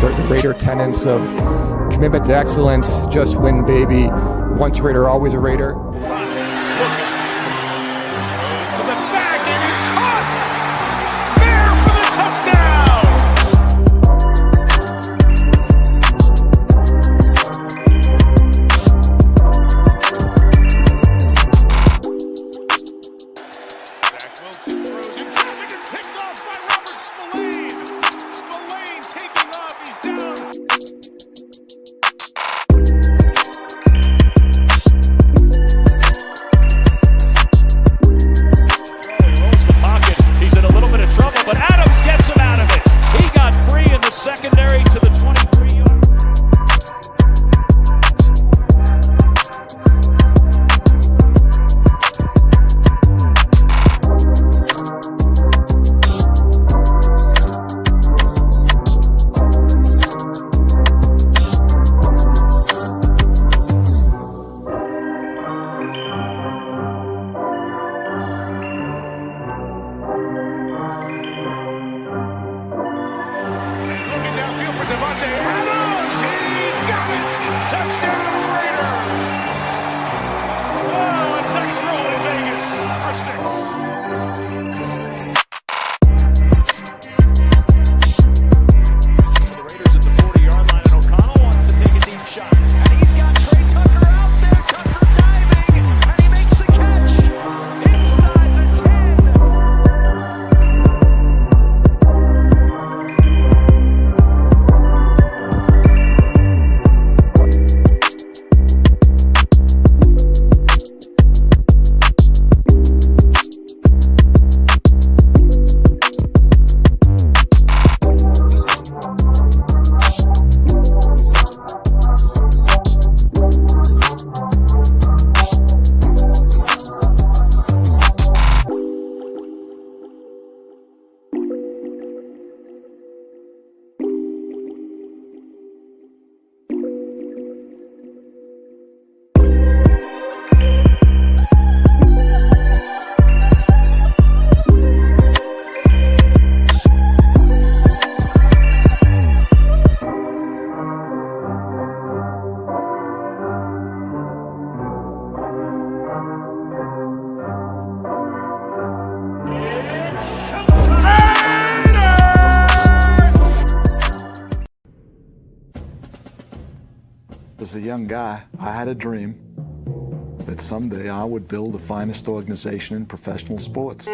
the Raider tenets of commitment to excellence, just win, baby. Once a Raider, always a Raider. Secondary to the 23-yard. Adams, he's got it! Touchdown Raiders! Oh, a dice roll in Vegas for 6. The Raiders at the 40-yard line, and O'Connell wants to take a deep shot. And he's got Trey Tucker out there, Tucker diving, and he makes the catch inside the 10. As a young guy, I had a dream that someday I would build the finest organization in professional sports.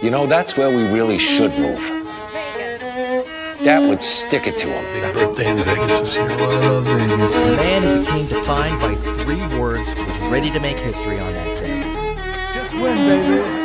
You know, that's where we really should move. That would stick it to him. Big birthday in Vegas this year. Love Vegas. The man who became defined by 3 words was ready to make history on that day. Just win, baby.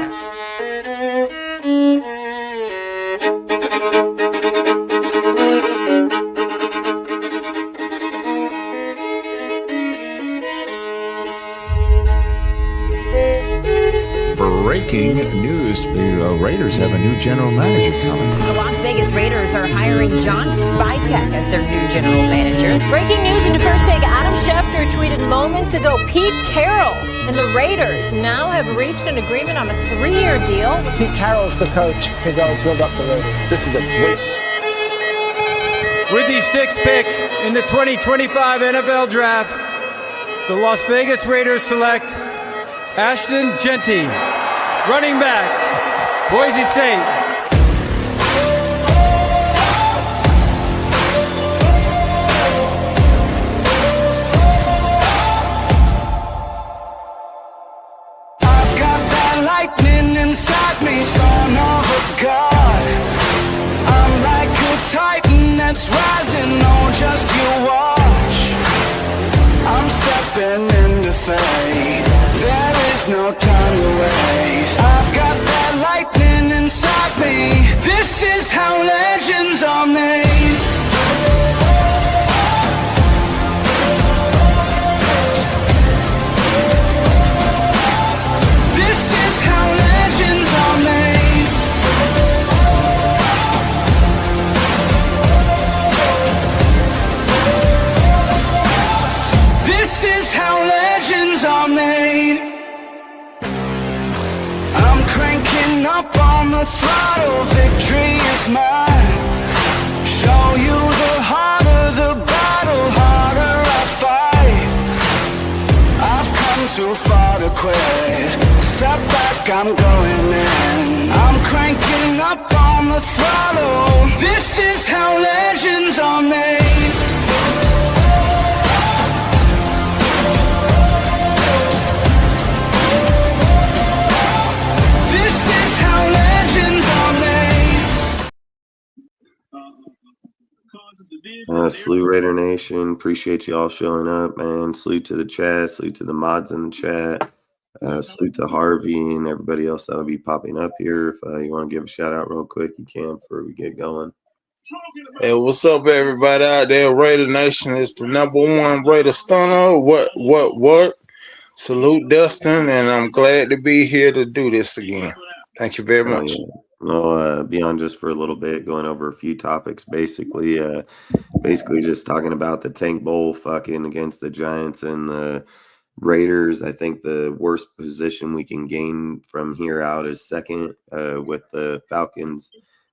Breaking news, the Raiders have a new general manager coming. The Las Vegas Raiders are hiring John Spytek as their new general manager. Breaking news into First Take, Adam Schefter tweeted moments ago, Pete Carroll and the Raiders now have reached an agreement on a 3-year deal. Pete Carroll's the coach to go build up the Raiders. This is a great... With the 6th pick in the 2025 NFL Draft, the Las Vegas Raiders select Ashton Genty, running back, Boise State. I've got that lightning inside me, son of a god. I'm like a titan that's rising, oh, just you watch. I'm stepping into fate. There is no time to waste. I've got that lightning inside me. This is how legends are made. This is how legends are made. This is how legends are made. throttle, victory is mine. Show you the harder the battle, harder I fight. I've come too far to quit. Step back, I'm going in. I'm cranking up on the throttle. This is how legends are made. This is how legends are made. Salute Raider Nation. Appreciate you all showing up, man. Salute to the chat. Salute to the mods in the chat. Salute to Harvey and everybody else that'll be popping up here. If you want to give a shout out real quick, you can before we get going. Hey, what's up, everybody out there? Raider Nation is the #1 Raider stunner. What? Salute, Dustin, and I'm glad to be here to do this again. Thank you very much. Yeah. Well, beyond just for a little bit, going over a few topics, basically just talking about the Tank Bowl fucking against the Giants and the Raiders. I think the worst position we can gain from here out is second, with the Falcons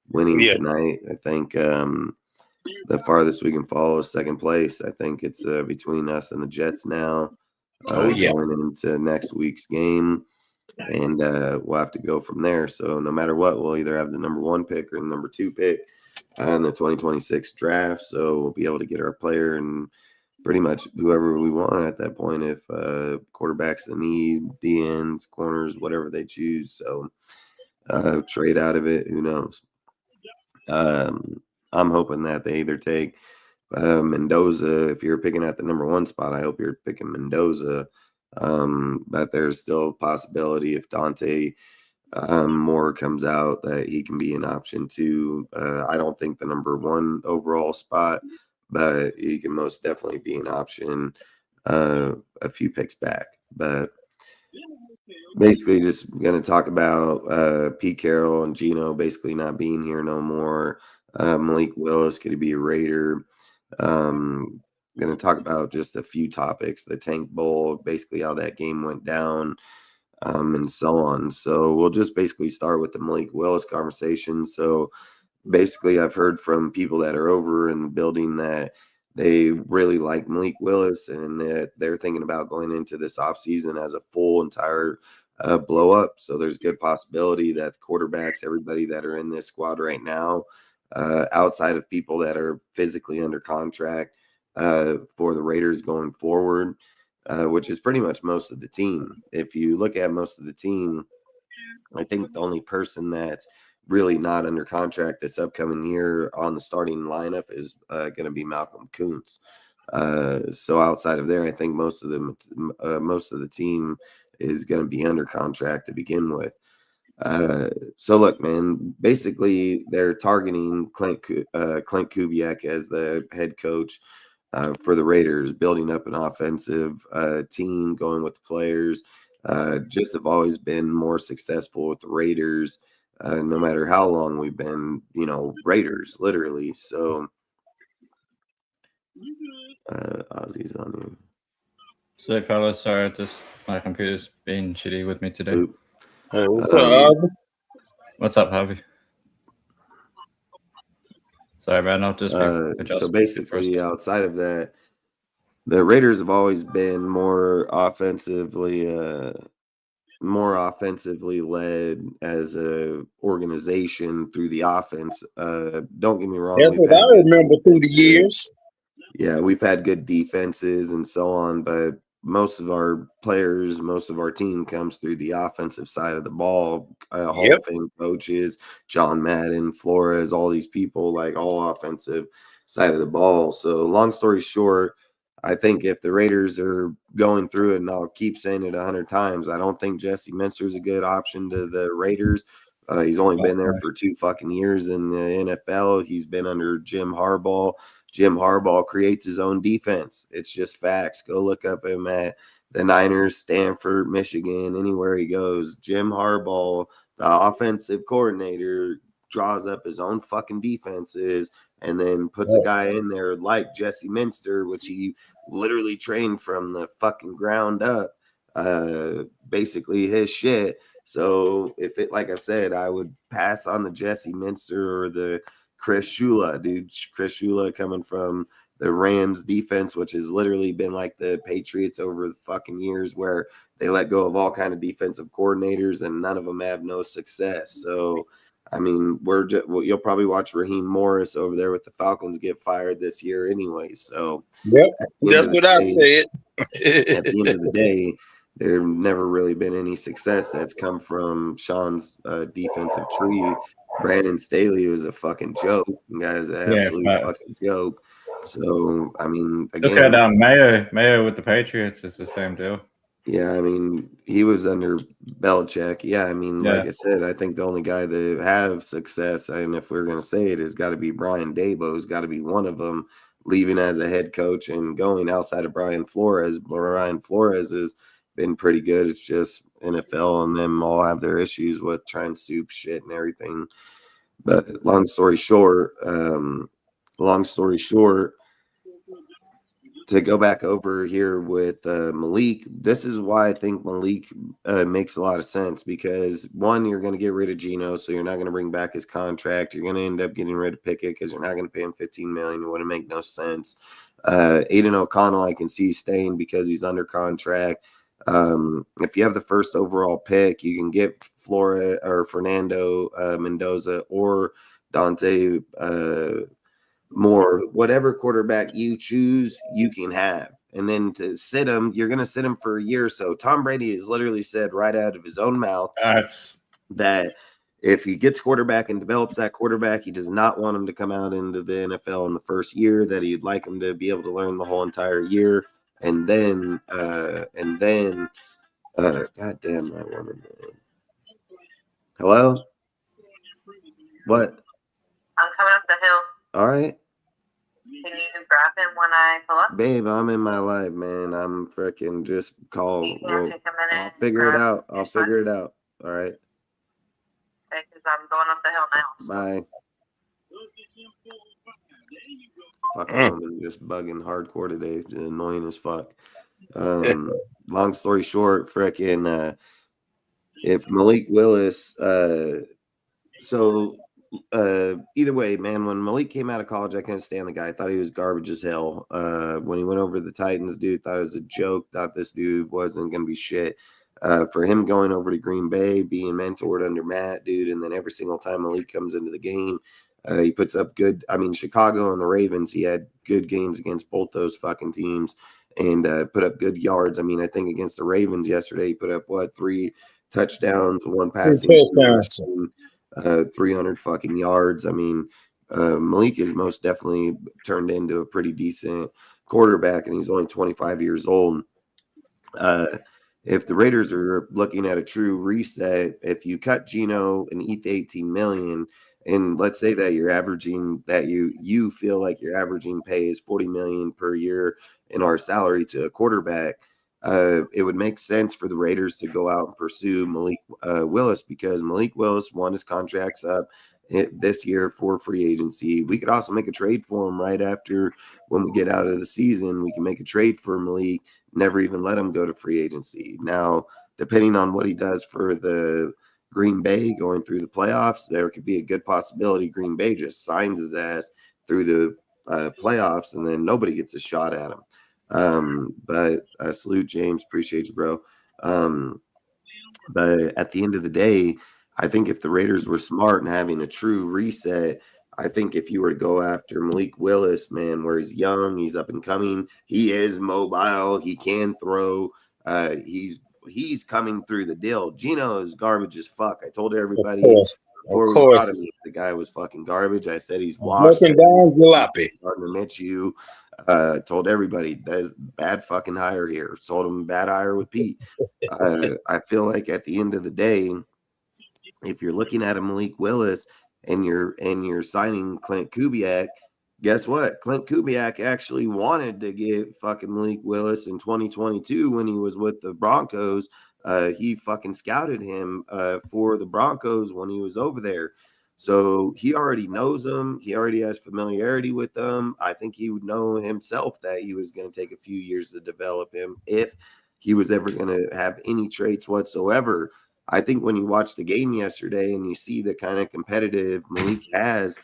winning tonight. I think the farthest we can fall is second place. I think it's between us and the Jets now. Going into next week's game. And we'll have to go from there. So no matter what, we'll either have the #1 pick or the #2 pick in the 2026 draft. So we'll be able to get our player and pretty much whoever we want at that point. If quarterbacks in need, DNs, corners, whatever they choose. So trade out of it, who knows? I'm hoping that they either take Mendoza. If you're picking at the #1 spot, I hope you're picking Mendoza. But there's still a possibility if Dante Moore comes out that he can be an option too. I don't think the #1 overall spot, but he can most definitely be an option a few picks back. But basically just going to talk about Pete Carroll and Geno basically not being here no more. Malik Willis, could he be a Raider? Going to talk about just a few topics, the Tank Bowl, basically how that game went down, and so on. So we'll just basically start with the Malik Willis conversation. So basically I've heard from people that are over in the building that they really like Malik Willis and that they're thinking about going into this offseason as a full entire blow up. So there's a good possibility that the quarterbacks, everybody that are in this squad right now, outside of people that are physically under contract, for the Raiders going forward, which is pretty much most of the team. If you look at most of the team, I think the only person that's really not under contract this upcoming year on the starting lineup is going to be Malcolm Kuntz. So outside of there, I think most of the team is going to be under contract to begin with. So look, man, basically they're targeting Clint Kubiak as the head coach for the Raiders, building up an offensive team, going with the players. Just have always been more successful with the Raiders, no matter how long we've been, Raiders, literally. So, Ozzy's on you. So, fellas, sorry, my computer's been shitty with me today. Oop. Hey, what's up, Ozzy? What's up, Harvey? Sorry, man. I'll just so basically, outside of that, the Raiders have always been more offensively led as a organization through the offense. Don't get me wrong. That's what I remember through the years. Yeah, we've had good defenses and so on, but most of our players, most of our team comes through the offensive side of the ball. Hall of Fame coaches, John Madden, Flores, all these people, like all offensive side of the ball. So long story short, I think if the Raiders are going through it, and I'll keep saying it 100 times, I don't think Jesse Minster is a good option to the Raiders. He's only been there for 2 fucking years in the NFL. He's been under Jim Harbaugh. Jim Harbaugh creates his own defense. It's just facts. Go look up him at the Niners, Stanford, Michigan, anywhere he goes. Jim Harbaugh, the offensive coordinator, draws up his own fucking defenses and then puts a guy in there like Jesse Minster, which he literally trained from the fucking ground up, basically his shit. So if it, like I've said, I would pass on the Jesse Minster or the Chris Shula, dude. Chris Shula coming from the Rams defense, which has literally been like the Patriots over the fucking years, where they let go of all kind of defensive coordinators and none of them have no success. So, I mean, you'll probably watch Raheem Morris over there with the Falcons get fired this year anyway. So, yep, that's what I said. At the end of the day, there's never really been any success that's come from Sean's defensive tree. Brandon Staley was a fucking joke. The guy's an absolute fucking joke. So, I mean, again, look at Mayo with the Patriots. It's the same deal. Yeah, I mean, he was under Belichick. Yeah, I mean, like I said, I think the only guy that have success, and if we're going to say it, has got to be Brian Dabo's got to be one of them, leaving as a head coach and going outside of Brian Flores. Brian Flores has been pretty good. It's just NFL and them all have their issues with trying to soup shit and everything. But long story short, to go back over here with Malik, this is why I think Malik makes a lot of sense, because one, you're going to get rid of Geno, so you're not going to bring back his contract. You're going to end up getting rid of Pickett because you're not going to pay him $15 million. It wouldn't make no sense. Aiden O'Connell, I can see staying because he's under contract. If you have the first overall pick, you can get Fernando Mendoza or Dante Moore, whatever quarterback you choose, you can have. And then to sit him, you're going to sit him for a year or so. Tom Brady has literally said right out of his own mouth that if he gets quarterback and develops that quarterback, he does not want him to come out into the NFL in the first year, that he'd like him to be able to learn the whole entire year. And then, God damn, I wanted to. Hello? What? I'm coming up the hill. All right. Can you grab him when I pull up? Babe, I'm in my life, man. I'm freaking just call. Take a minute. I'll figure it out. All right. Okay, because I'm going up the hill now. Bye. Fucking woman just bugging hardcore today. Just annoying as fuck. Long story short, freaking if Malik Willis, either way, man, when Malik came out of college, I couldn't stand the guy. I thought he was garbage as hell. When he went over to the Titans, dude, thought it was a joke. Thought this dude wasn't going to be shit. For him going over to Green Bay, being mentored under Matt, dude, and then every single time Malik comes into the game, he puts up good. I mean, Chicago and the Ravens, he had good games against both those fucking teams and put up good yards. I mean, I think against the Ravens yesterday, he put up, 3 touchdowns, 1 passing, 300 fucking yards. I mean, Malik is most definitely turned into a pretty decent quarterback, and he's only 25 years old. If the Raiders are looking at a true reset, if you cut Geno and eat the $18 million, and let's say that you're averaging, that you feel like your averaging pay is $40 million per year in our salary to a quarterback, it would make sense for the Raiders to go out and pursue Malik Willis, because Malik Willis won his contracts up this year for free agency. We could also make a trade for him right after when we get out of the season. We can make a trade for Malik, never even let him go to free agency. Now, depending on what he does for the Green Bay going through the playoffs, there could be a good possibility Green Bay just signs his ass through the playoffs, and then nobody gets a shot at him. But I salute James, appreciate you, bro. But at the end of the day, I think if the Raiders were smart and having a true reset, I think if you were to go after Malik Willis, man, where he's young, he's up and coming, he is mobile, he can throw, he's coming through the deal. Geno is garbage as fuck. I told everybody of course. The guy was fucking garbage. I said he's washed. Looking down jalopy. Gardner Minshew. Told everybody that's bad fucking hire here. Sold him bad hire with Pete. I feel like at the end of the day, if you're looking at a Malik Willis and you're signing Clint Kubiak, guess what? Clint Kubiak actually wanted to get fucking Malik Willis in 2022 when he was with the Broncos. He fucking scouted him for the Broncos when he was over there. So he already knows them. He already has familiarity with them. I think he would know himself that he was going to take a few years to develop him if he was ever going to have any traits whatsoever. I think when you watch the game yesterday and you see the kind of competitive Malik has,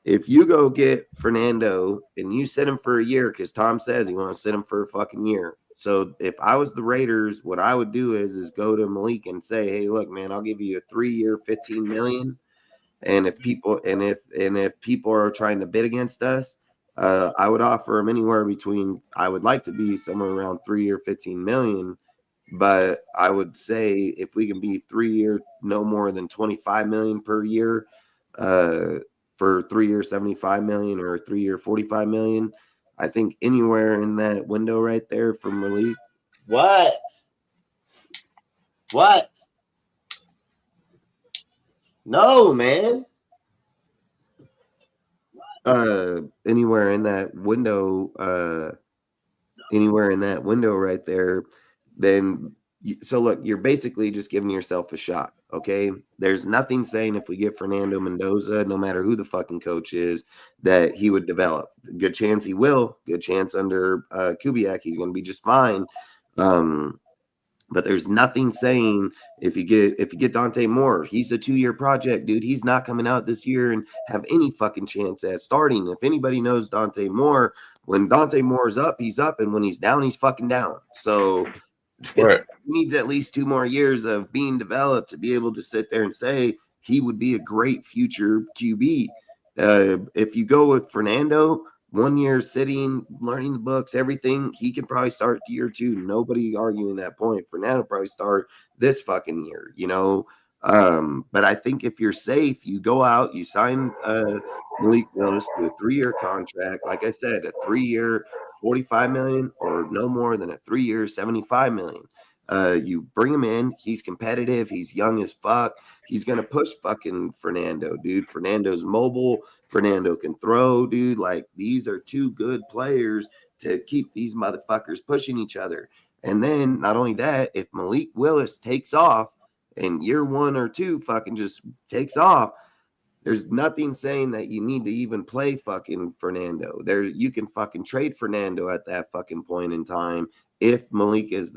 if you go get Fernando and you sit him for a year, because Tom says he wants to sit him for a fucking year. So if I was the Raiders, what I would do is go to Malik and say, hey, look, man, I'll give you a 3-year, $15 million. And if people are trying to bid against us, I would offer him anywhere between. I would like to be somewhere around 3-year, $15 million. But I would say if we can be 3-year, no more than $25 million per year, for 3-year, $75 million, or 3-year, $45 million, I think anywhere in that window right there from Malik. What? No, man. Anywhere in that window right there, then so look, you're basically just giving yourself a shot. Okay, there's nothing saying if we get Fernando Mendoza, no matter who the fucking coach is, that he would develop. Good chance he will. Good chance under Kubiak he's going to be just fine. But there's nothing saying if you get Dante Moore, he's a 2-year project, dude. He's not coming out this year and have any fucking chance at starting. If anybody knows Dante Moore, when Dante Moore's up, he's up, and when he's down, he's fucking down. So right. He needs at least 2 more years of being developed to be able to sit there and say he would be a great future QB. If you go with Fernando, 1 year sitting, learning the books, everything, he can probably start year 2. Nobody arguing that point. Fernando probably start this fucking year, you know. But I think if you're safe, you go out, you sign Malik Willis to a 3-year contract. Like I said, a 3-year, $45 million, or no more than a 3-year, $75 million. You bring him in. He's competitive. He's young as fuck. He's going to push fucking Fernando, dude. Fernando's mobile. Fernando can throw, dude. Like, these are 2 good players to keep these motherfuckers pushing each other. And then not only that, if Malik Willis takes off and year 1 or 2 fucking just takes off, there's nothing saying that you need to even play fucking Fernando. You can fucking trade Fernando at that fucking point in time. If Malik is,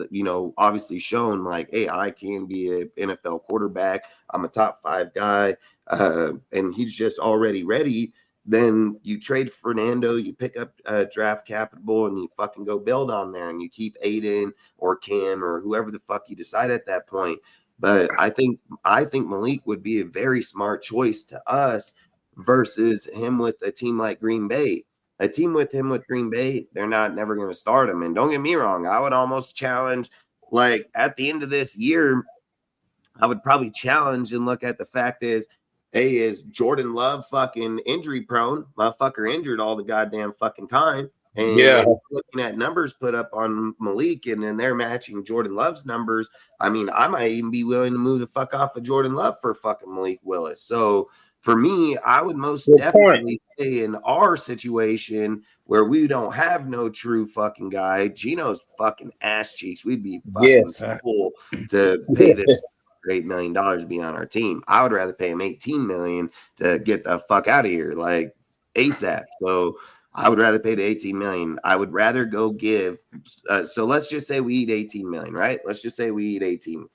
obviously shown like, hey, I can be an NFL quarterback, I'm a top 5 guy, and he's just already ready, then you trade Fernando, you pick up draft capital, and you fucking go build on there, and you keep Aiden or Cam or whoever the fuck you decide at that point. But I think Malik would be a very smart choice to us versus him with a team like Green Bay. A team with Green Bay, they're never going to start him. And don't get me wrong, I would almost challenge, like, at the end of this year, I would probably challenge and look at the fact is, hey, is Jordan Love fucking injury prone? Motherfucker injured all the goddamn fucking time. And looking at numbers put up on Malik, and then they're matching Jordan Love's numbers. I mean, I might even be willing to move the fuck off of Jordan Love for fucking Malik Willis. So for me, I would most definitely say in our situation where we don't have no true fucking guy, Gino's fucking ass cheeks, we'd be fucking cool to pay this $8 million to be on our team. I would rather pay him $18 million to get the fuck out of here, like ASAP. So I would rather pay the $18 million. I would rather go give. So let's just say we eat $18 million, right? Let's just say we eat 18.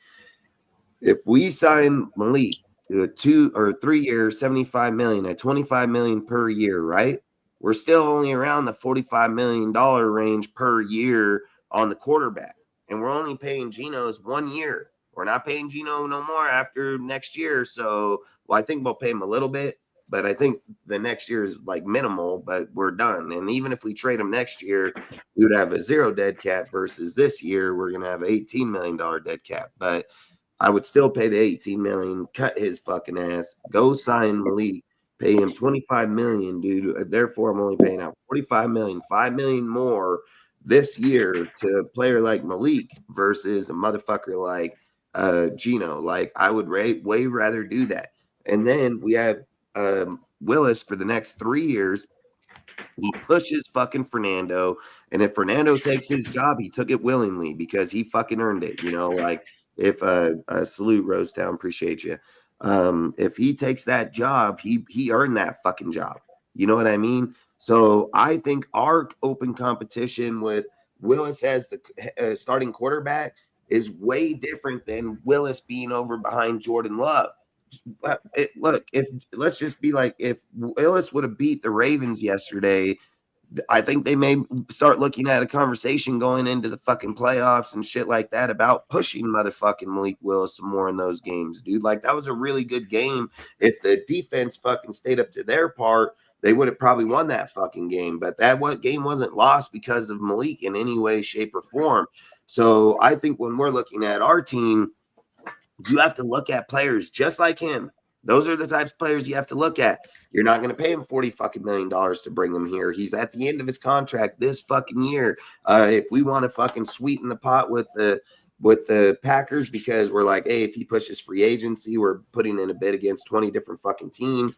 If we sign Malik to a 2 or 3 year, $75 million, at $25 million per year, right? We're still only around the $45 million range per year on the quarterback. And we're only paying Geno's 1 year. We're not paying Geno no more after next year. So, I think we'll pay him a little bit, but I think the next year is like minimal, but we're done. And even if we trade him next year, we would have a 0 dead cap versus this year, we're going to have an $18 million dead cap. But I would still pay the $18 million, cut his fucking ass, go sign Malik, pay him $25 million, dude. Therefore, I'm only paying out $45 million, $5 million more this year to a player like Malik versus a motherfucker like Geno. Like, I would way rather do that. And then we have Willis for the next 3 years. He pushes fucking Fernando, and if Fernando takes his job, he took it willingly because he fucking earned it. Like, if salute Rosetown, appreciate you. If he takes that job, he earned that fucking job. You know what I mean? So I think our open competition with Willis as the starting quarterback is way different than Willis being over behind Jordan Love. Look, let's just be like, if Willis would have beat the Ravens yesterday, I think they may start looking at a conversation going into the fucking playoffs and shit like that about pushing motherfucking Malik Willis some more in those games, dude. Like, that was a really good game. If the defense fucking stayed up to their part, they would have probably won that fucking game. But game wasn't lost because of Malik in any way, shape, or form. So I think when we're looking at our team, you have to look at players just like him. Those are the types of players you have to look at. You're not going to pay him $40 million to bring him here. He's at the end of his contract this fucking year. If we want to fucking sweeten the pot with the Packers, because we're like, hey, if he pushes free agency, we're putting in a bid against 20 different fucking teams.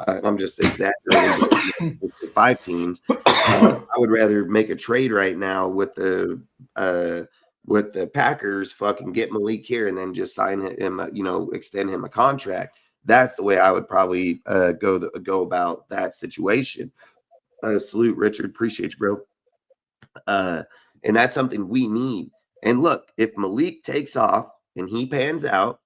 I'm just exaggerating. 5 teams. I would rather make a trade right now with the Packers, fucking get Malik here and then just sign him, extend him a contract. That's the way I would probably go about that situation. Salute, Richard. Appreciate you, bro. And that's something we need. And look, if Malik takes off and he pans out,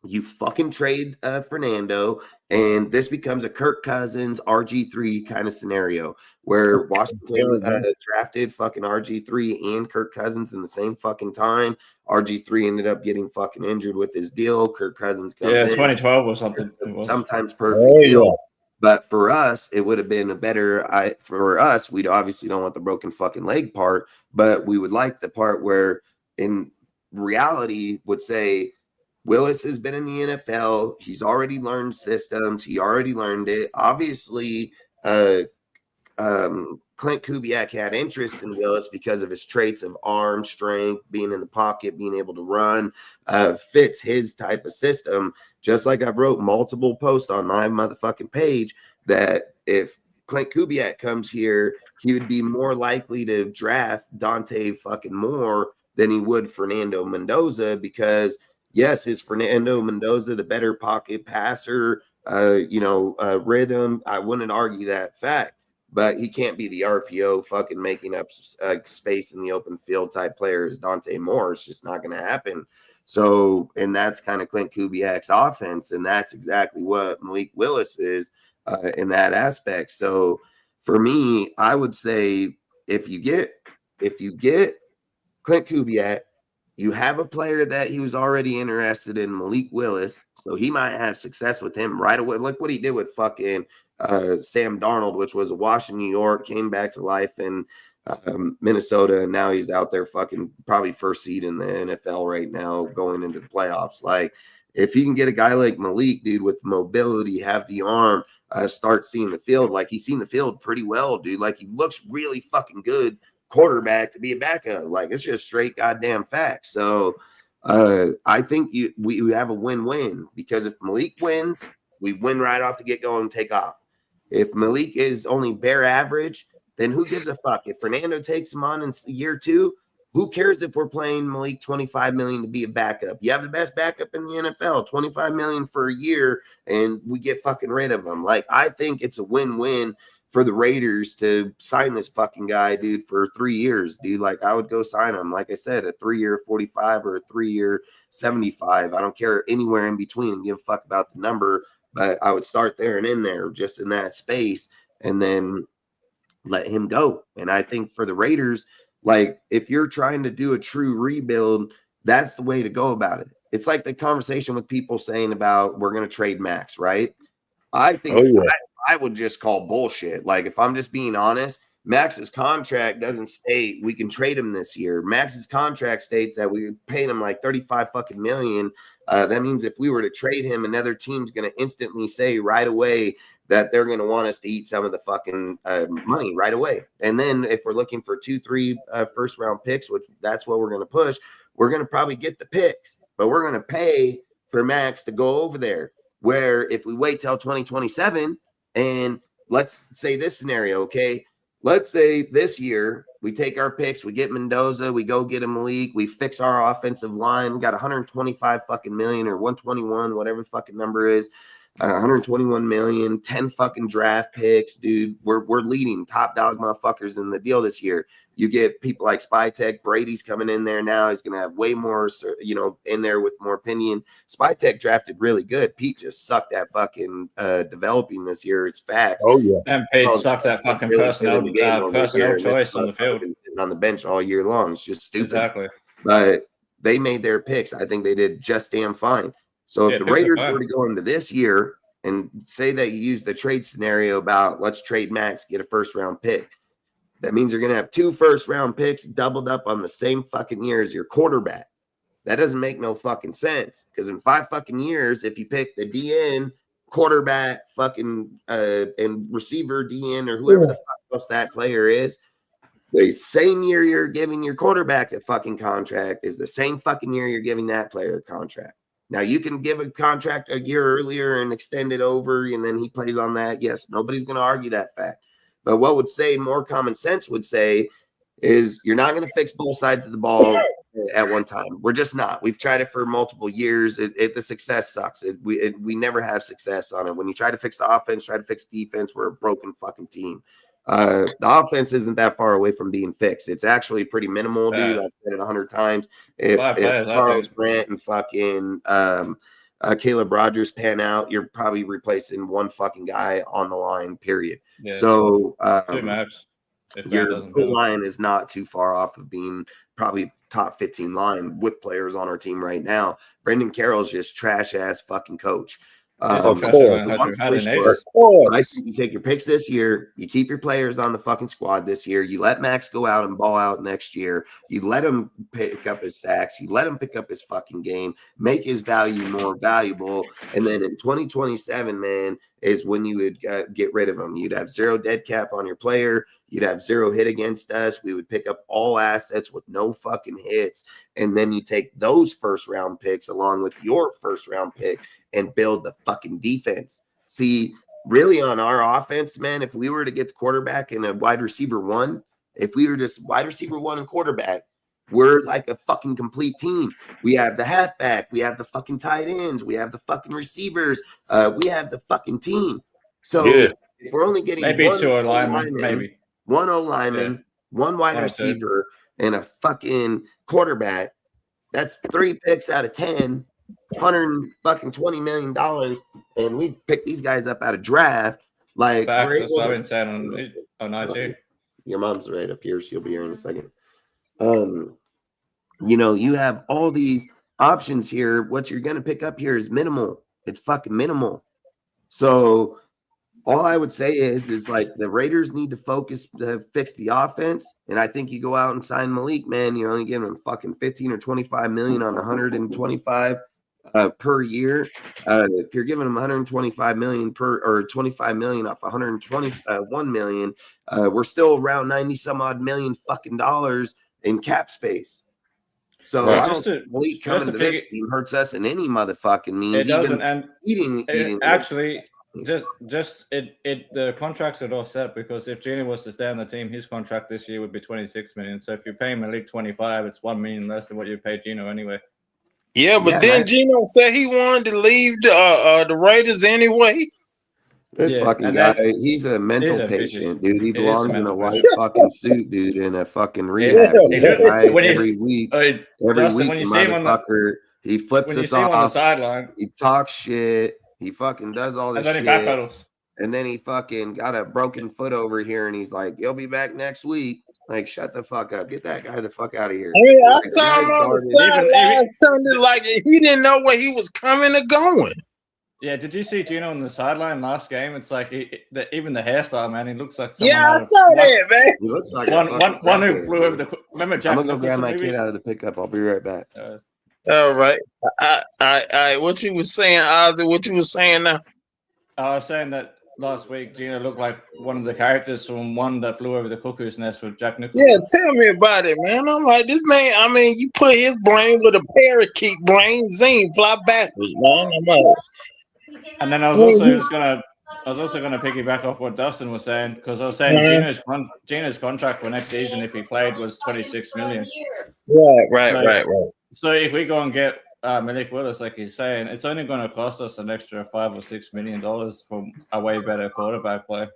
you fucking trade Fernando, and this becomes a Kirk Cousins RG3 kind of scenario where Washington drafted fucking RG3 and Kirk Cousins in the same fucking time. RG3 ended up getting fucking injured with his deal. Kirk Cousins comes in. 2012 or something. Sometimes perfect deal. But for us, it would have been a better. For us, we obviously don't want the broken fucking leg part, but we would like the part where, in reality, would say, Willis has been in the NFL. He's already learned systems. He already learned it. Obviously, Clint Kubiak had interest in Willis because of his traits of arm strength, being in the pocket, being able to run, fits his type of system. Just like I've wrote multiple posts on my motherfucking page that if Clint Kubiak comes here, he would be more likely to draft Dante fucking Moore than he would Fernando Mendoza, because yes, is Fernando Mendoza the better pocket passer, rhythm? I wouldn't argue that fact, but he can't be the RPO fucking making up space in the open field type player as Dante Moore. It's just not going to happen. So, and that's kind of Clint Kubiak's offense, and that's exactly what Malik Willis is in that aspect. So, for me, I would say if you get Clint Kubiak, you have a player that he was already interested in, Malik Willis, so he might have success with him right away. Look what he did with fucking Sam Darnold, which was a wash in New York, came back to life in Minnesota, and now he's out there fucking probably first seed in the NFL right now going into the playoffs. Like, if you can get a guy like Malik, dude, with mobility, have the arm, start seeing the field, like he's seen the field pretty well, dude. Like, he looks really fucking good quarterback to be a backup. Like, it's just straight goddamn facts. So I think we have a win-win, because if Malik wins, we win right off the get-go and take off. If Malik is only bare average, then who gives a fuck? If Fernando takes him on in year 2, who cares if we're playing Malik $25 million to be a backup? You have the best backup in the NFL, $25 million for a year, and we get fucking rid of him. Like, I think it's a win-win for the Raiders to sign this fucking guy, dude, for 3 years, dude. Like, I would go sign him. Like I said, a 3-year 45 or a 3-year 75. I don't care anywhere in between and give a fuck about the number, but I would start there and in there, just in that space, and then let him go. And I think for the Raiders, like, if you're trying to do a true rebuild, that's the way to go about it. It's like the conversation with people saying about we're going to trade Max, right? I think I would just call bullshit. Like, if I'm just being honest, Max's contract doesn't state we can trade him this year. Max's contract states that we paid him like 35 fucking million. That means if we were to trade him, another team's going to instantly say right away that they're going to want us to eat some of the fucking money right away. And then if we're looking for 2-3 first round picks, which that's what we're going to push, we're going to probably get the picks, but we're going to pay for Max to go over there. Where if we wait till 2027, and let's say this scenario, okay? Let's say this year we take our picks, we get Mendoza, we go get a Malik, we fix our offensive line. We got 125 fucking million or 121, whatever the fucking number is, 121 million, 10 fucking draft picks, dude. We're leading top dog motherfuckers in the deal this year. You get people like Spytek, Brady's coming in there now. He's going to have way more, in there with more opinion. Spytek drafted really good. Pete just sucked at fucking developing this year. It's facts. Oh yeah, and Pete sucked at fucking really personnel choice on the field. Sitting on the bench all year long. It's just stupid. Exactly. But they made their picks. I think they did just damn fine. So if the Raiders were to go into this year and say that you use the trade scenario about let's trade Max, get a first-round pick, that means you're going to have 2 first-round picks doubled up on the same fucking year as your quarterback. That doesn't make no fucking sense, because in 5 fucking years, if you pick the DN, quarterback, fucking and receiver DN or whoever the fuck else that player is, the same year you're giving your quarterback a fucking contract is the same fucking year you're giving that player a contract. Now, you can give a contract a year earlier and extend it over, and then he plays on that. Yes, nobody's going to argue that fact. But what would say more common sense would say is you're not going to fix both sides of the ball at one time. We're just not. We've tried it for multiple years. The success sucks. We never have success on it. When you try to fix the offense, try to fix defense, we're a broken fucking team. The offense isn't that far away from being fixed. It's actually pretty minimal, dude. I've said it 100 times. If Carlos Grant and fucking Caleb Rogers pan out, you're probably replacing one fucking guy on the line, period. Yeah, so your line is not too far off of being probably top 15 line with players on our team right now. Brendan Carroll's just trash ass fucking coach. Of course. I think you take your picks this year, you keep your players on the fucking squad this year, you let Max go out and ball out next year, you let him pick up his sacks, you let him pick up his fucking game, make his value more valuable, and then in 2027, man, is when you would get rid of him. You'd have 0 dead cap on your player, you'd have 0 hit against us, we would pick up all assets with no fucking hits, and then you take those first round picks along with your first round pick and build the fucking defense. See, really on our offense, man, if we were to get the quarterback and a wide receiver 1, if we were just wide receiver 1 and quarterback, we're like a fucking complete team. We have the halfback, we have the fucking tight ends, we have the fucking receivers, we have the fucking team. So if we're only getting maybe 2 linemen, maybe 1 O lineman, 1 wide receiver, and a fucking quarterback, that's 3 picks out of 10. $120 million, and we pick these guys up out of draft. Like, that's what I've been saying on IG. Your mom's right up here. She'll be here in a second. You have all these options here. What you're going to pick up here is minimal. It's fucking minimal. So all I would say is like the Raiders need to focus to fix the offense. And I think you go out and sign Malik, man, you're only giving him fucking 15 or 25 million on 125 per year. If you're giving them 125 million or 25 million off 121 million, we're still around 90 some odd million fucking dollars in cap space. So I don't think Malik coming to this team hurts us in any motherfucking means. It doesn't, and eating actually the contracts would offset, because if Gino was to stay on the team, his contract this year would be 26 million. So if you're paying Malik 25, it's 1 million less than what you paid Gino anyway. Yeah, but then Gino said he wanted to leave the Raiders anyway. This fucking guy, he's a mental patient, dude. He belongs in a white fucking suit, dude, in a fucking rehab. Every week, when you see him he flips us off on the sideline. He talks shit. He fucking does all this shit. And then he backpedals. And then he fucking got a broken foot over here, and he's like, "You'll be back next week." Like, shut the fuck up. Get that guy the fuck out of here. I mean, I saw him on the sideline. Sounded like he didn't know where he was coming or going. Yeah, did you see Gino on the sideline last game? It's like even the hairstyle, man. He looks like I saw that, man. He looks like one who flew over the. Remember Jack? I'm gonna go grab my kid out of the pickup. I'll be right back. All right. I what you was saying, Ozzy? What you was saying now? I was saying that last week Gino looked like one of the characters from One That Flew Over the Cuckoo's Nest with Jack Nicholson. Yeah, tell me about it, man. I'm like, this man, I mean, you put his brain with a parakeet brain, zing, fly backwards, man. I'm like, and then I was also gonna piggyback off what Dustin was saying, because I was saying Gino's contract for next season, if he played, was 26 million. Right. So if we go and get Malik Willis, like he's saying, it's only going to cost us an extra $5 or $6 million for a way better quarterback play.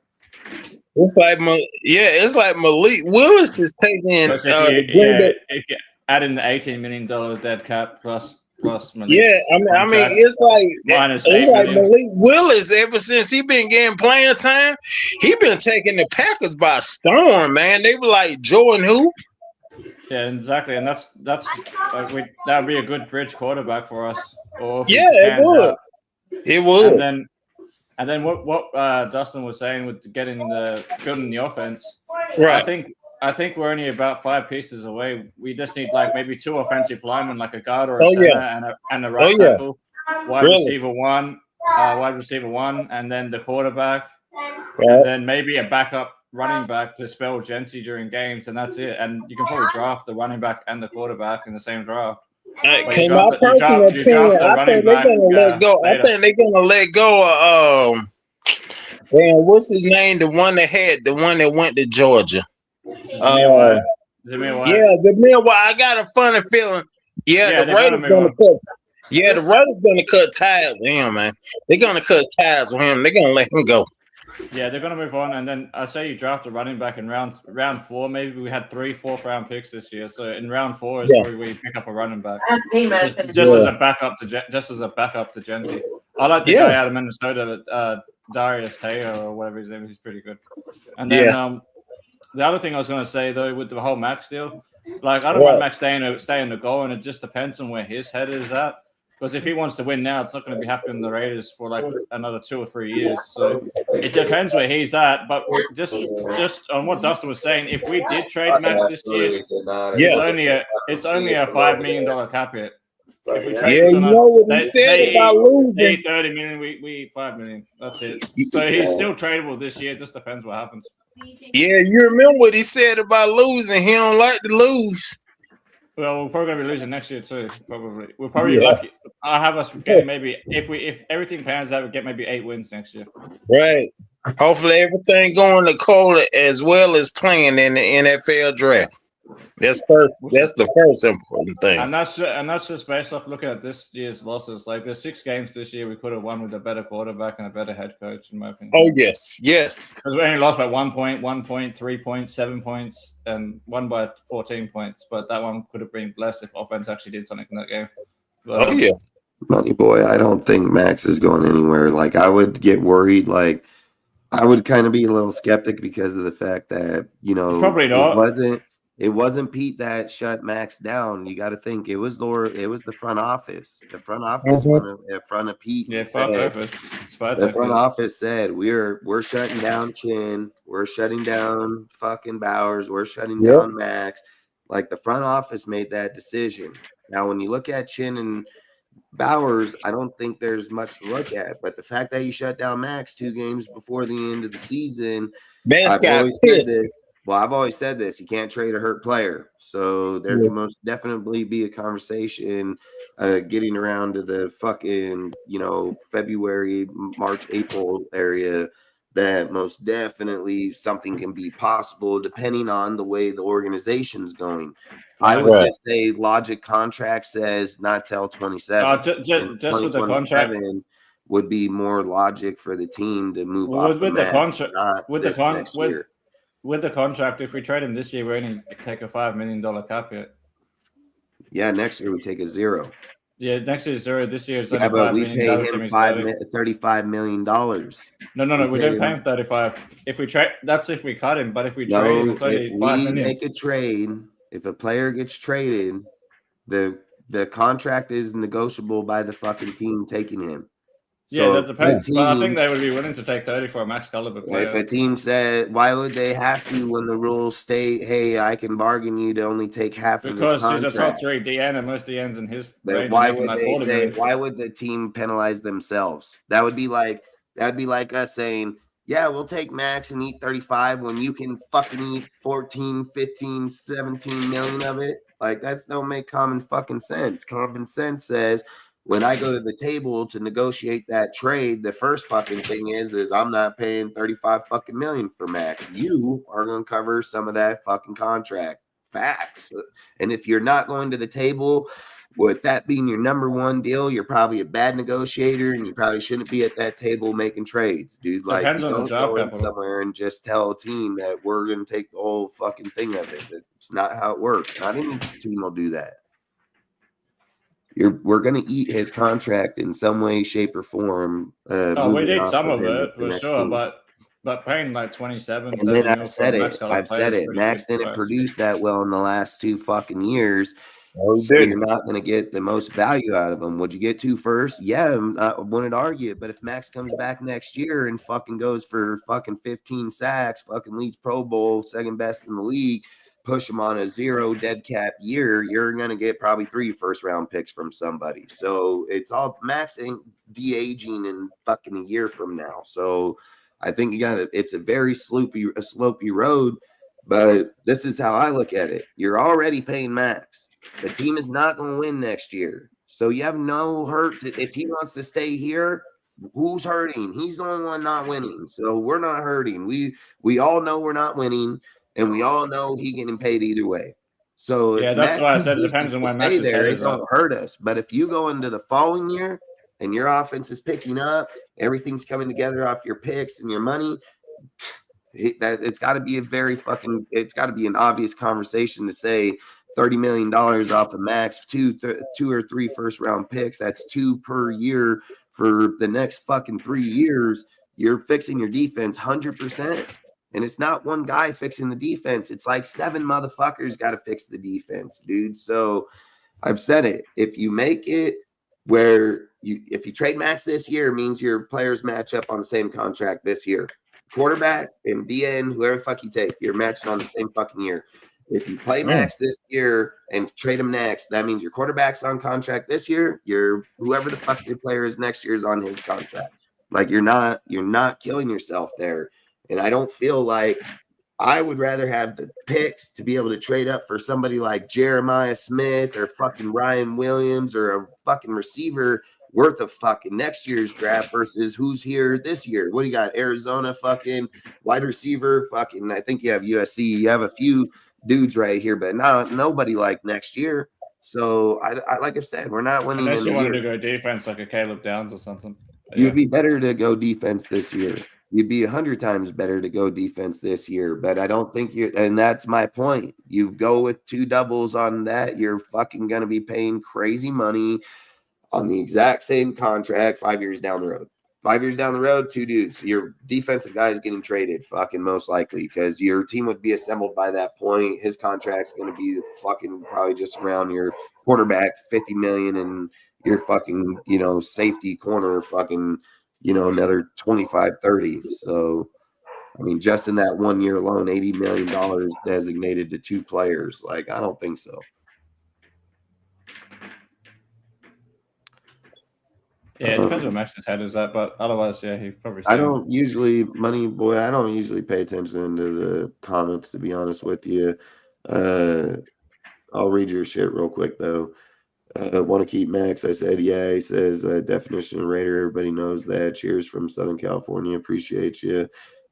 It's like it's like Malik Willis is taking Because if you add in the $18 million dead cap plus Malik's I mean, it's like Malik Willis. Ever since he been getting playing time, he been taking the Packers by storm, man. They were like Jordan who? Yeah, exactly, and that would be a good bridge quarterback for us. Or it would. It would. And then what Dustin was saying with building the offense, right? I think we're only about 5 pieces away. We just need like maybe 2 offensive linemen, like a guard or a center and a right tackle, wide receiver one, and then the quarterback, and then maybe a backup running back to spell Genty during games, and that's it. And you can probably draft the running back and the quarterback in the same draft. My personal opinion, I think they're gonna let go. I think they're gonna let go of what's his name? The one that went to Georgia. Zamir White. I got a funny feeling. The Raiders gonna cut. Yeah, the Raiders gonna cut ties with him, man. They're gonna cut ties with him. They're gonna let him go. Yeah, they're gonna move on, and then I say you draft a running back in round 4. Maybe we had 3 4th-round picks this year, so in round 4 is probably where you pick up a running back, just as a backup to Genty. I like the guy out of Minnesota, Darius Taylor or whatever his name is. He's pretty good. And then the other thing I was going to say though, with the whole Max deal, like I don't want Max staying in the goal, and it just depends on where his head is at. Because if he wants to win now, it's not going to be happening in the Raiders for like another 2 or 3 years. So it depends where he's at. But just on what Dustin was saying, if we did trade Max this year, it's only a $5 million cap hit. If we trade you know what he said about losing. $30 million, we $5 million. That's it. So he's still tradable this year. It just depends what happens. Yeah, you remember what he said about losing. He don't like to lose. Well, we're probably going to be losing next year too. Probably. We're probably lucky. I have us getting maybe if everything pans out, we get maybe 8 wins next year. Right. Hopefully, everything going to Cole as well as playing in the NFL draft. That's the first important thing. And that's just based off looking at this year's losses. Like there's 6 games this year we could have won with a better quarterback and a better head coach, in my opinion. Oh yes. Because we only lost by 1 point, 1 point, 3 points, 7 points, and won by 14 points. But that one could have been less if offense actually did something in that game. But, Money boy, I don't think Max is going anywhere. Like I would get worried. Like I would kind of be a little skeptic because of the fact that it's probably not. It wasn't Pete that shut Max down. You got to think it was the front office. The front office went in front of Pete. Yeah, the front office said we're shutting down Chin. We're shutting down fucking Bowers. We're shutting down Max. Like the front office made that decision. Now, when you look at Chin and Bowers, I don't think there's much to look at. But the fact that you shut down Max 2 games before the end of the season, I've always said this. You can't trade a hurt player. So there can most definitely be a conversation getting around to the fucking, February, March, April area that most definitely something can be possible depending on the way the organization's going. I would just say logic contract says not till 27. Just with the contract would be more logic for the team to move With the contract, if we trade him this year, we only take a $5 million cap hit. Yeah, next year we take a 0. Yeah, next year is 0. This year is but we pay him $35 million. No, we don't pay him 35. If we trade, that's if we cut him. But if we trade him, it's only $5 million. Make a trade, if a player gets traded, the contract is negotiable by the fucking team taking him. Yeah, that depends. But I think they would be willing to take 30 for a max caliber player. If a team said, why would they have to when the rules state, hey, I can bargain you to only take half of his contract? Because he's a top 3 DN and most DNs in his range. Why would the team penalize themselves? That would be like us saying, yeah, we'll take Max and eat 35 when you can fucking eat 14, 15, 17 million of it. Like, that's don't make common fucking sense. Common sense says, when I go to the table to negotiate that trade, the first fucking thing is I'm not paying 35 fucking million for Max. You are going to cover some of that fucking contract. Facts. And if you're not going to the table with that being your number one deal, you're probably a bad negotiator, and you probably shouldn't be at that table making trades, dude. Like, Depends you on the don't draft go in capital. somewhere and just tell a team that we're going to take the whole fucking thing of it. It's not how it works. Not any team will do that. We're going to eat his contract in some way, shape, or form. Oh, we need some of him it for sure, team. but paying like 27. And then 30 I've mil said for it. Max I've said it. Max didn't produce that well in the last 2 fucking years. So you're not going to get the most value out of him. Would you get 2 first? Yeah, I wouldn't argue it. But if Max comes back next year and fucking goes for fucking 15 sacks, fucking leads Pro Bowl, second best in the league, push him on a 0 dead cap year, you're going to get probably 3 first-round picks from somebody. So it's all Max ain't de-aging in fucking a year from now. So I think you got it. It's a very slopey road, but this is how I look at it. You're already paying Max. The team is not going to win next year. So you have no hurt. If he wants to stay here, who's hurting? He's the only one not winning. So we're not hurting. We all know we're not winning, and we all know he's getting paid either way. So yeah, that's why I said it depends on when Max is there. It don't hurt us. But if you go into the following year and your offense is picking up, everything's coming together off your picks and your money, it's got to be it's got to be an obvious conversation to say $30 million off of Max, two or 3 first-round picks. That's 2 per year for the next fucking 3 years. You're fixing your defense 100%. And it's not one guy fixing the defense. It's like 7 motherfuckers got to fix the defense, dude. So I've said it. If you make it where if you trade Max this year, it means your players match up on the same contract this year. Quarterback and DN, whoever the fuck you take, you're matching on the same fucking year. If you play Max this year and trade him next, that means your quarterback's on contract this year. Whoever the fuck your player is next year is on his contract. Like you're not killing yourself there. And I don't feel like I would rather have the picks to be able to trade up for somebody like Jeremiah Smith or fucking Ryan Williams or a fucking receiver worth of fucking next year's draft versus who's here this year. What do you got? Arizona fucking wide receiver, fucking I think you have USC. You have a few dudes right here, but nobody like next year. So I like I said, we're not winning. Unless you wanted to go defense like a Caleb Downs or something. You'd be better to go defense this year. You'd be 100 times better to go defense this year, but I don't think and that's my point. You go with 2 doubles on that, you're fucking going to be paying crazy money on the exact same contract 5 years down the road. 5 years down the road, 2 dudes. Your defensive guy is getting traded, fucking most likely, because your team would be assembled by that point. His contract's going to be fucking probably just around your quarterback, $50 million, and your fucking, safety corner, fucking, another 25, 30. So, I mean, just in that 1 year alone, $80 million designated to 2 players. Like, I don't think so. Yeah, it depends what Max's head is at, but otherwise, yeah, he probably. I don't usually pay attention to the comments, to be honest with you. I'll read your shit real quick though. Want to keep Max? I said, yeah. He says, definition of Raider. Everybody knows that. Cheers from Southern California. Appreciate you.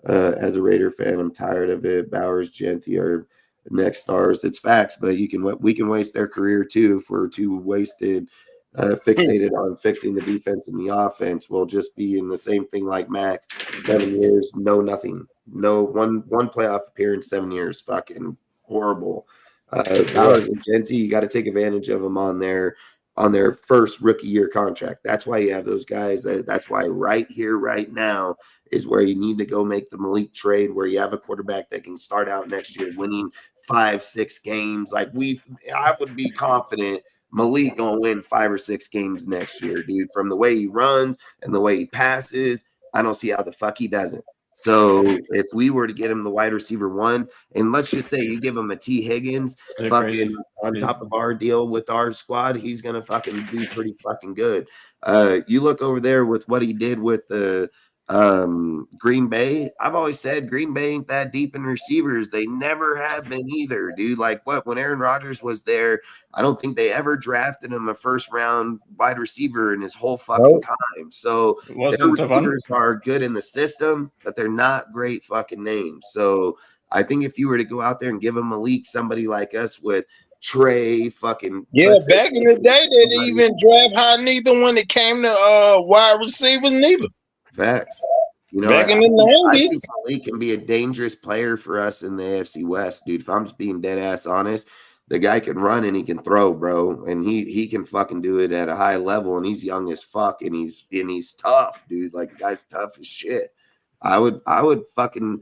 As a Raider fan, I'm tired of it. Bowers, Genty are next stars. It's facts, but we can waste their career too if we're too wasted. Fixated on fixing the defense and the offense. We'll just be in the same thing like Max. 7 years, no nothing. No one playoff appearance, 7 years. Fucking horrible. Bowers and Genty, you got to take advantage of them on their first rookie year contract. That's why you have those guys. That's why right here, right now is where you need to go make the Malik trade, where you have a quarterback that can start out next year winning 5-6 games. Like I would be confident Malik gonna win 5 or 6 games next year, dude. From the way he runs and the way he passes, I don't see how the fuck he doesn't. So if we were to get him the wide receiver 1, and let's just say you give him a T. Higgins fucking on top of our deal with our squad, he's gonna fucking do pretty fucking good. You look over there with what he did with the Green Bay. I've always said Green Bay ain't that deep in receivers. They never have been either, dude. Like when Aaron Rodgers was there, I don't think they ever drafted him a first round wide receiver in his whole fucking time. So their receivers are good in the system, but they're not great fucking names. So I think if you were to go out there and give him Malik, somebody like us with Trey, fucking back in the day, they didn't even draft high neither when it came to wide receivers neither. Facts. You know, back in the I think 90s. Malik can be a dangerous player for us in the AFC West, dude. If I'm just being dead ass honest, the guy can run and he can throw, bro, and he can fucking do it at a high level. And he's young as fuck, and he's tough, dude. Like the guy's tough as shit. I would fucking,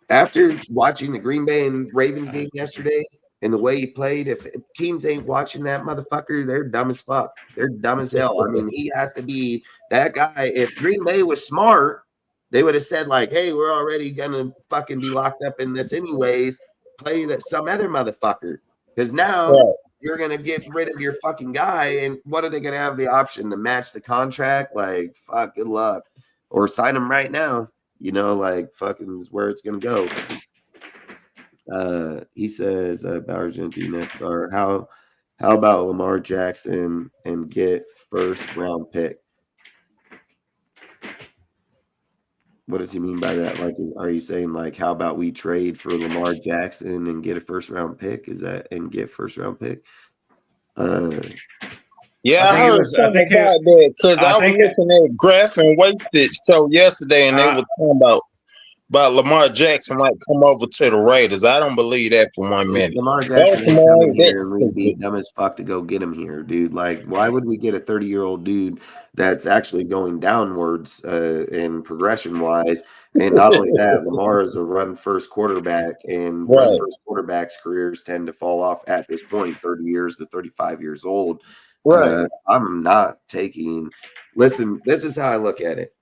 after watching the Green Bay and Ravens game yesterday and the way he played, if teams ain't watching that motherfucker, they're dumb as fuck. They're dumb as hell. I mean, he has to be that guy. If Green Bay was smart, they would have said, like, hey, we're already gonna fucking be locked up in this anyways. Play that some other motherfucker. Because now you're gonna get rid of your fucking guy, and what are they gonna have the option to match the contract? Like, fuck, good luck. Or sign him right now. You know, like fucking is where it's gonna go. He says Bauer Genti next star. How about Lamar Jackson and get first round pick? What does he mean by that? Like, are you saying like, how about we trade for Lamar Jackson and get a first round pick? Is that and get first round pick? Yeah, I heard something about that because I was looking at Graph and Wasted show yesterday, and they were talking about Lamar Jackson might come over to the Raiders. I don't believe that for 1 minute. Lamar Jackson is coming here, and we'd be dumb as fuck to go get him here, dude. Like, why would we get a 30-year-old dude that's actually going downwards in progression-wise? And not only that, Lamar is a run-first quarterback, and run-first quarterbacks' careers tend to fall off at this point, 30 years to 35 years old. I'm not taking – listen, this is how I look at it.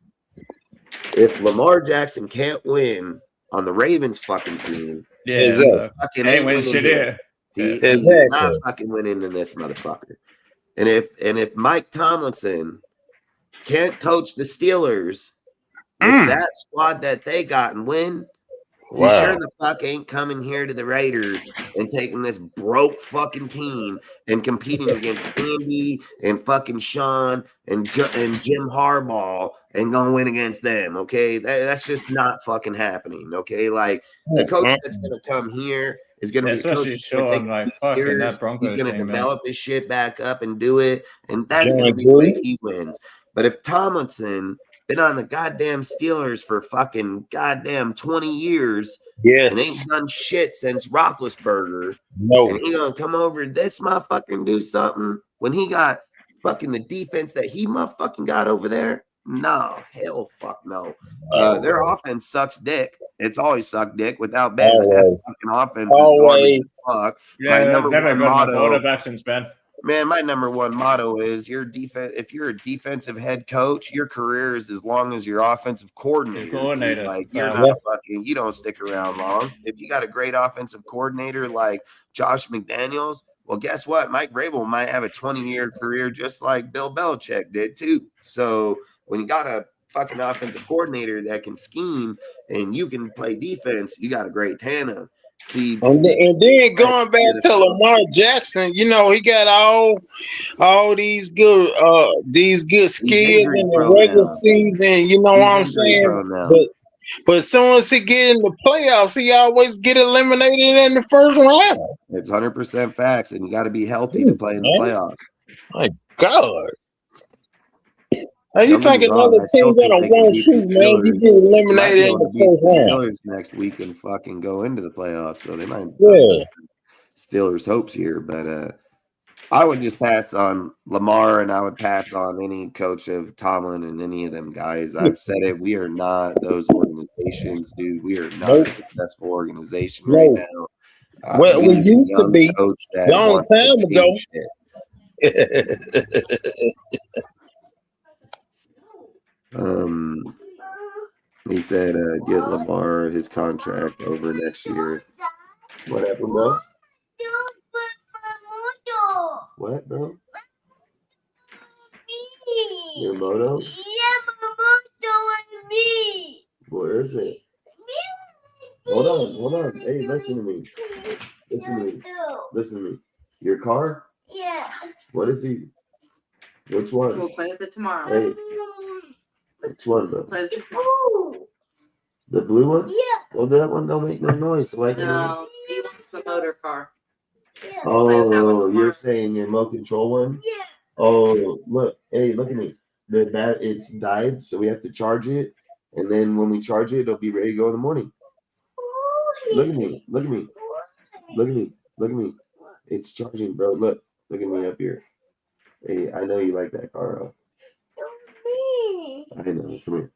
If Lamar Jackson can't win on the Ravens fucking team, ain't winning shit here. He's not fucking winning in this motherfucker. And if Mike Tomlinson can't coach the Steelers with that squad that they got and win, he sure the fuck ain't coming here to the Raiders and taking this broke fucking team and competing against Andy and fucking Sean and Jim Harbaugh and gonna win against them. Okay, that's just not fucking happening. Okay, like the coach that's gonna come here is gonna be a coach Especially Sean, like fucking that Broncos he's gonna team, develop his shit back up and do it, and that's gonna be the way he wins. But if Tomlinson been on the goddamn Steelers for fucking goddamn 20 years. Yes. And ain't done shit since Roethlisberger. No. And he gonna come over to this motherfucker and do something when he got fucking the defense that he motherfucking got over there? No. Hell fuck no. Their offense sucks dick. It's always sucked dick without Ben. That fucking offense is fuck. Yeah, never got enough quarterbacks since Ben. Man, my number one motto is your defense. If you're a defensive head coach, your career is as long as your offensive coordinator. Like you're not fucking. You don't stick around long. If you got a great offensive coordinator like Josh McDaniels, well, guess what? Mike Vrabel might have a 20-year career just like Bill Belichick did too. So when you got a fucking offensive coordinator that can scheme and you can play defense, you got a great tandem. See, and then going back to Lamar Jackson, you know, he got all these good skills in the regular season. You know what I'm saying? But as soon as he get in the playoffs, he always get eliminated in the first round. It's 100% facts, and you got to be healthy to play in the playoffs. My God. How you think another team gonna want to shoot, man? You get eliminated in the first round. Steelers next week and fucking go into the playoffs, so they might Steelers hopes here. But I would just pass on Lamar, and I would pass on any coach of Tomlin and any of them guys. I've said it. We are not those organizations, dude. We are not a successful organization right now. Well, we used to be a long time ago. He said get Lamar his contract over next year. What happened, bro? What, bro? Your moto? Yeah, my moto and me. Where is it? Hold on. Hey, listen to me. Listen to me. Your car? Yeah. What is he? Which one? We'll play with it tomorrow. Hey. Which one, though? Play with it tomorrow. The blue one? Yeah. Well, that one don't make no noise. So No, he wants the motor car. Oh, you're saying your remote control one? Yeah. Oh, look. Hey, look at me. It's died, so we have to charge it. And then when we charge it, it'll be ready to go in the morning. Look at me. Look at me. Look at me. Look at me. It's charging, bro. Look. Look at me up here. Hey, I know you like that car. I know. Come here.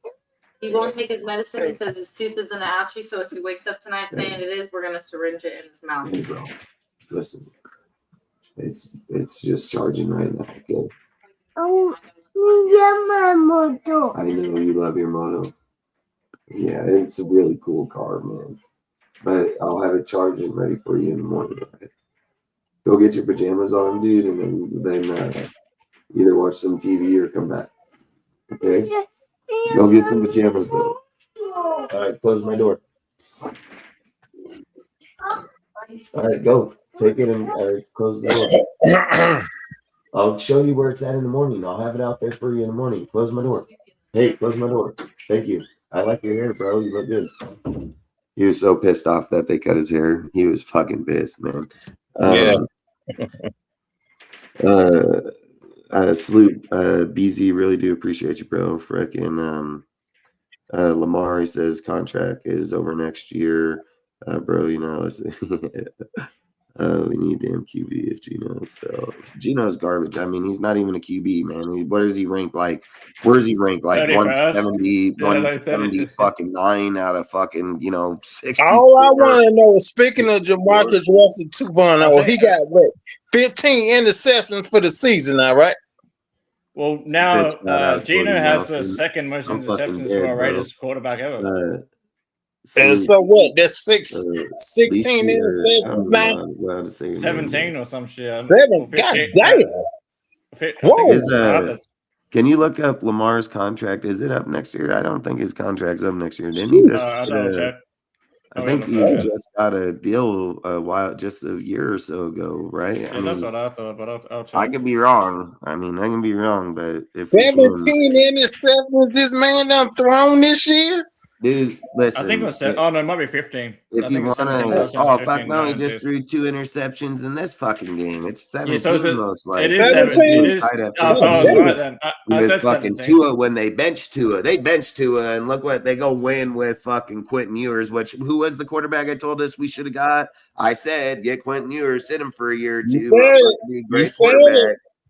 He won't take his medicine. He says his tooth is an ouchie, so if he wakes up tonight saying it is, we're gonna syringe it in his mouth. Hey, bro. Listen. It's just charging right now. Okay. Oh, my moto. I know you love your moto. Yeah, it's a really cool car, man. But I'll have it charging ready for you in the morning. Right? Go get your pajamas on, dude, and then either watch some TV or come back. Okay? Go get some pajamas, though. All right, close my door. All right, go. Take it and close the door. I'll show you where it's at in the morning. I'll have it out there for you in the morning. Close my door. Hey, close my door. Thank you. I like your hair, bro. You look good. He was so pissed off that they cut his hair. He was fucking pissed, man. Salute, BZ. Really do appreciate you, bro. Frickin' Lamar, he says contract is over next year. Bro, you know, listen. We need damn QB if Geno fell. Geno's garbage. I mean, he's not even a QB, man. Where does he rank? Like, where does he rank? Like 170, 170 fucking 9 out of fucking, 60. All I want to know is, speaking of Jamarcus Russell 2.0, he got what, 15 interceptions for the season now, right? Well, now Geno has the second most interceptions for a Raiders quarterback ever. And so what? That's 16 interceptions. 17 or some shit. 7. God damn. Whoa. Can you look up Lamar's contract? Is it up next year? I don't think his contract's up next year. Didn't he just? I think he just got a deal just a year or so ago, right? Yeah, that's what I thought, but I'll check. I could be wrong. I mean, I can be wrong, but if 17 interceptions this man done thrown this year. Dude, listen. I think it was it might be 15. If you want to, fuck no, he just threw 2 interceptions in this fucking game. It's 17 most likely. It is 17. It is. I was right then. I said fucking 17. Tua when they benched Tua. They benched Tua, and look what they go win with fucking Quentin Ewers, who was the quarterback I told us we should have got? I said, get Quentin Ewers, sit him for a year or two.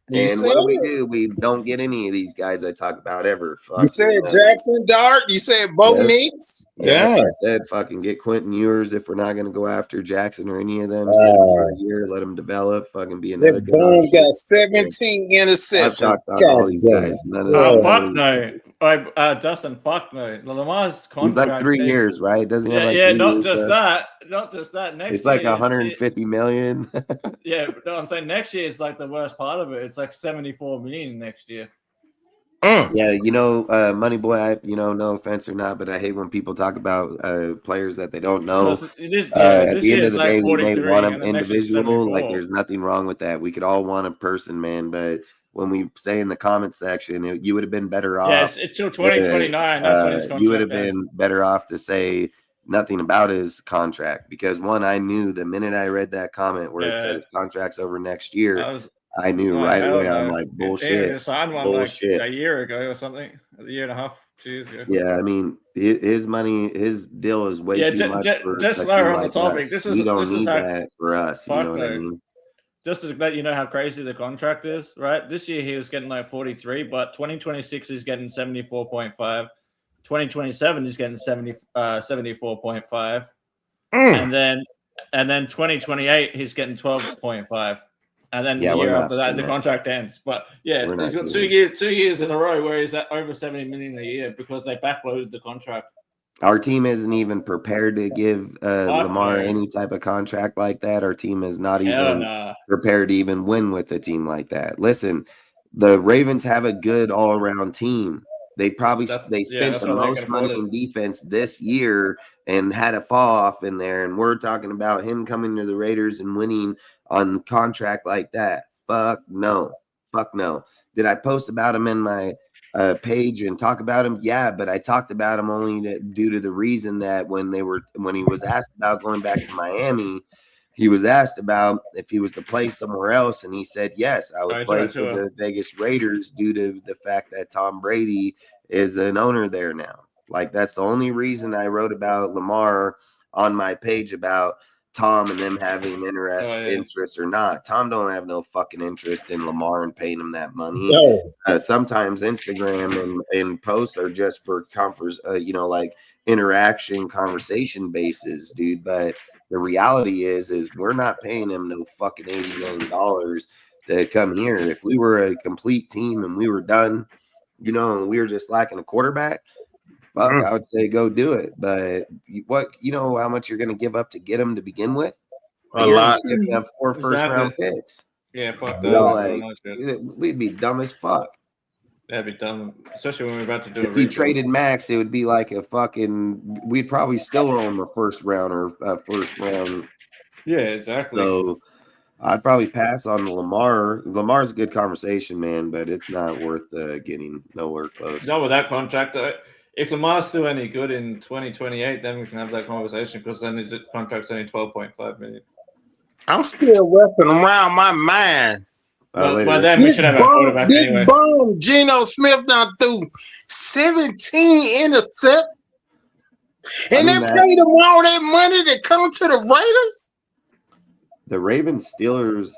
You said and what do? We don't get any of these guys I talk about ever. You said Jackson Dart. You said Bo Nix. Yeah. I said fucking get Quentin Ewers if we're not going to go after Jackson or any of them. Sit him for a year, let him develop. Fucking be another good. Boom got 17 interceptions. I've talked about all these guys. Fuck no. Dustin, fuck no. Lamar's contract. He's like 3 years, right? Doesn't he have like 3 not years just that. Not just that. Next it's like year 150 million. Yeah, no, I'm saying next year is like the worst part of it. It's like 74 million next year. Yeah, Money Boy, no offense or not, but I hate when people talk about players that they don't know. At the end of the day, we may want an individual. Like, there's nothing wrong with that. We could all want a person, man, but when we say in the comment section, you would have been better off. Yes, until 2029. That's when his contract you would have been better off to say nothing about his contract, because one, I knew the minute I read that comment where it said his contract's over next year, I knew right away. I'm like, bullshit. He signed one bullshit. Like a year ago or something, a year and a half, 2 years ago. Yeah, I mean, his money, his deal is way too much for just lower on the topic. We don't need that for us. You know what I mean? Just to let you know how crazy the contract is, right? This year he was getting like 43, but 2026 he's getting 74.5. 2027 he's getting 74.5. And then 2028 he's getting 12.5. And then the year after that, the contract ends. But yeah, he's got 2 years in a row where he's at over 70 million a year because they backloaded the contract. Our team isn't even prepared to give Lamar any type of contract like that. Our team is not even prepared to even win with a team like that. Listen, the Ravens have a good all-around team. They probably spent the most money in defense this year and had a fall off in there. And we're talking about him coming to the Raiders and winning on contract like that. Fuck no. Did I post about him in my page and talk about him? Yeah, but I talked about him only due to the reason that when he was asked about going back to Miami, he was asked about if he was to play somewhere else, and he said yes, I would play for the Vegas Raiders due to the fact that Tom Brady is an owner there now. Like, that's the only reason I wrote about Lamar on my page about Tom and them having interest or not. Tom don't have no fucking interest in Lamar and paying him that money. No. Sometimes Instagram and posts are just for like interaction, conversation basis, dude. But the reality is we're not paying him no fucking $80 million to come here. If we were a complete team and we were done, and we were just lacking a quarterback, fuck, I would say go do it. But how much you're going to give up to get him to begin with? A lot. You're gonna have 4 first-round picks. Yeah, fuck that. We'd be dumb as fuck. That'd be dumb, especially when we're about to do if we traded Max, it would be like a fucking. We'd probably still own the first round. Yeah, exactly. So I'd probably pass on Lamar. Lamar's a good conversation, man, but it's not worth getting nowhere close. Not with that contract. If Lamar's still any good in 2028, then we can have that conversation because then his contract's only $12.5 million. I'm still wrapping around my mind. By then we should have a quarterback anyway. Geno Smith done threw 17 intercepts. And they paid him all that money to come to the Raiders? The Ravens Steelers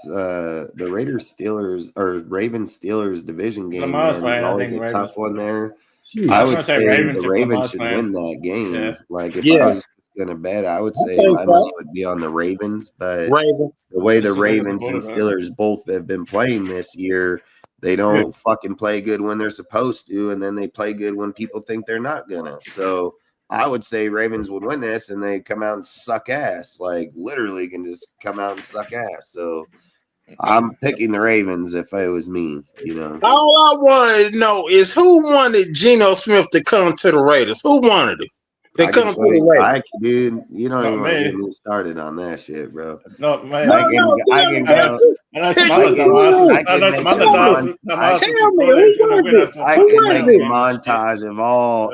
division game is always a tough one there. Jeez. I would say the Ravens should win that game. Yeah. Like, if I was going to bet, I would say my money would be on the Ravens. But the way the Ravens and Steelers both have been playing this year, they don't fucking play good when they're supposed to, and then they play good when people think they're not going to. So I would say Ravens would win this, and they come out and suck ass. Like, literally can just come out and suck ass. So I'm picking the Ravens if it was me, All I wanted to know is who wanted Geno Smith to come to the Raiders? Who wanted him to come to the Raiders? Dude, you don't even want to get me started on that shit, bro. No, man. I can go make a montage of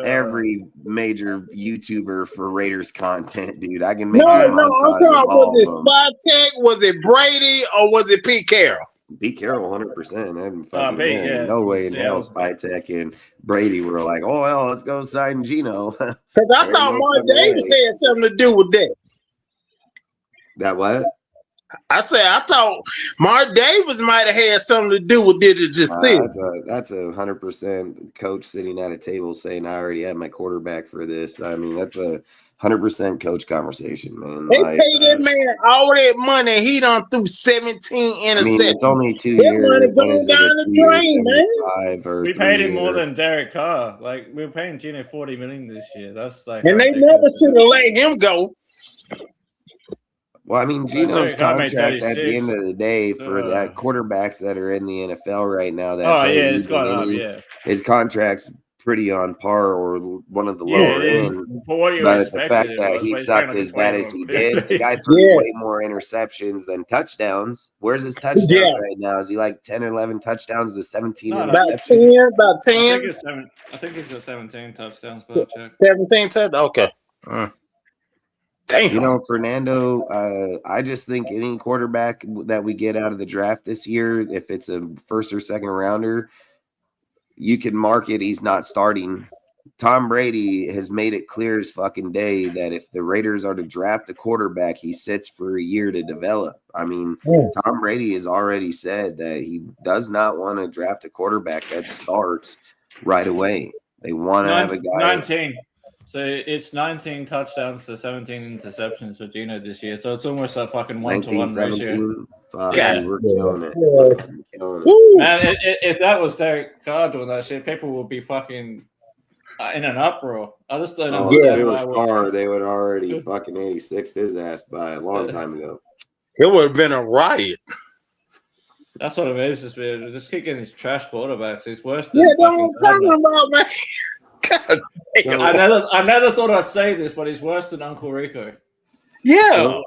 every major YouTuber for Raiders content, dude. I can make I'm talking about was it Spy Tech, was it Brady, or was it Pete Carroll? Pete Carroll, 100%. No way in hell Spy Tech and Brady were like, oh, well, let's go sign Geno. Because I thought Mark Davis had something to do with that. That what? I thought Mark Davis might have had something to do with it. That's 100% coach sitting at a table saying, I already have my quarterback for this. I mean, that's 100% coach conversation, man. They paid that man all that money. He done threw 17 interceptions. I mean, it's only 2 years. Money going down the drain, man. We paid him more than Derek Carr. Like, we were paying Geno $40 million this year. That's like, and they never should have let him go. Well, I mean, Geno's contract at the end of the day for that quarterbacks that are in the NFL right now. It's gone up. Yeah, his contract's pretty on par or one of the lower end. But the fact that he sucked as bad as he did, the guy threw way more interceptions than touchdowns. Where's his touchdowns right now? Is he like 10 or 11 touchdowns to 17 interceptions? About 10. I think he's got 17 touchdowns. 17 touchdowns? Okay. Damn. Fernando, I just think any quarterback that we get out of the draft this year, if it's a first or second rounder, you can mark it he's not starting. Tom Brady has made it clear as fucking day that if the Raiders are to draft a quarterback, he sits for a year to develop. I mean, Tom Brady has already said that he does not want to draft a quarterback that starts right away. They want to have a guy. 19. So it's 19 touchdowns to 17 interceptions for Geno this year. So it's almost a fucking 1-to-1 ratio. We're killing it. Man, if that was Derek Carr doing that shit, people would be fucking in an uproar. I just don't know. If it was Carr, they would already fucking 86'd his ass by a long time ago. It would have been a riot. That's what it is. Just keep getting these trash quarterbacks. It's worse than that's what I'm talking about, man. God damn. I never thought I'd say this, but he's worse than Uncle Rico. Yeah.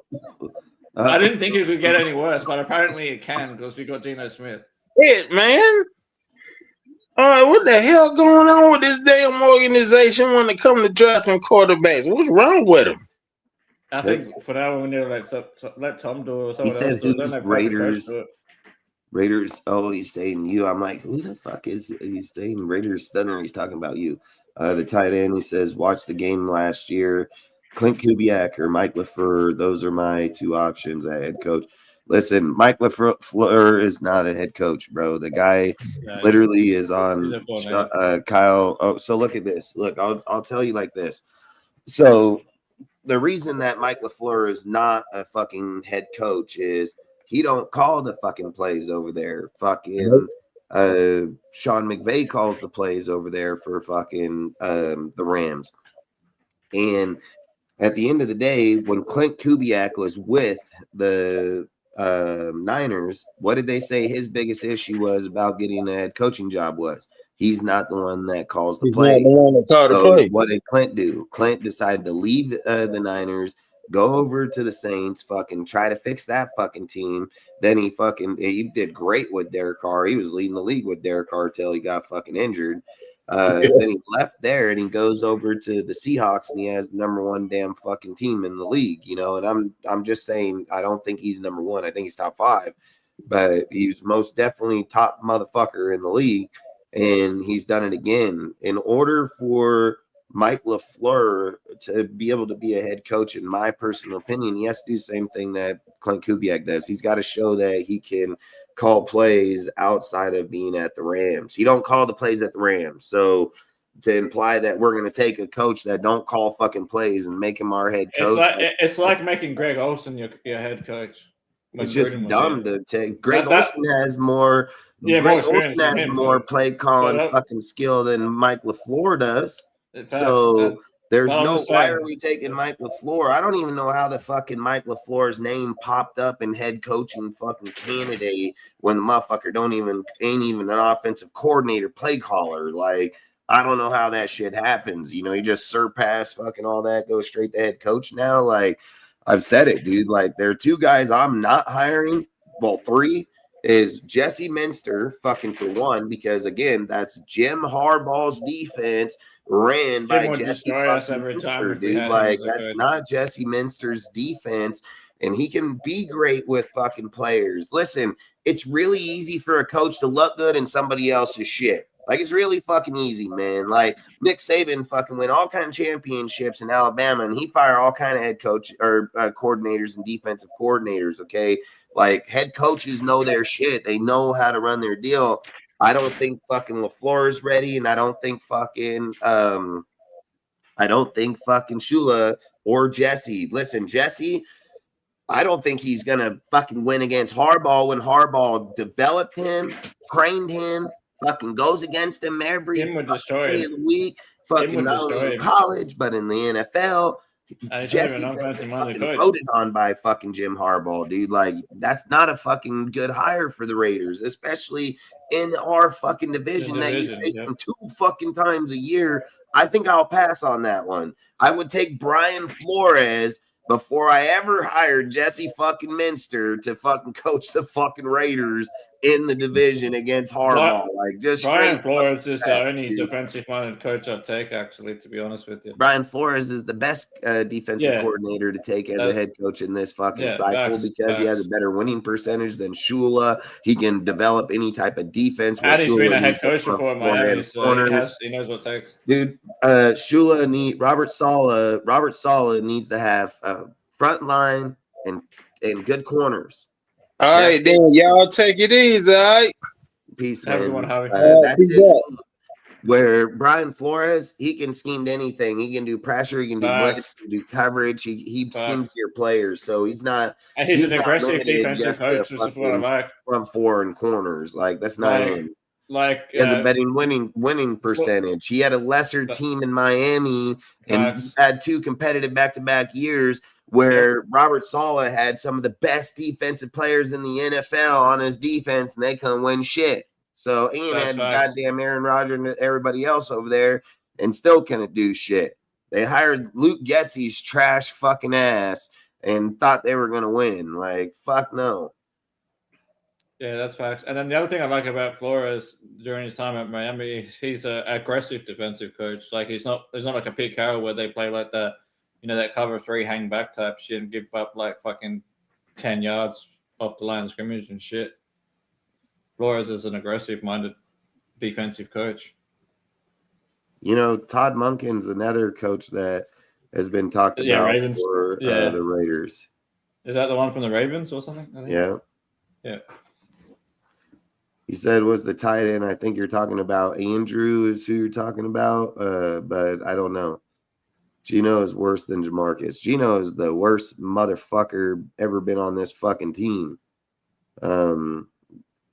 I didn't think it could get any worse, but apparently it can because we got Geno Smith. Man. All right, what the hell going on with this damn organization when it comes to drafting quarterbacks? What's wrong with them? I think for now we need to let Tom do it or someone else do it. Don't let Raiders. do it. Raiders. Oh, he's saying you. I'm like, who the fuck is he's saying Raiders stunner? He's talking about you. The tight end. He says, watch the game last year. Clint Kubiak or Mike LaFleur. Those are my two options at head coach. Listen, Mike LaFleur is not a head coach, bro. The guy literally is on Kyle. Oh, so look at this. Look, I'll tell you like this. So the reason that Mike LaFleur is not a fucking head coach is he don't call the fucking plays over there. Fucking Sean McVay calls the plays over there for fucking the Rams. And at the end of the day, when Clint Kubiak was with the Niners, what did they say his biggest issue was about getting a head coaching job was? He's not the one that calls the plays. What did Clint do? Clint decided to leave the Niners, go over to the Saints, fucking try to fix that fucking team. Then he did great with Derek Carr. He was leading the league with Derek Carr till he got fucking injured. Then he left there and he goes over to the Seahawks and he has the number one damn fucking team in the league, you know. And I'm just saying, I don't think he's number one. I think he's top 5, but he's most definitely top motherfucker in the league. And he's done it again. In order for Mike LaFleur to be able to be a head coach, in my personal opinion, he has to do the same thing that Clint Kubiak does. He's got to show that he can call plays outside of being at the Rams. He don't call the plays at the Rams. So to imply that we're going to take a coach that don't call fucking plays and make him our head coach. It's like making Greg Olsen your head coach. It's just dumb to take. Greg Olsen has more. Yeah, Greg Olsen has more play calling fucking skill than Mike LaFleur does. So there's no. Why are we taking Mike LaFleur? I don't even know how the fucking Mike LaFleur's name popped up in head coaching fucking candidate when the motherfucker ain't even an offensive coordinator, play caller. Like, I don't know how that shit happens. You know, he just surpassed fucking all that, goes straight to head coach now. Like, I've said it, dude. Like, there are 2 guys I'm not hiring. Well, 3 is Jesse Minster, fucking for one, because again, that's Jim Harbaugh's defense ran by Jesse Minster, dude. Like, that's not Jesse Minster's defense, and he can be great with fucking players. Listen, it's really easy for a coach to look good in somebody else's shit. Like, it's really fucking easy, man. Like, Nick Saban fucking win all kind of championships in Alabama, and he fired all kind of head coach or coordinators and defensive coordinators, okay? Like, head coaches know their shit. They know how to run their deal. I don't think fucking LaFleur is ready, and I don't think fucking Shula or Jesse. Listen, Jesse, I don't think he's gonna fucking win against Harbaugh when Harbaugh developed him, trained him, fucking goes against him every day of the week, fucking not only in college but in the NFL. Jesse's voted on by fucking Jim Harbaugh, dude. Like, that's not a fucking good hire for the Raiders, especially in our fucking division that you face them 2 fucking times a year. I think I'll pass on that one. I would take Brian Flores before I ever hired Jesse fucking Minster to fucking coach the fucking Raiders in the division against Harbaugh. Like, just Brian Flores is the only defensive-minded coach I'll take, actually, to be honest with you. Brian Flores is the best defensive coordinator to take as a head coach in this fucking cycle because he has a better winning percentage than Shula. He can develop any type of defense. And he's been a head coach before in Miami, so he knows what it takes. Dude, Robert Saleh needs to have front line and good corners. All right, then y'all take it easy. All right, peace, man. That's it. Where Brian Flores, he can scheme to anything. He can do pressure. He can do blitz. He can do coverage. He schemes your players. So he's not. And he's an aggressive defensive coach, which is what I like. Front 4 and corners, like that's not him. Like he has a betting winning percentage. He had a lesser team in Miami and had 2 competitive back-to-back years where Robert Saleh had some of the best defensive players in the NFL on his defense, and they couldn't win shit. So Ian had goddamn Aaron Rodgers and everybody else over there and still couldn't do shit. They hired Luke Getsy's trash fucking ass and thought they were going to win. Like, fuck no. Yeah, that's facts. And then the other thing I like about Flores during his time at Miami, he's an aggressive defensive coach. Like, there's not like a Pete Carroll where they play like that. that cover 3 hang back type shit and give up like fucking 10 yards off the line of scrimmage and shit. Flores is an aggressive-minded defensive coach. Todd Monken's another coach that has been talked about Ravens. for the Raiders. Is that the one from the Ravens or something? I think? Yeah. Yeah. He said was the tight end. I think you're talking about Andrew is who you're talking about, but I don't know. Gino is worse than Jamarcus. Gino is the worst motherfucker ever been on this fucking team.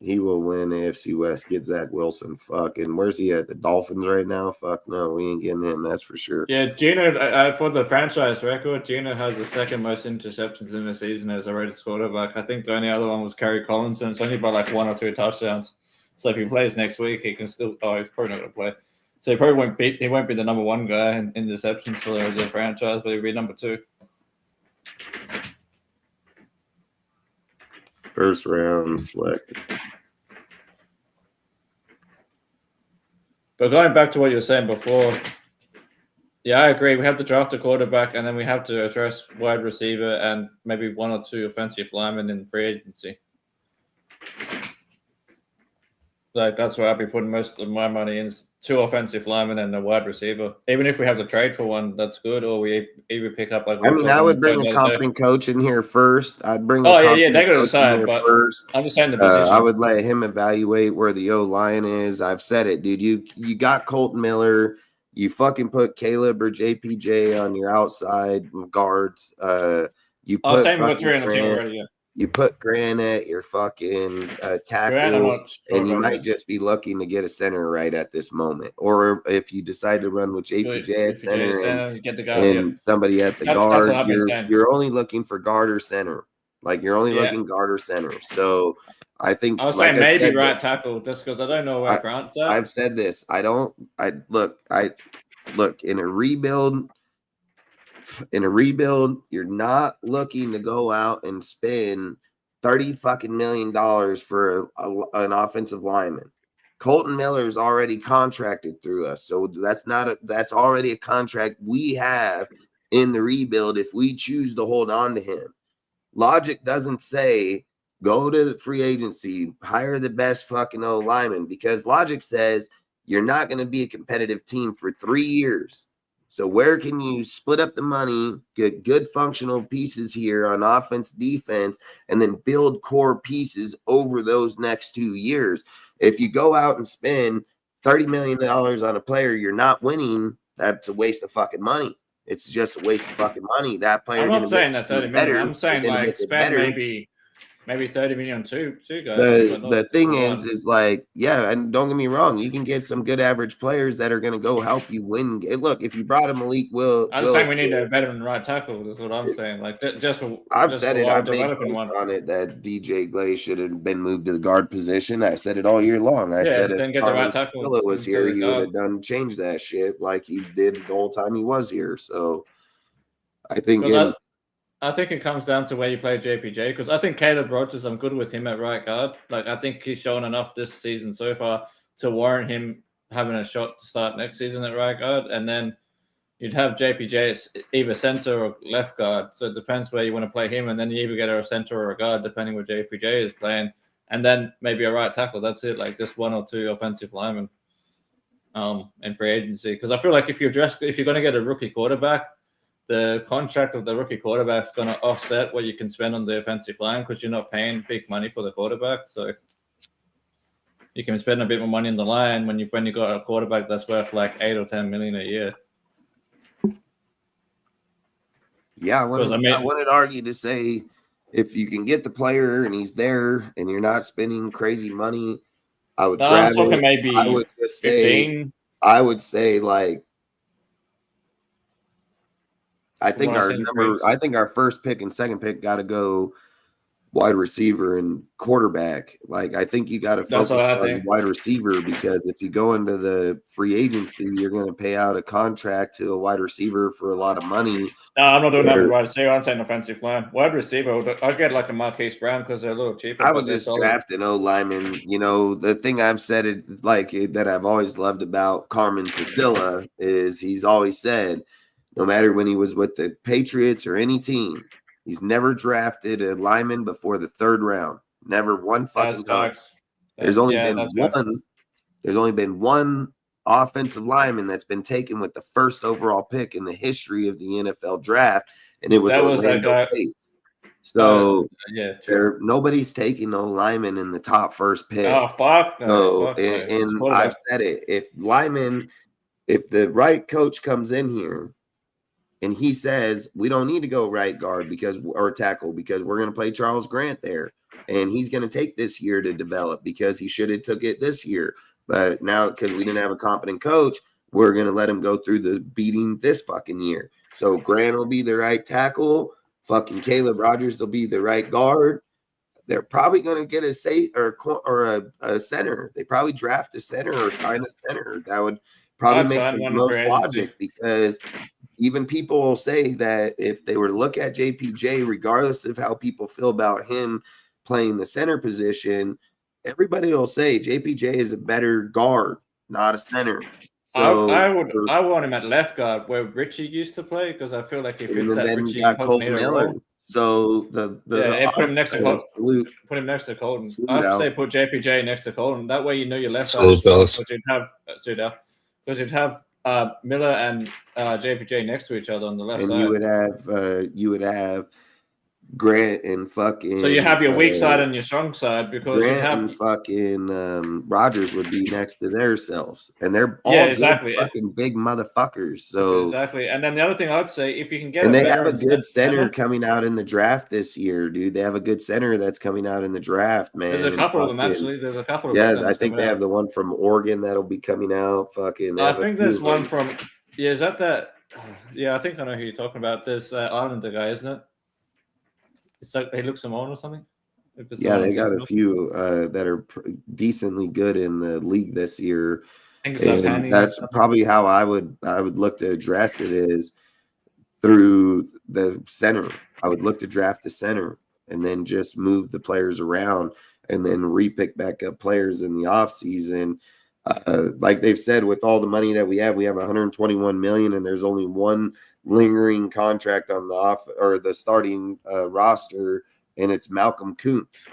He will win AFC West. Get Zach Wilson. Fucking where's he at? The Dolphins right now? Fuck no, we ain't getting him. That's for sure. Yeah, Gino, for the franchise record, Gino has the second most interceptions in the season as a Raiders quarterback. I think the only other one was Kerry Collins, and it's only by like 1 or 2 touchdowns. So if he plays next week, he can still. Oh, he's probably not going to play. So he probably won't be. He won't be the number 1 guy in interceptions for the franchise, but he'll be number 2. First round selected. But going back to what you were saying before, yeah, I agree. We have to draft a quarterback, and then we have to address wide receiver and maybe 1 or 2 offensive linemen in free agency. Like that's where I'll be putting most of my money in: 2 offensive linemen and a wide receiver. Even if we have to trade for one, that's good. Or we either pick up like. I would bring a competent coach in here first. I'd bring. They're going to decide. But first. I'm just saying the position. I would let him evaluate where the O-line is. I've said it, dude. You got Colton Miller. You fucking put Caleb or JPJ on your outside guards. You put same with 3 on the team already. Yeah. You put Grant at your fucking tackle, and you might just be looking to get a center right at this moment. Or if you decide to run with JPJ at center and get the guy, and somebody at the guard, you're only looking for guard or center. Like you're only looking guard or center. So I think I was saying maybe right tackle just because I don't know where Grant's at. I've said this. I look in a rebuild. In a rebuild, you're not looking to go out and spend $30 million for an offensive lineman. Colton Miller is already contracted through us, so that's already a contract we have in the rebuild if we choose to hold on to him. Logic doesn't say go to free agency, hire the best fucking O lineman, because logic says you're not going to be a competitive team for 3 years. So where can you split up the money, get good functional pieces here on offense, defense, and then build core pieces over those next 2 years? If you go out and spend $30 million on a player, you're not winning. That's a waste of fucking money. It's just a waste of fucking money. That player. I'm not saying that 30 million. I'm saying like spend maybe 30 million too guys. The thing is like, yeah, and don't get me wrong, you can get some good average players that are going to go help you win. Look, if you brought a Malik I'm saying we need a veteran right tackle. That's what I'm saying. Like I've said it. I've made on it that DJ Glaze should have been moved to the guard position. I said it all year long. I said if get the right tackle was here, he would have changed that shit like he did the whole time he was here. So I think. I think it comes down to where you play JPJ, because I think Caleb Rogers, I'm good with him at right guard. Like, I think he's shown enough this season so far to warrant him having a shot to start next season at right guard. And then you'd have JPJ either center or left guard. So it depends where you want to play him. And then you either get a center or a guard, depending where JPJ is playing. And then maybe a right tackle. That's it. Like, just 1 or 2 offensive linemen in free agency. Because I feel like if you're going to get a rookie quarterback, the contract of the rookie quarterback is going to offset what you can spend on the offensive line, because you're not paying big money for the quarterback. So you can spend a bit more money on the line when you got a quarterback that's worth like $8 or $10 million a year. Yeah, I wouldn't argue to say if you can get the player and he's there and you're not spending crazy money, I would grab it. Maybe I would just say 15. I would say like. I think our first pick and second pick got to go wide receiver and quarterback. Like, I think you got to focus on wide receiver, because if you go into the free agency, you're going to pay out a contract to a wide receiver for a lot of money. No, I'm not doing that with wide receiver. I'm saying offensive line. Wide receiver, I'd get like a Marquise Brown because they're a little cheaper. I would just draft an O lineman. You know, the thing I've said that I've always loved about Carmen Casilla is he's always said, No matter when he was with the Patriots or any team, he's never drafted a lineman before the 3rd round. Never one fucking time. There's only been one offensive lineman that's been taken with the 1st overall pick in the history of the NFL draft, and it was Orlando Pace. So nobody's taking no lineman in the top 1st pick. Oh, fuck no. So, and I've said it. If the right coach comes in here and he says we don't need to go right guard or tackle because we're going to play Charles Grant there, and he's going to take this year to develop because he should have took it this year, but now because we didn't have a competent coach, we're going to let him go through the beating this fucking year. So Grant will be the right tackle. Fucking Caleb Rogers will be the right guard. They're probably going to get a center. They probably draft a center or sign a center. That would probably make the most logic, because even people will say that if they were to look at JPJ, regardless of how people feel about him playing the center position, everybody will say JPJ is a better guard, not a center. So, I want him at left guard where Richie used to play, because I feel like if it's that Richie Colton Miller. So put him next to Colton. Put him next to Colton. I'd say put JPJ next to Colton. That way you know your left side. Because you'd have Miller and JPJ next to each other on the left side. And you would have Grant and fucking. So you have your weak side and your strong side, because Grant you have and fucking Rogers would be next to their selves, and they're all fucking big motherfuckers. So exactly. And then the other thing I'd say, if you can get, and they have a good center coming out in the draft this year, dude. They have a good center that's coming out in the draft, man. There's a couple of them actually. There's a couple of them. Yeah, I think they have the one from Oregon that'll be coming out. Fucking. I think there's one from. Yeah, is that? Yeah, I think I know who you're talking about. There's Islander guy, isn't it? It's like he looks Simone or something. Yeah, they got a few that are decently good in the league this year. And that's probably how I would look to address it, is through the center. I would look to draft the center and then just move the players around and then repick back up players in the offseason. Like they've said, with all the money that we have 121 million, and there's only one lingering contract on the starting roster, and it's Malcolm Kuntz.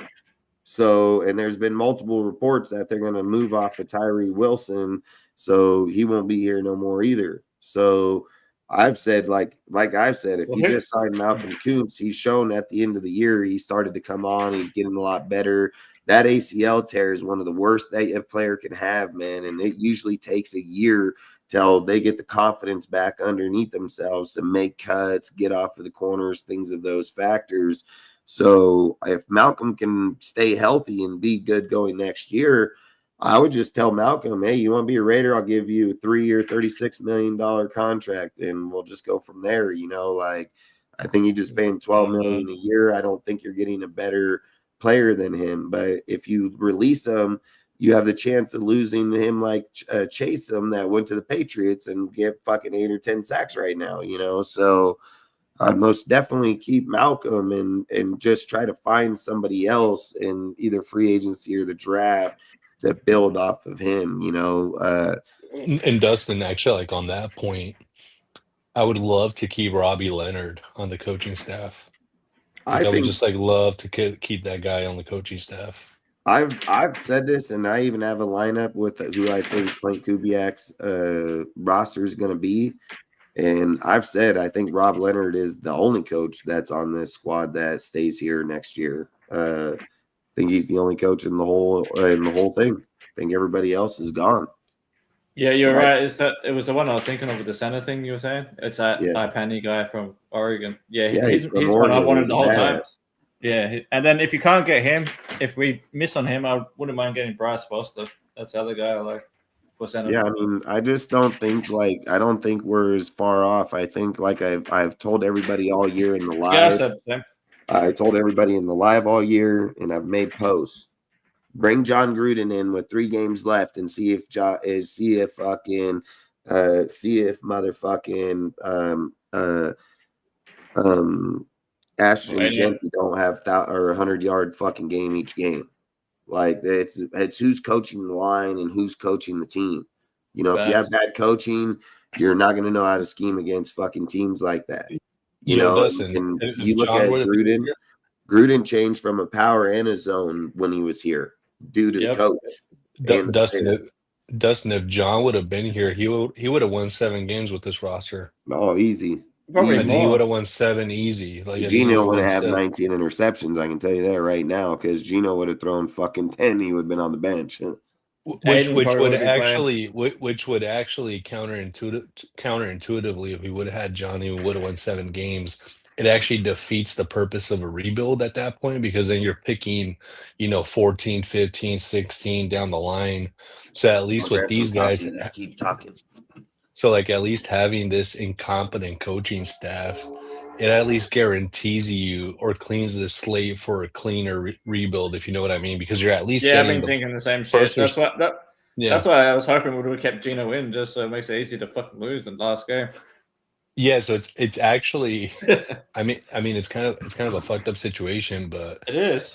So, and there's been multiple reports that they're going to move off of Tyree Wilson, so he won't be here no more either. So I've said, like I've said, if you just sign Malcolm Kuntz, he's shown at the end of the year he started to come on. He's getting a lot better. That ACL tear is one of the worst that a player can have, man, and it usually takes a year till they get the confidence back underneath themselves to make cuts, get off of the corners, things of those factors. So if Malcolm can stay healthy and be good going next year, I would just tell Malcolm, hey, you want to be a Raider? I'll give you a 3-year, $36 million contract, and we'll just go from there. Like, I think you just paying $12 million a year. I don't think you're getting a better player than him. But if you release him, you have the chance of losing him like Chasem that went to the Patriots and get fucking 8 or 10 sacks right now, So I'd most definitely keep Malcolm and just try to find somebody else in either free agency or the draft to build off of him, And Dustin, actually, like on that point, I would love to keep Robbie Leonard on the coaching staff. I would just love to keep that guy on the coaching staff. I've said this, and I even have a lineup with who I think Clint Kubiak's roster is going to be. And I've said I think Rob Leonard is the only coach that's on this squad that stays here next year. I think he's the only coach in the whole thing. I think everybody else is gone. Yeah, you're right. It was the one I was thinking of with the center thing you were saying. It's that Penny guy from Oregon. He's one I wanted the whole time. Yeah, and then if you can't get him, if we miss on him, I wouldn't mind getting Bryce Foster. That's the other guy I like for center. Yeah, I mean, I just don't think I don't think we're as far off. I think I've told everybody all year in the live. Yeah, I said the same. I told everybody in the live all year, and I've made posts. Bring John Gruden in with 3 games left and see if Ashton and Jenkins don't have or 100-yard fucking game each game. Like it's who's coaching the line and who's coaching the team. If you have bad coaching, You're not going to know how to scheme against fucking teams like that. You Yo, know, Dustin, and if you look John at would've been Gruden. here- Gruden changed from a power and a zone when he was here due to the coach. and the Dustin, if John would have been here, he would have won 7 games with this roster. Oh, easy. Probably I think he more. would have won 7 easy. Like I think he Gino would've would won have 7. 19 interceptions. I can tell you that right now, because Gino would have thrown fucking 10. He would have been on the bench. Which would actually counterintuitively, if we would have had Johnny, we would have won 7 games. It actually defeats the purpose of a rebuild at that point, because then you're picking, 14, 15, 16 down the line. So at least with these guys, keep talking. so like at least having this incompetent coaching staff, it at least guarantees you or cleans the slate for a cleaner rebuild, if you know what I mean, because you're at least Yeah, I've getting been thinking the same shit. That's why I was hoping we would have kept Gino in, just so it makes it easy to fucking lose in the last game. Yeah, so it's actually, I mean it's kind of a fucked up situation, but It is.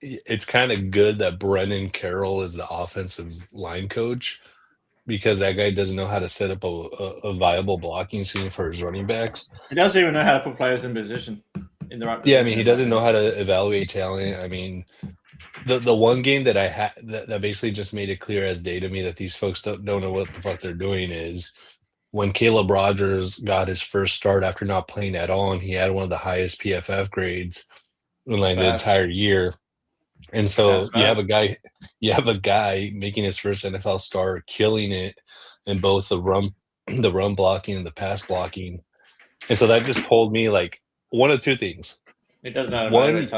It's kind of good that Brendan Carroll is the offensive line coach, because that guy doesn't know how to set up a viable blocking scheme for his running backs. He doesn't even know how to put players in position in the right position. Yeah, I mean, he doesn't know how to evaluate talent. I mean, the one game that I had that basically just made it clear as day to me that these folks don't know what the fuck they're doing is when Caleb Rogers got his first start after not playing at all, and he had one of the highest PFF grades in like the entire year. And so you have a guy making his first NFL start, killing it in both the run blocking and the pass blocking. And so that just told me like one of two things. He doesn't know. One,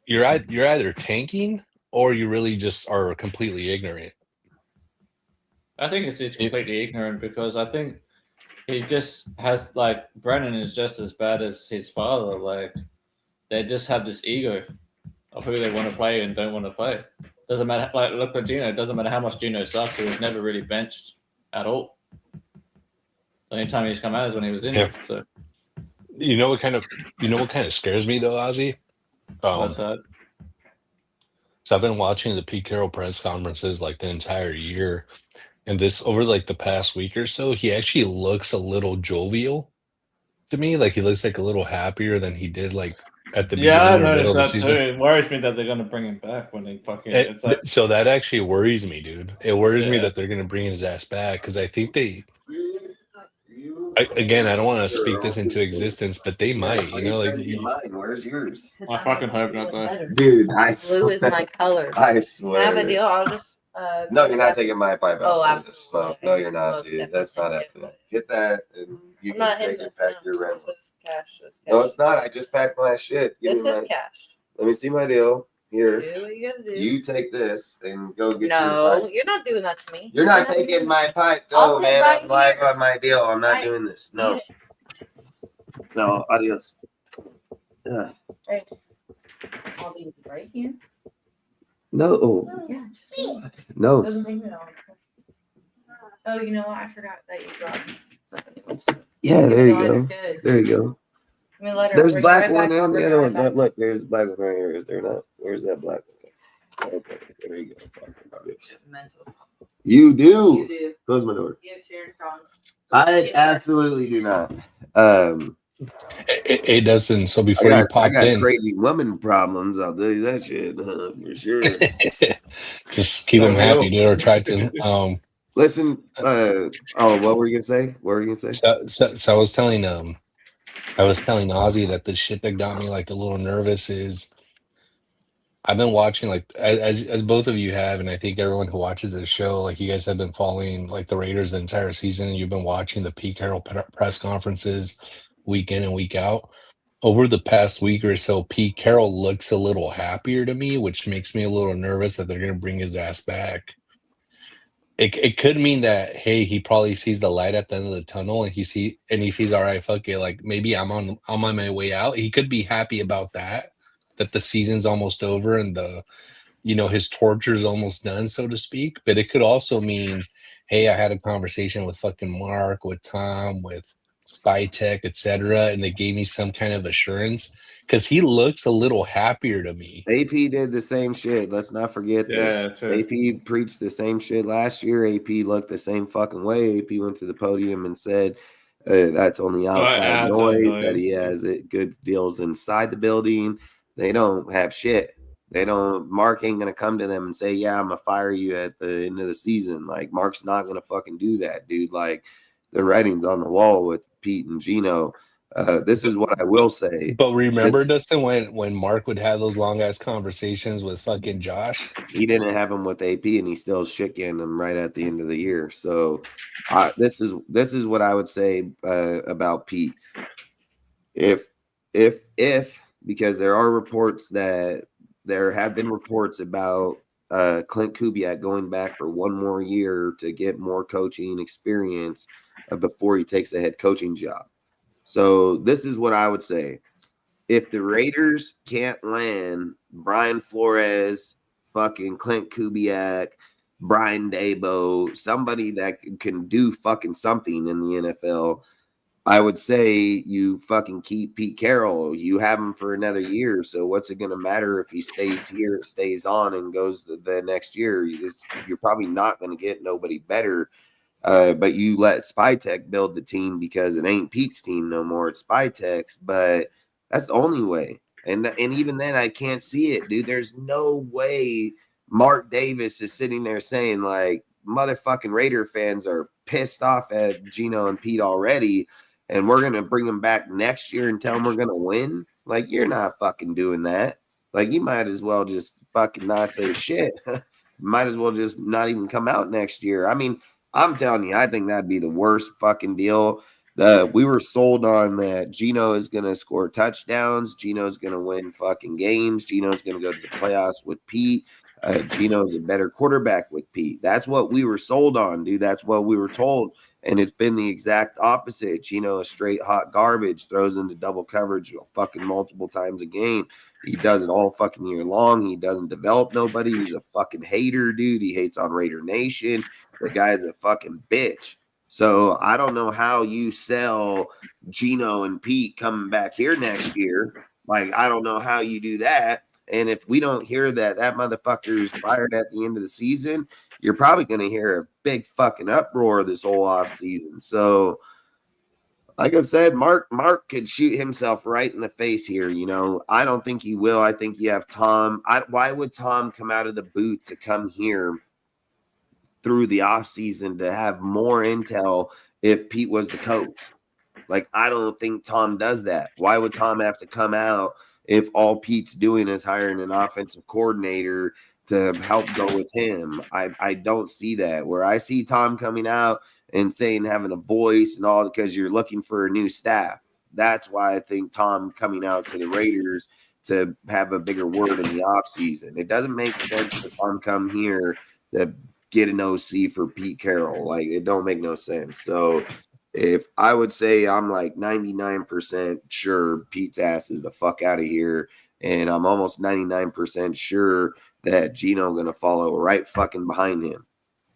you're either tanking or you really just are completely ignorant. I think it's just completely ignorant, because I think he just has, like, Brennan is just as bad as his father. Like, they just have this ego of who they want to play and don't want to play. Doesn't matter. Like, look at Gino. It doesn't matter how much Gino sucks. He was never really benched at all. The only time he's come out is when he was injured. Yeah. So, you know what kind of scares me though, Ozzy? What's that? So I've been watching the Pete Carroll press conferences like the entire year. And this over like the past week or so, he actually looks a little jovial to me. Like he looks like a little happier than he did like at the beginning I or middle noticed of the that season. too. It worries me that they're going to bring him back when they fucking. So that actually worries me, dude. It worries me that they're going to bring his ass back, because I think again, I don't want to speak this into existence, but they might. Where's yours? I fucking hope not, though. Dude, Blue is my color. I swear. Can I have a deal? I'll just. No, you're not taking my pipe out. Oh, absolutely. No, you're not, dude. That's not happening. Hit that, and you can take it back your rent. This is cash. No, it's not. I just packed my shit. This is cash. Let me see my deal. Here. Do what you gotta do. You take this and go get your No, pipe. you're not doing that to me. You're not taking my pipe. Go, man. I'm live on my deal. I'm not doing this. No. No, adios. Hey, I'll be right here. No. Yeah, just No. doesn't make me all. Oh, you know what? I forgot that you brought something. Yeah, there you No, go. you're good. There you go. Let me let her There's bring black it one back. and the I'll other bring one. it back. Look, there's black one right here. Is there not? Where's that black one? Okay, there you go. Mental. You do. You do. Close my door. You have Sharon problems. I absolutely do not. It doesn't. So before you I popped got in, crazy woman problems. I'll tell you that shit for sure. just keep them happy, dude, or try to. Listen. What were you gonna say? What were you gonna say? So I was telling Ozzy that the shit that got me like a little nervous is I've been watching like as both of you have, and I think everyone who watches this show, like you guys have been following like the Raiders the entire season, and you've been watching the Pete Carroll press conferences week in and week out. Over the past week or so, Pete Carroll looks a little happier to me, which makes me a little nervous that they're going to bring his ass back. It could mean that, hey, he probably sees the light at the end of the tunnel, and he sees, all right, fuck it, like maybe I'm on my way out. He could be happy about that the season's almost over and his torture's almost done, so to speak. But it could also mean, hey, I had a conversation with fucking Mark, with Tom, with Spytech, etc., and they gave me some kind of assurance because he looks a little happier to me. AP did the same shit. Let's not forget this. true. AP preached the same shit last year. AP looked the same fucking way. AP went to the podium and said that's only outside noise, that he has good deals inside the building. They don't have shit. They don't. Mark ain't gonna come to them and say, "Yeah, I'm gonna fire you at the end of the season." Like, Mark's not gonna fucking do that, dude. Like, the writing's on the wall with Pete and Gino. This is what I will say. But remember, Dustin, when Mark would have those long ass conversations with fucking Josh? He didn't have them with AP, and he still shit-canned them right at the end of the year. So, this is what I would say about Pete. If because there have been reports about Clint Kubiak going back for one more year to get more coaching experience before he takes a head coaching job. So this is what I would say. If the Raiders can't land Brian Flores, fucking Clint Kubiak, Brian Dabo, somebody that can do fucking something in the NFL, I would say you fucking keep Pete Carroll. You have him for another year. So what's it going to matter if he stays here, stays on, and goes the next year? You're probably not going to get nobody better. But you let Spytech build the team because it ain't Pete's team no more. It's Spytech's, but that's the only way. And even then, I can't see it, dude. There's no way Mark Davis is sitting there saying, like, motherfucking Raider fans are pissed off at Gino and Pete already, and we're going to bring them back next year and tell them we're going to win. Like, you're not fucking doing that. Like, you might as well just fucking not say shit. Might as well just not even come out next year. I mean, I'm telling you, I think that'd be the worst fucking deal. We were sold on that Gino is going to score touchdowns. Gino's going to win fucking games. Gino's going to go to the playoffs with Pete. Gino's a better quarterback with Pete. That's what we were sold on, dude. That's what we were told. And it's been the exact opposite. Gino is straight hot garbage, throws into double coverage fucking multiple times a game. He does it all fucking year long. He doesn't develop nobody. He's a fucking hater, dude. He hates on Raider Nation. The guy's a fucking bitch. So I don't know how you sell Gino and Pete coming back here next year. Like, I don't know how you do that. And if we don't hear that motherfucker's fired at the end of the season, you're probably going to hear a big fucking uproar this whole off season. So, like I've said, Mark could shoot himself right in the face here. You know, I don't think he will. I think you have Tom. Why would Tom come out of the boot to come here through the offseason to have more intel if Pete was the coach? Like, I don't think Tom does that. Why would Tom have to come out if all Pete's doing is hiring an offensive coordinator to help go with him? I don't see that. Where I see Tom coming out and saying having a voice and all because you're looking for a new staff. That's why I think Tom coming out to the Raiders to have a bigger word in the offseason. It doesn't make sense for Tom come here to get an OC for Pete Carroll. Like, it don't make no sense. So if I would say I'm like 99% sure Pete's ass is the fuck out of here, and I'm almost 99% sure that Gino going to follow right fucking behind him.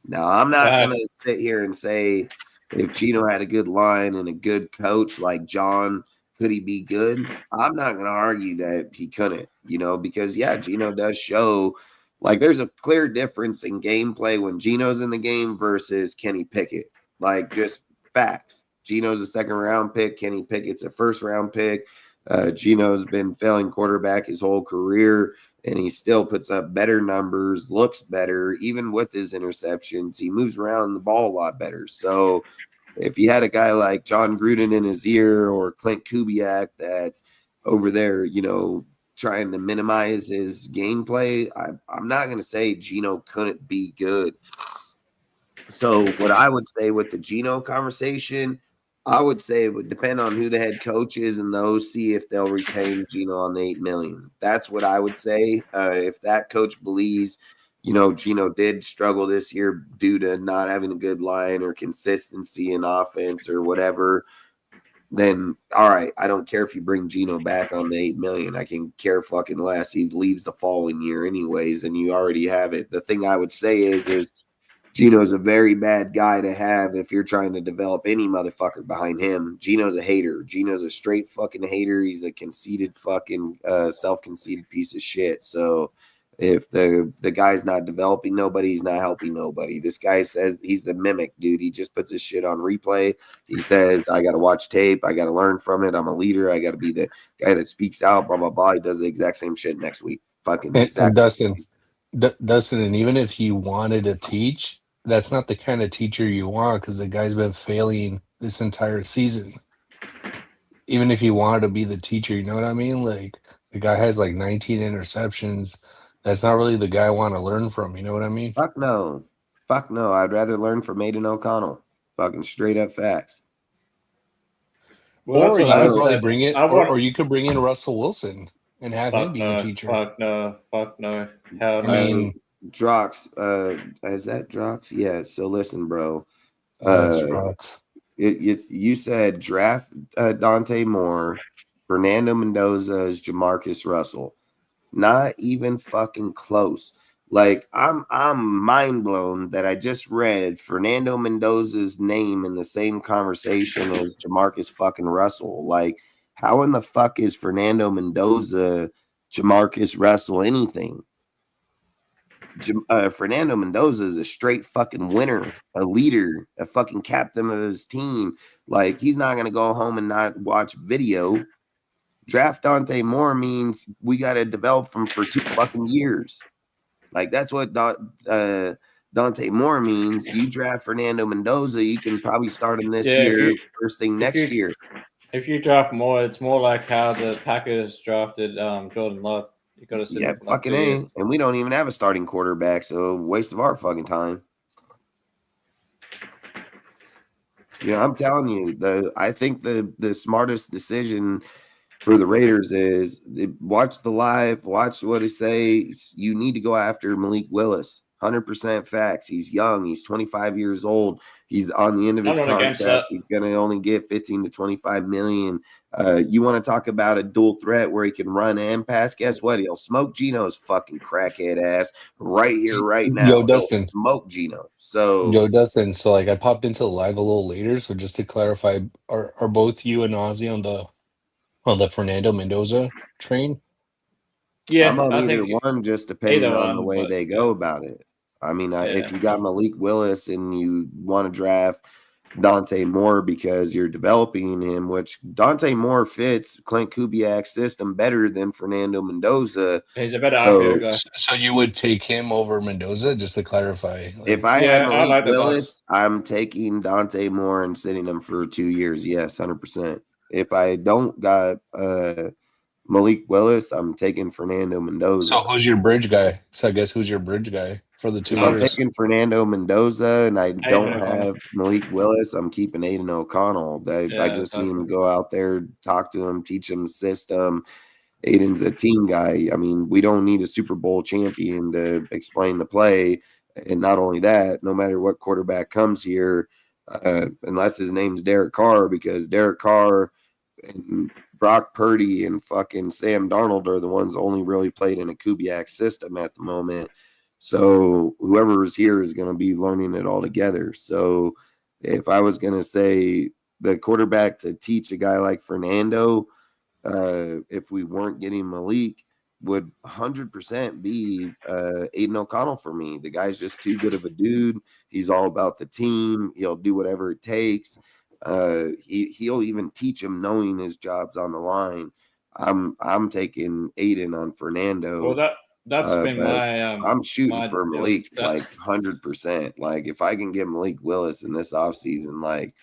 Now, I'm not going to sit here and say if Gino had a good line and a good coach like John, could he be good? I'm not going to argue that he couldn't, you know, because, yeah, Gino does show like there's a clear difference in gameplay when Gino's in the game versus Kenny Pickett. Like, just facts. Gino's a second-round pick. Kenny Pickett's a first-round pick. Gino's been failing quarterback his whole career, and he still puts up better numbers, looks better, even with his interceptions. He moves around the ball a lot better. So if you had a guy like John Gruden in his ear or Clint Kubiak that's over there, you know, trying to minimize his gameplay, I'm not going to say Gino couldn't be good. So what I would say with the Gino conversation, I would say it would depend on who the head coach is and the OC if they'll retain Gino on the $8 million. That's what I would say. If that coach believes, you know, Gino did struggle this year due to not having a good line or consistency in offense or whatever, then all right, I don't care if you bring Gino back on the $8 million. I can care fucking less. He leaves the following year anyways, and you already have it. The thing I would say is Gino's a very bad guy to have if you're trying to develop any motherfucker behind him. Gino's a hater. Gino's a straight fucking hater. He's a conceited fucking self-conceited piece of shit. So if the guy's not developing nobody, he's not helping nobody. This guy says he's a mimic, dude. He just puts his shit on replay. He says, I got to watch tape. I got to learn from it. I'm a leader. I got to be the guy that speaks out, blah, blah, blah. He does the exact same shit next week. Fucking And Dustin, and even if he wanted to teach, that's not the kind of teacher you want because the guy's been failing this entire season. Even if he wanted to be the teacher, you know what I mean? Like the guy has like 19 interceptions. That's not really the guy I want to learn from. You know what I mean? Fuck no. Fuck no. I'd rather learn from Aiden O'Connell. Fucking straight up facts. Well, or you that's what I could probably said. bring it, or you could bring in Russell Wilson and have him be the teacher. Fuck no. Hell no. I mean, Drox, is that Drox? Yeah. So listen, bro. That's Drox. You said draft Dante Moore, Fernando Mendoza is Jamarcus Russell. Not even fucking close. Like I'm mind blown that I just read Fernando Mendoza's name in the same conversation as Jamarcus fucking Russell. Like, how in the fuck is Fernando Mendoza, Jamarcus Russell anything? Fernando Mendoza is a straight fucking winner, a leader, a fucking captain of his team. Like, he's not gonna go home and not watch video. Draft Dante Moore means we got to develop him for 2 fucking years. Like, that's what Dante Moore means. You draft Fernando Mendoza, you can probably start him this year, first thing next year. If you draft Moore, it's more like how the Packers drafted Jordan Love. You got to sit him for like fucking 2 years. A. And we don't even have a starting quarterback, so waste of our fucking time. You know, I'm telling you, I think the smartest decision for the Raiders is watch the live, watch what he say. You need to go after Malik Willis. 100% facts. He's young. He's 25 years old. He's on the end of his contract. He's going to only get 15 to 25 million. You want to talk about a dual threat where he can run and pass? Guess what? He'll smoke Gino's fucking crackhead ass right here, right now. Yo, Dustin. He'll smoke Gino. So, Dustin. So, like, I popped into the live a little later. So, just to clarify, are both you and Ozzy on the Fernando Mendoza train? Yeah, I'm on either one, just depending on the way they go about it. I mean, if you got Malik Willis and you want to draft Dante Moore because you're developing him, which Dante Moore fits Clint Kubiak's system better than Fernando Mendoza. He's a better RPO guy. So you would take him over Mendoza, just to clarify? Like, if I had Malik Willis, I'm taking Dante Moore and sitting him for 2 years. Yes, 100%. If I don't got Malik Willis, I'm taking Fernando Mendoza. So who's your bridge guy? So I guess who's your bridge guy for the 2 years? I'm taking Fernando Mendoza, and I don't have Malik Willis. I'm keeping Aiden O'Connell. I just need him to go out there, talk to him, teach him the system. Aiden's a team guy. I mean, we don't need a Super Bowl champion to explain the play. And not only that, no matter what quarterback comes here, unless his name's Derek Carr, because Derek Carr and Brock Purdy and fucking Sam Darnold are the ones only really played in a Kubiak system at the moment. So whoever is here is going to be learning it all together. So if I was going to say the quarterback to teach a guy like Fernando, if we weren't getting Malik, would 100% be Aiden O'Connell for me. The guy's just too good of a dude. He's all about the team. He'll do whatever it takes. He'll even teach him knowing his job's on the line. I'm taking Aiden on Fernando. Well, that's been my. I'm shooting for Malik like 100%. Like if I can get Malik Willis in this offseason, like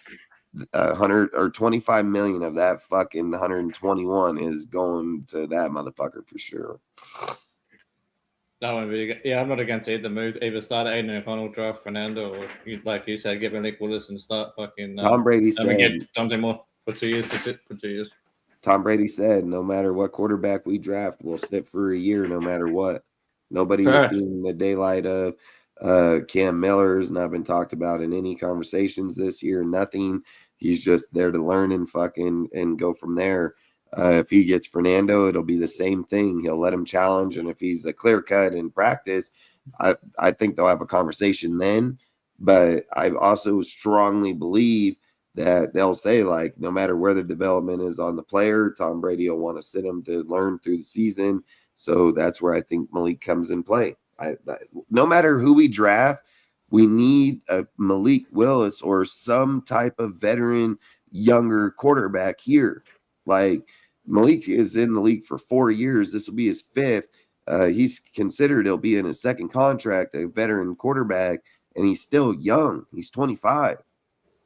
100 or 25 million of that fucking 121 is going to that motherfucker for sure. That would be, I'm not against either move. Either start Aiden O'Connell, draft Fernando, or like you said, get Malik Willis and start fucking. Tom Brady said, get Dante Moore for 2 years to sit for 2 years. Tom Brady said, no matter what quarterback we draft, we'll sit for a year, no matter what. Nobody has seen the daylight of Cam Miller's not been talked about in any conversations this year. Nothing. He's just there to learn and fucking and go from there. If he gets Fernando, it'll be the same thing. He'll let him challenge, and if he's a clear cut in practice, I think they'll have a conversation then. But I also strongly believe that they'll say, like, no matter where the development is on the player, Tom Brady will want to sit him to learn through the season. So that's where I think Malik comes in play. No matter who we draft, we need a Malik Willis or some type of veteran, younger quarterback here. Like, Malik is in the league for 4 years. This will be his 5th. He's considered he'll be in his 2nd contract, a veteran quarterback, and he's still young. He's 25.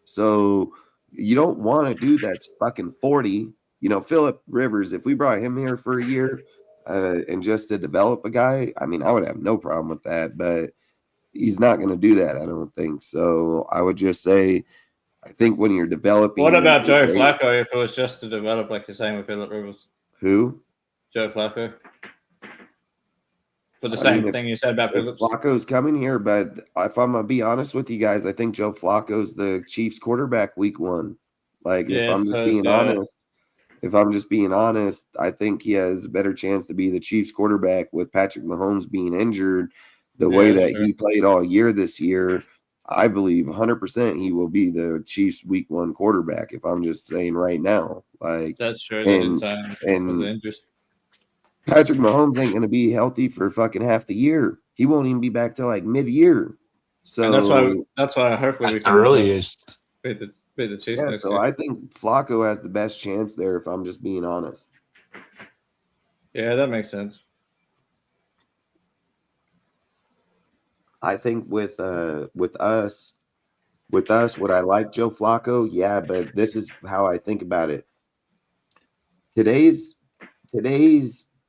So you don't want a dude that's fucking 40. You know, Phillip Rivers, if we brought him here for a year and just to develop a guy, I mean, I would have no problem with that, but he's not going to do that, I don't think. So I would just say, I think when you're developing. What about Joe Flacco if it was just to develop, like you're saying with Phillip Rivers? Who? Joe Flacco. For the same thing you said about Phillips. Flacco's coming here, but if I'm going to be honest with you guys, I think Joe Flacco's the Chiefs quarterback week 1. Like, if I'm just being honest, I think he has a better chance to be the Chiefs quarterback with Patrick Mahomes being injured the way that he played all year this year. I believe 100% he will be the Chiefs week 1 quarterback, if I'm just saying right now. Like, that's true. And Patrick Mahomes ain't going to be healthy for fucking half the year. He won't even be back till like mid-year. So and that's why hopefully we can early is be the Chiefs. Yeah, so I think Flacco has the best chance there, if I'm just being honest. Yeah, that makes sense. I think with us, would I like Joe Flacco? Yeah, but this is how I think about it. Today's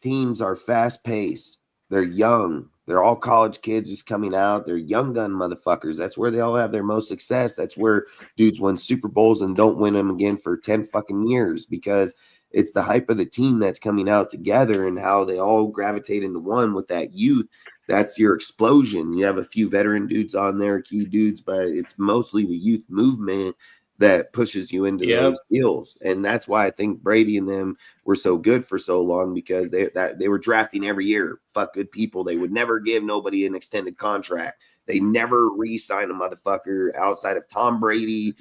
teams are fast paced. They're young. They're all college kids just coming out. They're young gun motherfuckers. That's where they all have their most success. That's where dudes win Super Bowls and don't win them again for 10 fucking years, because it's the hype of the team that's coming out together and how they all gravitate into one with that youth. That's your explosion. You have a few veteran dudes on there, key dudes, but it's mostly the youth movement that pushes you into those deals. And that's why I think Brady and them were so good for so long, because they were drafting every year. Fuck good people. They would never give nobody an extended contract. They never re-sign a motherfucker outside of Tom Brady,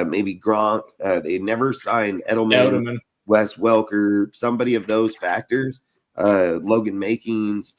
maybe Gronk. They never signed Edelman, Wes Welker, somebody of those factors. Logan Makings,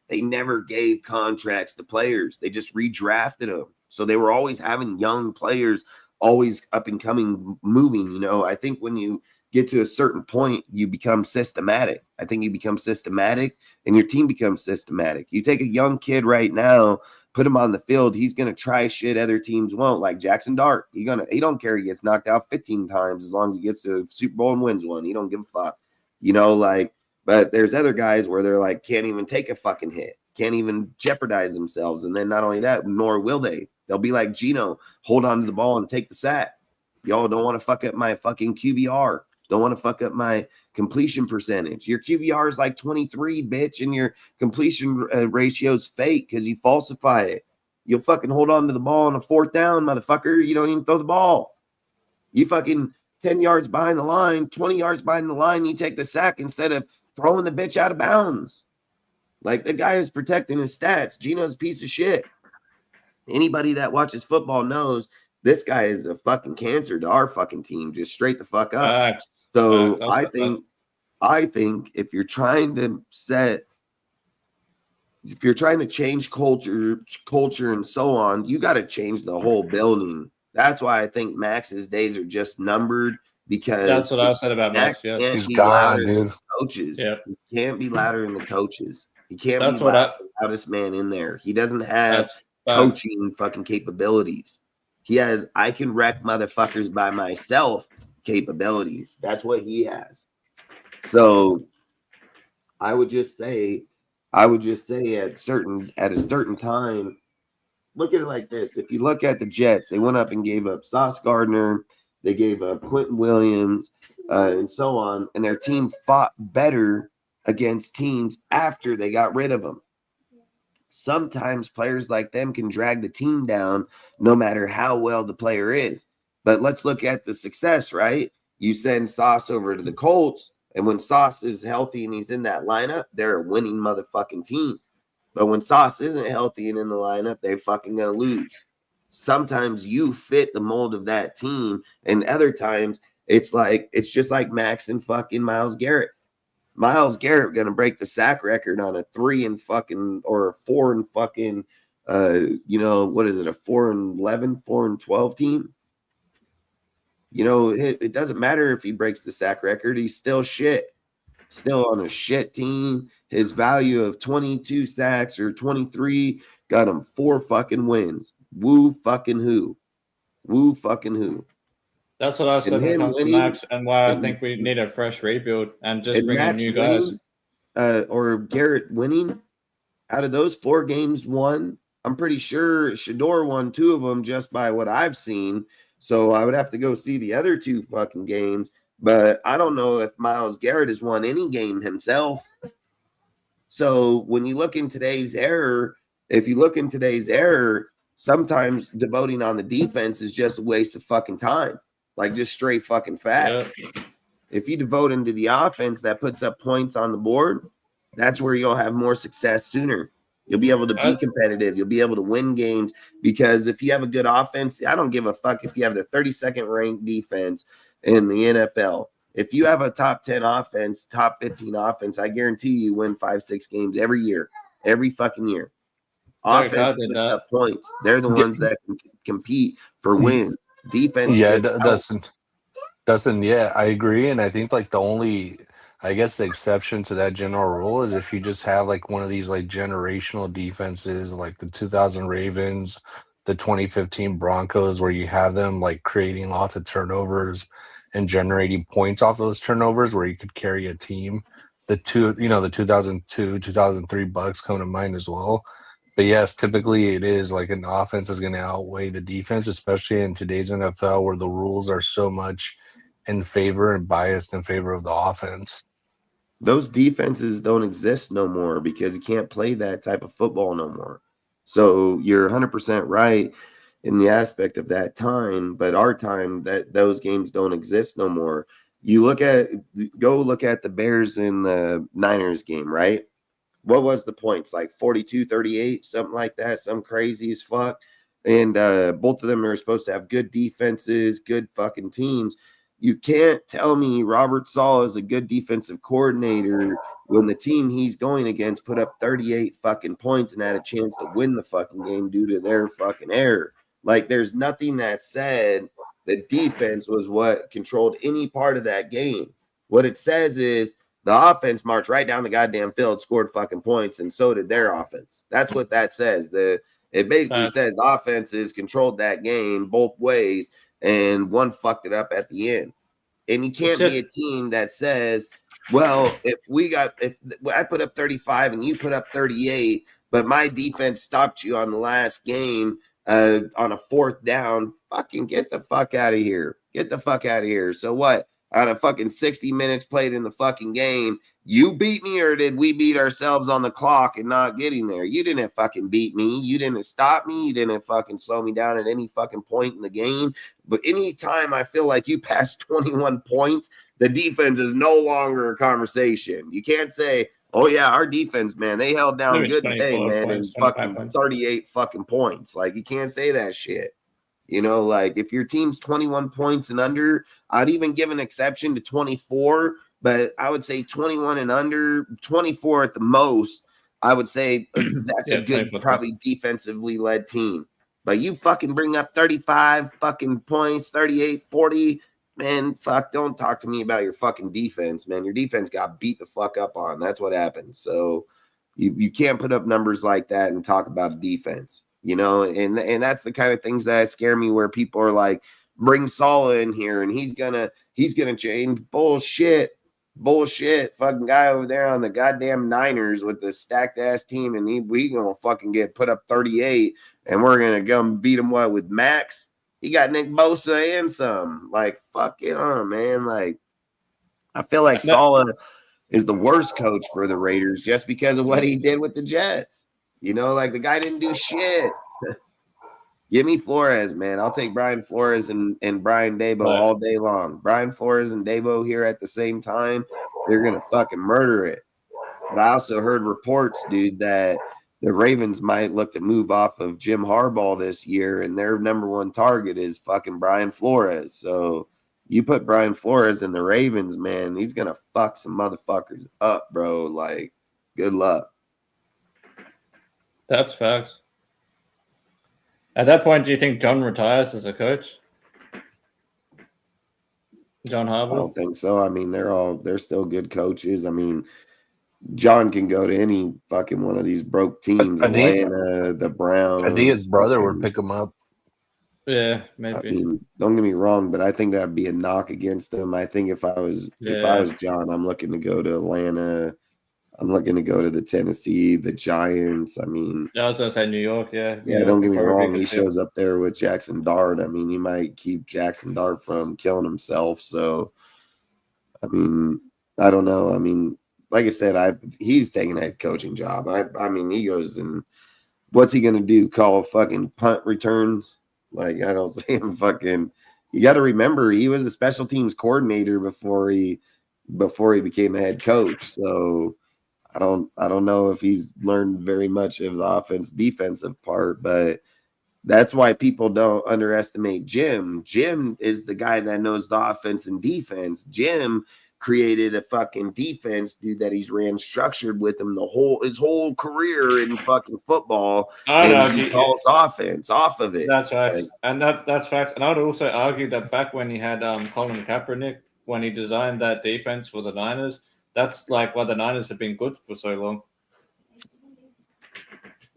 they never gave contracts to players. They just redrafted them. So they were always having young players, always up and coming, moving. You know, I think when you get to a certain point, you become systematic. I think you become systematic and your team becomes systematic. You take a young kid right now, put him on the field, he's going to try shit other teams won't, like Jackson Dart. He don't care. He gets knocked out 15 times as long as he gets to a Super Bowl and wins one. He don't give a fuck. You know, like, but there's other guys where they're like, can't even take a fucking hit, can't even jeopardize themselves. And then not only that, nor will they. They'll be like Geno, hold on to the ball and take the sack. Y'all don't want to fuck up my fucking QBR. Don't want to fuck up my completion percentage. Your QBR is like 23, bitch, and your completion ratio is fake because you falsify it. You'll fucking hold on to the ball on a 4th down, motherfucker. You don't even throw the ball. You fucking 10 yards behind the line, 20 yards behind the line, you take the sack instead of throwing the bitch out of bounds. Like, the guy is protecting his stats. Geno's a piece of shit. Anybody that watches football knows this guy is a fucking cancer to our fucking team, just straight the fuck up. So I think if you're trying to change culture and so on, you got to change the whole building. That's why I think Max's days are just numbered, because that's what I said about Max. Yeah, he's gone, dude. Coaches, he can't be louder than the coaches. He can't be the loudest man in there. He doesn't have coaching fucking capabilities. He has I can wreck motherfuckers by myself capabilities. That's what he has. So I would just say at a certain time, look at it like this. If you look at the Jets, they went up and gave up Sauce Gardner, they gave up Quentin Williams, and so on, and their team fought better against teams after they got rid of them. Sometimes players like them can drag the team down no matter how well the player is. But let's look at the success, right? You send Sauce over to the Colts, and when Sauce is healthy and he's in that lineup, they're a winning motherfucking team. But when Sauce isn't healthy and in the lineup, they're fucking going to lose. Sometimes you fit the mold of that team, and other times it's just like Max and fucking Myles Garrett. Myles Garrett gonna break the sack record on a 4 and 12 team. It doesn't matter if he breaks the sack record, he's still shit. Still on a shit team. His value of 22 sacks or 23 got him 4 fucking wins. Woo fucking who? Woo fucking who? That's what I said when it comes to Max, and why I think we need a fresh rebuild and just bring in new guys. Or Garrett winning, out of those 4 games won, I'm pretty sure Shador won 2 of them just by what I've seen. So I would have to go see the other 2 fucking games. But I don't know if Myles Garrett has won any game himself. So when you look in today's era, sometimes devoting on the defense is just a waste of fucking time. Like just straight fucking facts. Yeah. If you devote into the offense that puts up points on the board, that's where you'll have more success sooner. You'll be able to be competitive. You'll be able to win games, because if you have a good offense, I don't give a fuck if you have the 32nd ranked defense in the NFL. If you have a top 10 offense, top 15 offense, I guarantee you win 5-6 games every year, every fucking year. Offense puts up points. They're the ones that can compete for wins. Defense, Dustin, yeah, I agree. And I think like the exception to that general rule is if you just have like one of these like generational defenses, like the 2000 Ravens, the 2015 Broncos, where you have them like creating lots of turnovers and generating points off those turnovers, where you could carry a team. The 2002, 2003 Bucks come to mind as well. But yes, typically it is like an offense is going to outweigh the defense, especially in today's NFL where the rules are so much in favor and biased in favor of the offense. Those defenses don't exist no more because you can't play that type of football no more. So you're 100% right in the aspect of that time, but our time, that those games don't exist no more. Go look at the Bears and the Niners game, right? What was the points? Like 42-38, something like that, some crazy as fuck. And both of them are supposed to have good defenses, good fucking teams. You can't tell me Robert Saleh is a good defensive coordinator when the team he's going against put up 38 fucking points and had a chance to win the fucking game due to their fucking error. Like, there's nothing that said the defense was what controlled any part of that game. What it says is the offense marched right down the goddamn field, scored fucking points, and so did their offense. That's what that says. It basically says the offenses controlled that game both ways, and one fucked it up at the end. And you can't be a team that says, well, if I put up 35 and you put up 38, but my defense stopped you on the last game on a 4th down, fucking get the fuck out of here. Get the fuck out of here. So what? Out of fucking 60 minutes played in the fucking game, you beat me, or did we beat ourselves on the clock and not getting there? You didn't fucking beat me. You didn't stop me. You didn't fucking slow me down at any fucking point in the game. But anytime I feel like you passed 21 points, the defense is no longer a conversation. You can't say, oh yeah, our defense, man, they held down good today, man, and fucking 38 fucking points. Like, you can't say that shit. You know, like, if your team's 21 points and under, I'd even give an exception to 24, but I would say 21 and under, 24 at the most. I would say that's a good, probably defensively led team. But you fucking bring up 35 fucking points, 38, 40, man, fuck, don't talk to me about your fucking defense, man. Your defense got beat the fuck up on. That's what happened. So you can't put up numbers like that and talk about a defense. You know, and that's the kind of things that scare me, where people are like, bring Saleh in here and he's gonna change. Bullshit. Fucking guy over there on the goddamn Niners with the stacked ass team, and we gonna fucking get put up 38, and we're gonna go beat him with Max. He got Nick Bosa and some. Like, fuck it on, man. Like, I feel like Saleh is the worst coach for the Raiders just because of what he did with the Jets. You know, like, the guy didn't do shit. Give me Flores, man. I'll take Brian Flores and Brian Daboll all day long. Brian Flores and Daboll here at the same time, they're going to fucking murder it. But I also heard reports, dude, that the Ravens might look to move off of Jim Harbaugh this year, and their number one target is fucking Brian Flores. So you put Brian Flores in the Ravens, man, he's gonna fuck some motherfuckers up, bro. Like, good luck. That's facts. At that point, do you think John retires as a coach? John Harbaugh? I don't think so. I mean, they're still good coaches. I mean, John can go to any fucking one of these broke teams, Atlanta, the Browns. I think his brother would pick him up. Yeah, maybe. I mean, don't get me wrong, but I think that'd be a knock against him. I think if I was John, I'm looking to go to Atlanta. I'm looking to go to the Tennessee, the Giants. I mean, I was gonna say New York, yeah. Yeah, don't get me wrong. He shows up there with Jackson Dart. I mean, he might keep Jackson Dart from killing himself. So, I mean, I don't know. I mean, like I said, he's taking a head coaching job. I mean, he goes and what's he gonna do? Call fucking punt returns? Like, I don't see him fucking. You got to remember, he was a special teams coordinator before he became a head coach. So I don't know if he's learned very much of the defensive part, but that's why people don't underestimate Jim. Jim is the guy that knows the offense and defense. Jim created a fucking defense, dude, that he's ran structured with him his whole career in fucking football. He calls offense off of it. That's right. Like, and that's facts. And I would also argue that back when he had Colin Kaepernick, when he designed that defense for the Niners, that's like why the Niners have been good for so long.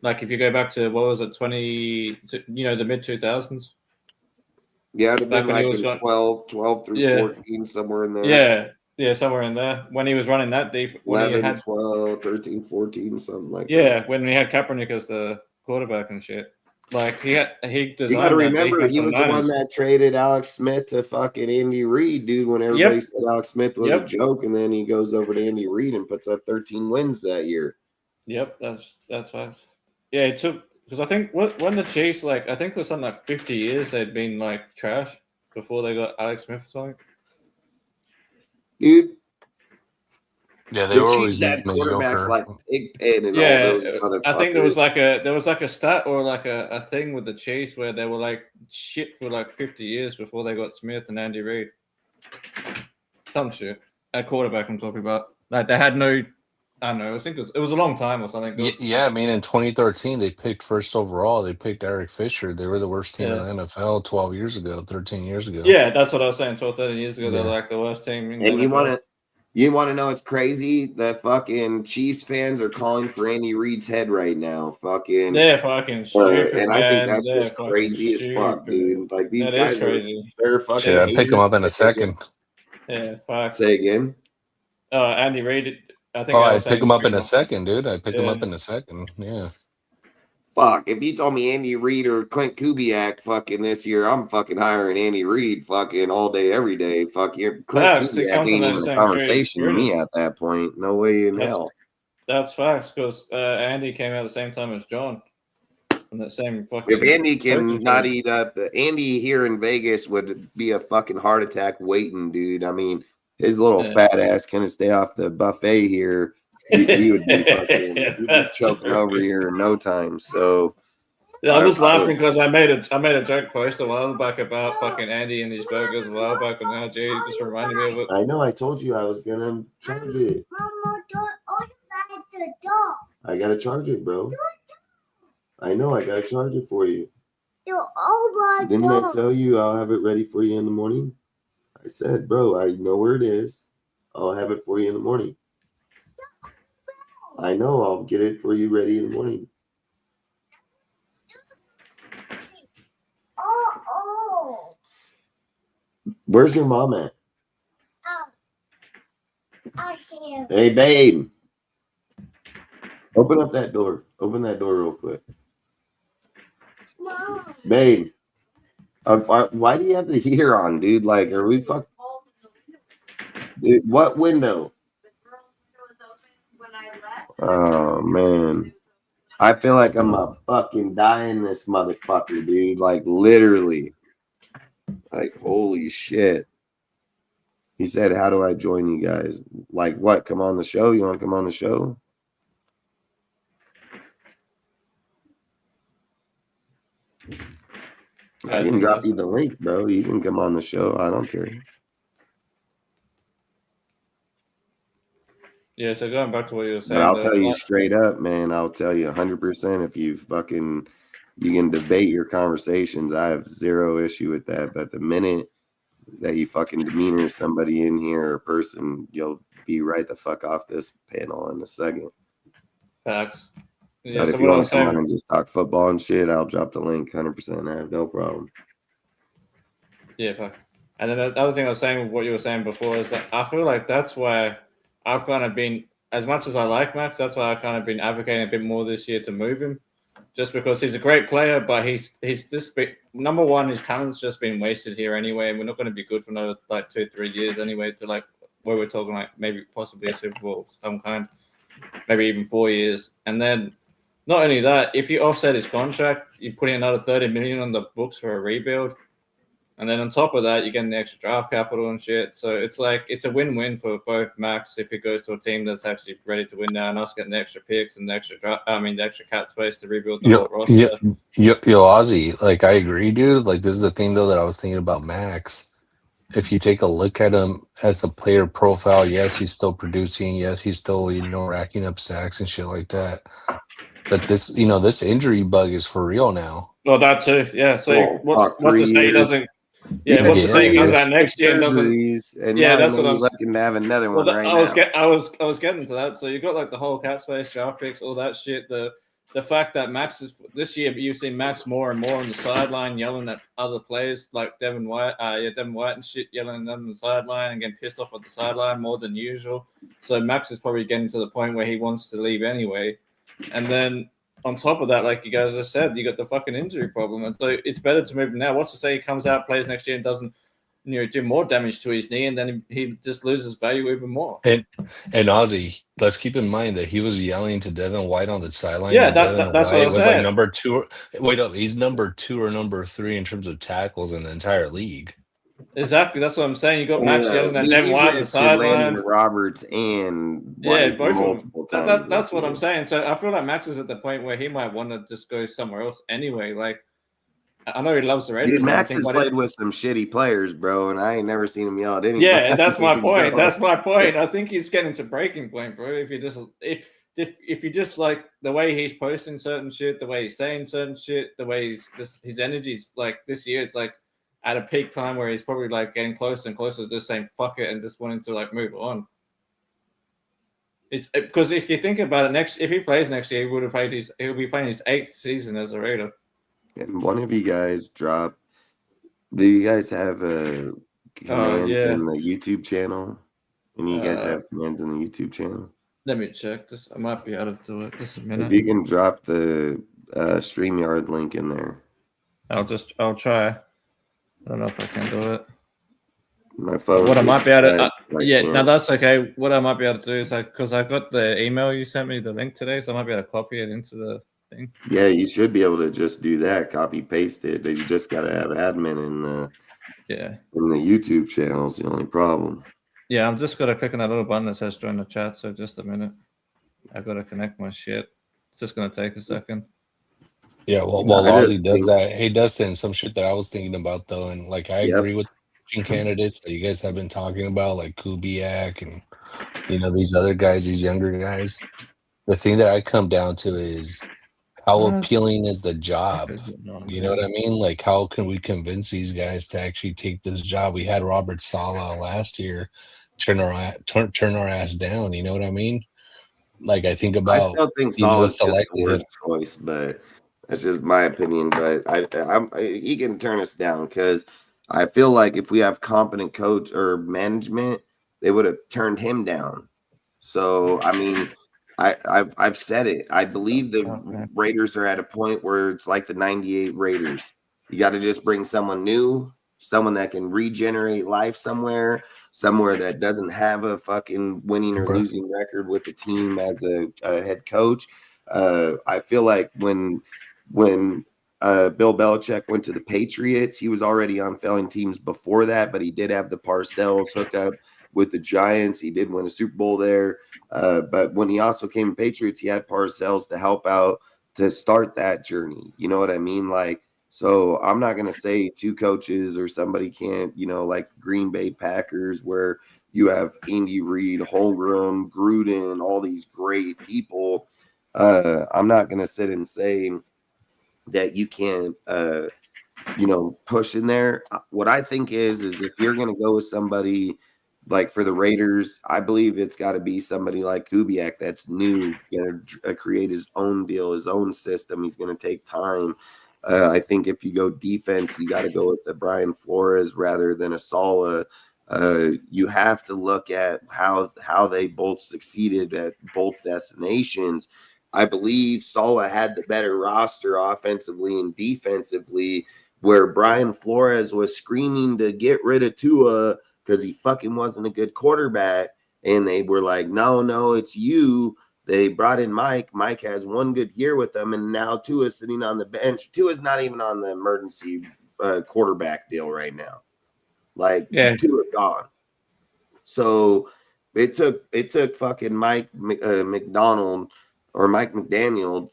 Like if you go back to, what was it, the mid 2000s? Yeah, it'd have been like 12 through 14, somewhere in there. Yeah, somewhere in there. When he was running that defense. 11, 12, 13, 14, something like that. Yeah, when we had Kaepernick as the quarterback and shit. Like he designed. You got to remember, he was the one that traded Alex Smith to fucking Andy Reid, dude. When everybody said Alex Smith was a joke, and then he goes over to Andy Reid and puts up 13 wins that year. Yep, that's fast. Yeah, it took, because I think when the Chiefs, like, I think it was something like 50 years they'd been like trash before they got Alex Smith or something. Dude. Yeah, they were always had quarterbacks like Pigpen and all those motherfuckers. I think there was like a stat or like a thing with the Chiefs where they were like shit for like 50 years before they got Smith and Andy Reid. Some shit. At quarterback I'm talking about. Like they had no, I don't know, I think it was a long time or something. Yeah, I mean in 2013 they picked first overall. They picked Eric Fisher. They were the worst team in the NFL 12 years ago, 13 years ago. Yeah, that's what I was saying. 12, 13 years ago, they're like the worst team in the NFL. You want to know it's crazy that fucking Chiefs fans are calling for Andy Reid's head right now. Fucking they're fucking stupid, and I think that's just crazy as fuck, dude. Like these guys they're fucking. Shit, I'd pick him up in a second. Yeah, fuck. Say again. Andy Reid. I think. I'd pick him up in a second, dude. I'd pick him up in a second. Yeah. Fuck, if you told me Andy Reid or Clint Kubiak fucking this year, I'm fucking hiring Andy Reid fucking all day, every day. Fuck, Clint Kubiak ain't even a conversation to me at that point. No way in hell. That's facts, because Andy came out at the same time as John. And that same fucking. If Andy can not eat up, Andy here in Vegas would be a fucking heart attack waiting, dude. I mean, his little fat ass couldn't stay off the buffet here. He would be fucking he'd be choking over here in no time. So yeah, I'm just laughing because I made a joke post a while back about fucking Andy and his burgers a while back, and now Jay just reminded me of it. I know, I told you I was gonna charge it. Mama, don't open the door. I gotta charge it, bro. I know, I gotta charge it for you. Didn't I tell you I'll have it ready for you in the morning? I said, bro, I know where it is. I'll have it for you in the morning. I know, I'll get it for you ready in the morning. Where's your mom at? Hey, babe. Open up that door. Open that door real quick. Mom. Babe. Why do you have the heater on, dude? Like, are we fuck? Dude, what window? Oh, man. I feel like I'm a fucking dying this motherfucker, dude. Like, literally. Like, holy shit. He said, how do I join you guys? Like, what? Come on the show? You want to come on the show? I can drop you the link, bro. You can come on the show. I don't care. Yeah, so going back to what you were saying. But I'll tell you straight up, man. I'll tell you 100% if you can debate your conversations. I have zero issue with that. But the minute that you fucking demeanor somebody in here or person, you'll be right the fuck off this panel in a second. Facts. Yeah, but so if you want to come on and just talk football and shit, I'll drop the link 100%. I have no problem. Yeah, fuck. And then the other thing I was saying with what you were saying before is that I feel like that's why I've kind of been, as much as I like Max, that's why I've kind of been advocating a bit more this year to move him. Just because he's a great player, but he's just number one, his talent's just been wasted here anyway, and we're not going to be good for another like 2-3 years anyway to like where we're talking like maybe possibly a Super Bowl of some kind, maybe even 4 years. And then not only that, if you offset his contract, you're putting another $30 million on the books for a rebuild. And then on top of that, you're getting the extra draft capital and shit. So it's like it's a win-win for both Max if it goes to a team that's actually ready to win now, and us getting the extra picks and the extra the extra cap space to rebuild the whole roster. Yo, Ozzy, like I agree, dude. Like this is the thing though that I was thinking about Max. If you take a look at him as a player profile, yes, he's still producing. Yes, he's still racking up sacks and shit like that. But this this injury bug is for real now. Well, that too, yeah. So what's to say he doesn't? Yeah, what's to say he comes out next year and doesn't? And yeah, that's what I'm looking to have another one right now. I was getting to that. So you got like the whole cap space, draft picks, all that shit. The fact that Max is this year, you've seen Max more and more on the sideline yelling at other players like Devin White and shit, yelling at them on the sideline and getting pissed off at the sideline more than usual. So Max is probably getting to the point where he wants to leave anyway. And then on top of that, like you guys just said, you got the fucking injury problem. And so it's better to move him now. What's to say he comes out, plays next year, and doesn't do more damage to his knee, and then he just loses value even more. And Ozzy, let's keep in mind that he was yelling to Devin White on the sideline. Yeah, that's what I was saying. Like number 2. Wait up, he's number 2 or number 3 in terms of tackles in the entire league. Exactly, that's what I'm saying. You got Max yelling at Devin White on the sideline. Roberts and White both of them. That's what I'm saying. So I feel like Max is at the point where he might want to just go somewhere else anyway. Like I know he loves the Raiders. Dude, Max has played with some shitty players, bro, and I ain't never seen him yell at anybody. Yeah, and that's my point. That's my point. I think he's getting to breaking point, bro. If you just like the way he's posting certain shit, the way he's saying certain shit, the way his energy's like this year, it's like at a peak time where he's probably like getting closer and closer to just saying fuck it and just wanting to like move on. It's because if you think about it, if he plays next year, he'll be playing his 8th season as a Raider. And one of you guys do you guys have commands in the YouTube channel? And you guys have commands in the YouTube channel? Let me check this. I might be able to do it. Just a minute. If you can drop the StreamYard link in there. I'll try. I don't know if I can do it. My phone. What I might be able to, no, that's okay. What I might be able to do is because I got the email you sent me the link today, so I might be able to copy it into the thing. Yeah, you should be able to just do that, copy paste it. You just got to have admin in the YouTube channel. Is the only problem. Yeah, I'm just gonna click on that little button that says join the chat. So just a minute, I gotta connect my shit. It's just gonna take a second. Yeah, well, Ozzy does that. He does some shit that I was thinking about though, and like I agree with candidates that you guys have been talking about, like Kubiak and these other guys, these younger guys. The thing that I come down to is how appealing is the job? You know what I mean? Like how can we convince these guys to actually take this job? We had Robert Saleh last year turn our ass down. You know what I mean? Like I think about. I still think Saleh's just the worst choice, but. That's just my opinion, but he can turn us down because I feel like if we have competent coach or management, they would have turned him down. So I mean, I've said it. I believe the Raiders are at a point where it's like the '98 Raiders. You got to just bring someone new, someone that can regenerate life somewhere that doesn't have a fucking winning or losing record with the team as a head coach. I feel like when Bill Belichick went to the Patriots, he was already on failing teams before that, but he did have the Parcells hookup with the Giants. He did win a Super Bowl there. But when he also came to Patriots, he had Parcells to help out to start that journey. You know what I mean? Like So I'm not going to say two coaches or somebody can't, like Green Bay Packers, where you have Andy Reid, Holmgren, Gruden, all these great people. I'm not going to sit and say that you can't, push in there. What I think is if you're going to go with somebody like for the Raiders, I believe it's got to be somebody like Kubiak that's new, going to create his own deal, his own system. He's going to take time. I think if you go defense, you got to go with the Brian Flores rather than a Saleh. You have to look at how they both succeeded at both destinations. I believe Saleh had the better roster offensively and defensively, where Brian Flores was screaming to get rid of Tua because he fucking wasn't a good quarterback. And they were like, no, it's you. They brought in Mike. Mike has one good year with them, and now Tua's sitting on the bench. Tua's not even on the emergency quarterback deal right now. Like, Tua's gone. So it took fucking Mike McDaniel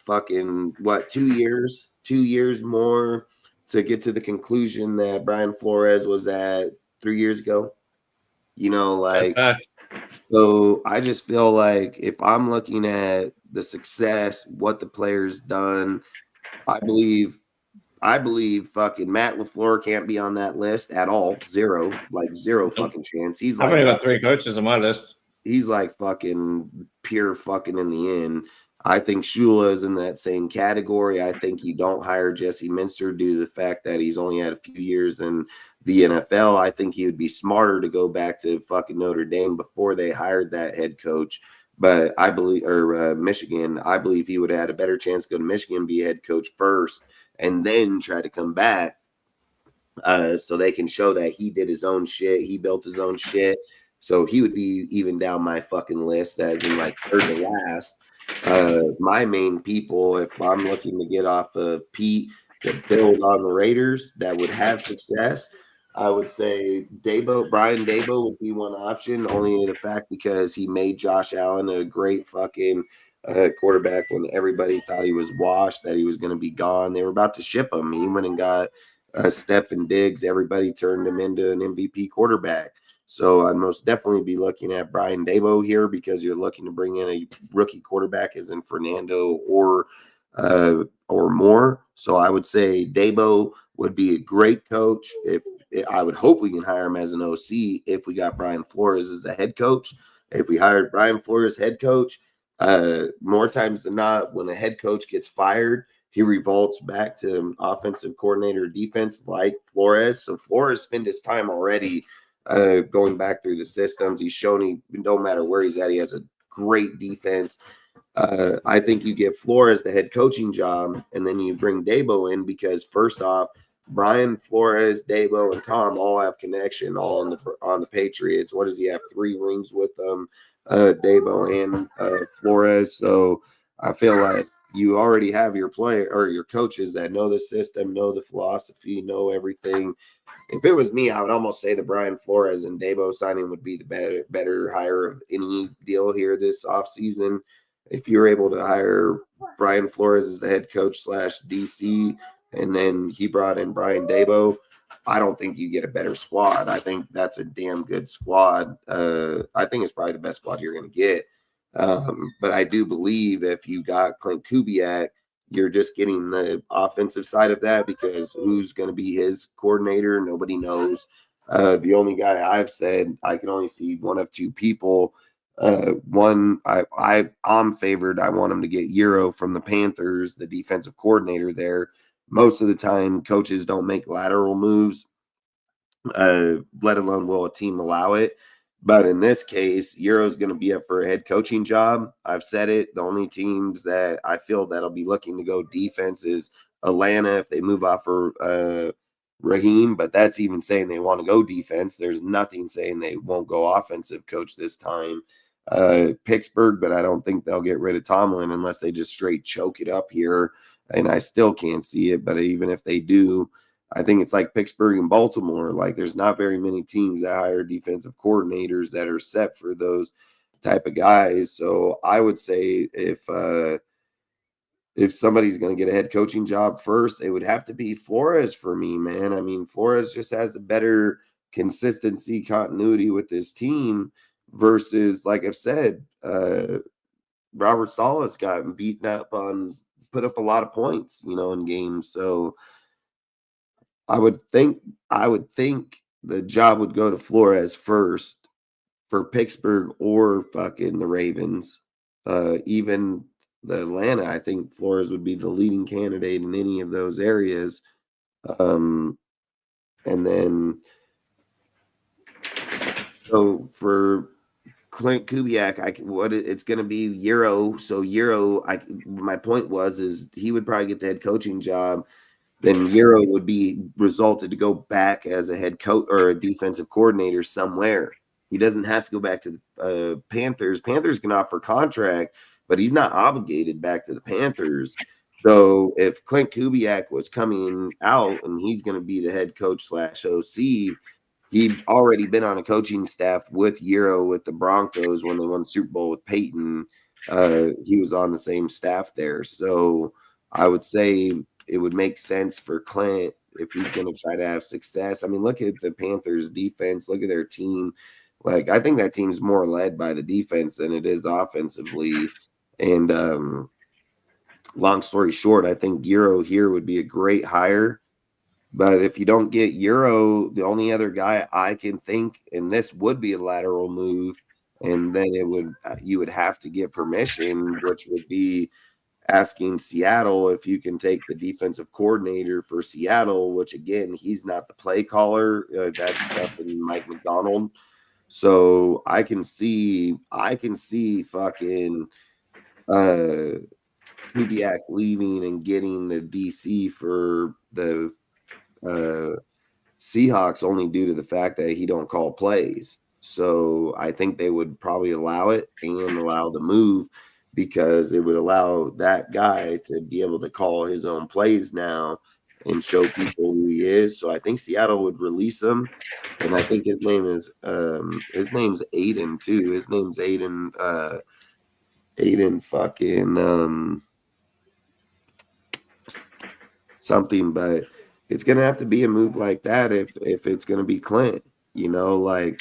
fucking, 2 years? 2 years more to get to the conclusion that Brian Flores was at 3 years ago. So I just feel like if I'm looking at the success, what the player's done, I believe fucking Matt LaFleur can't be on that list at all. Zero fucking chance. He's I've like, only got 3 coaches on my list. He's like fucking pure fucking in the end. I think Shula is in that same category. I think you don't hire Jesse Minster due to the fact that he's only had a few years in the NFL. I think he would be smarter to go back to fucking Notre Dame before they hired that head coach. But I believe, or Michigan, I believe he would have had a better chance to go to Michigan, be head coach first, and then try to come back so they can show that he did his own shit. He built his own shit. So he would be even down my fucking list as in like third to last. My main people, if I'm looking to get off of Pete to build on the Raiders that would have success, I would say Brian Dabo would be one option, only the fact because he made Josh Allen a great fucking quarterback when everybody thought he was washed, that he was going to be gone. They were about to ship him. He went and got Stephen Diggs. Everybody turned him into an MVP quarterback. So I'd most definitely be looking at Brian Dabo here because you're looking to bring in a rookie quarterback as in Fernando or more. So I would say Dabo would be a great coach. I would hope we can hire him as an OC if we got Brian Flores as a head coach. If we hired Brian Flores head coach, more times than not, when a head coach gets fired, he revolts back to an offensive coordinator defense like Flores. So Flores spent his time already going back through the systems. He's shown he, no matter where he's at, he has a great defense. I think you give Flores the head coaching job, and then you bring Dabo in because first off, Brian Flores, Dabo, and Tom all have connection all on the Patriots. What does he have? 3 rings with them, Dabo and Flores. So I feel like you already have your player or your coaches that know the system, know the philosophy, know everything. If it was me, I would almost say the Brian Flores and Dabo signing would be the better hire of any deal here this offseason. If you're able to hire Brian Flores as the head coach / DC, and then he brought in Brian Dabo, I don't think you get a better squad. I think that's a damn good squad. I think it's probably the best squad you're going to get. But I do believe if you got Clint Kubiak, you're just getting the offensive side of that because who's going to be his coordinator? Nobody knows. The only guy I've said I can only see one of 2 people. One, I'm favored. I want him to get Euro from the Panthers, the defensive coordinator there. Most of the time, coaches don't make lateral moves, let alone will a team allow it. But in this case, Euro's going to be up for a head coaching job. I've said it. The only teams that I feel that'll be looking to go defense is Atlanta if they move off for Raheem. But that's even saying they want to go defense. There's nothing saying they won't go offensive coach this time. Pittsburgh, but I don't think they'll get rid of Tomlin unless they just straight choke it up here. And I still can't see it. But even if they do, I think it's like Pittsburgh and Baltimore. Like there's not very many teams that hire defensive coordinators that are set for those type of guys. So I would say if if somebody's going to get a head coaching job first, it would have to be Flores for me, man. I mean, Flores just has a better consistency, continuity with his team versus, like I've said, Robert Salas got beaten up put up a lot of points, in games. So I would think the job would go to Flores first for Pittsburgh or fucking the Ravens. Even the Atlanta, I think Flores would be the leading candidate in any of those areas. And then, so for Clint Kubiak, it's going to be Euro. So my point is he would probably get the head coaching job. Then Euro would be resulted to go back as a head coach or a defensive coordinator somewhere. He doesn't have to go back to the Panthers. Panthers can offer contract, but he's not obligated back to the Panthers. So if Clint Kubiak was coming out and he's going to be the head coach / OC, he'd already been on a coaching staff with Euro with the Broncos when they won the Super Bowl with Peyton. He was on the same staff there. So I would say it would make sense for Clint if he's going to try to have success. I mean, look at the Panthers defense. Look at their team. Like, I think that team's more led by the defense than it is offensively. And long story short, I think Euro here would be a great hire. But if you don't get Euro, the only other guy I can think, and this would be a lateral move, and then you would have to get permission, which would be asking Seattle if you can take the defensive coordinator for Seattle, which again, he's not the play caller. That's definitely Mike McDonald. So I can see fucking Kubiak leaving and getting the DC for the Seahawks only due to the fact that he don't call plays. So I think they would probably allow it and allow the move because it would allow that guy to be able to call his own plays now and show people who he is. So I think Seattle would release him. And I think his name's Aiden too. His name's Aiden fucking something, but it's gonna have to be a move like that if it's gonna be Clint. Like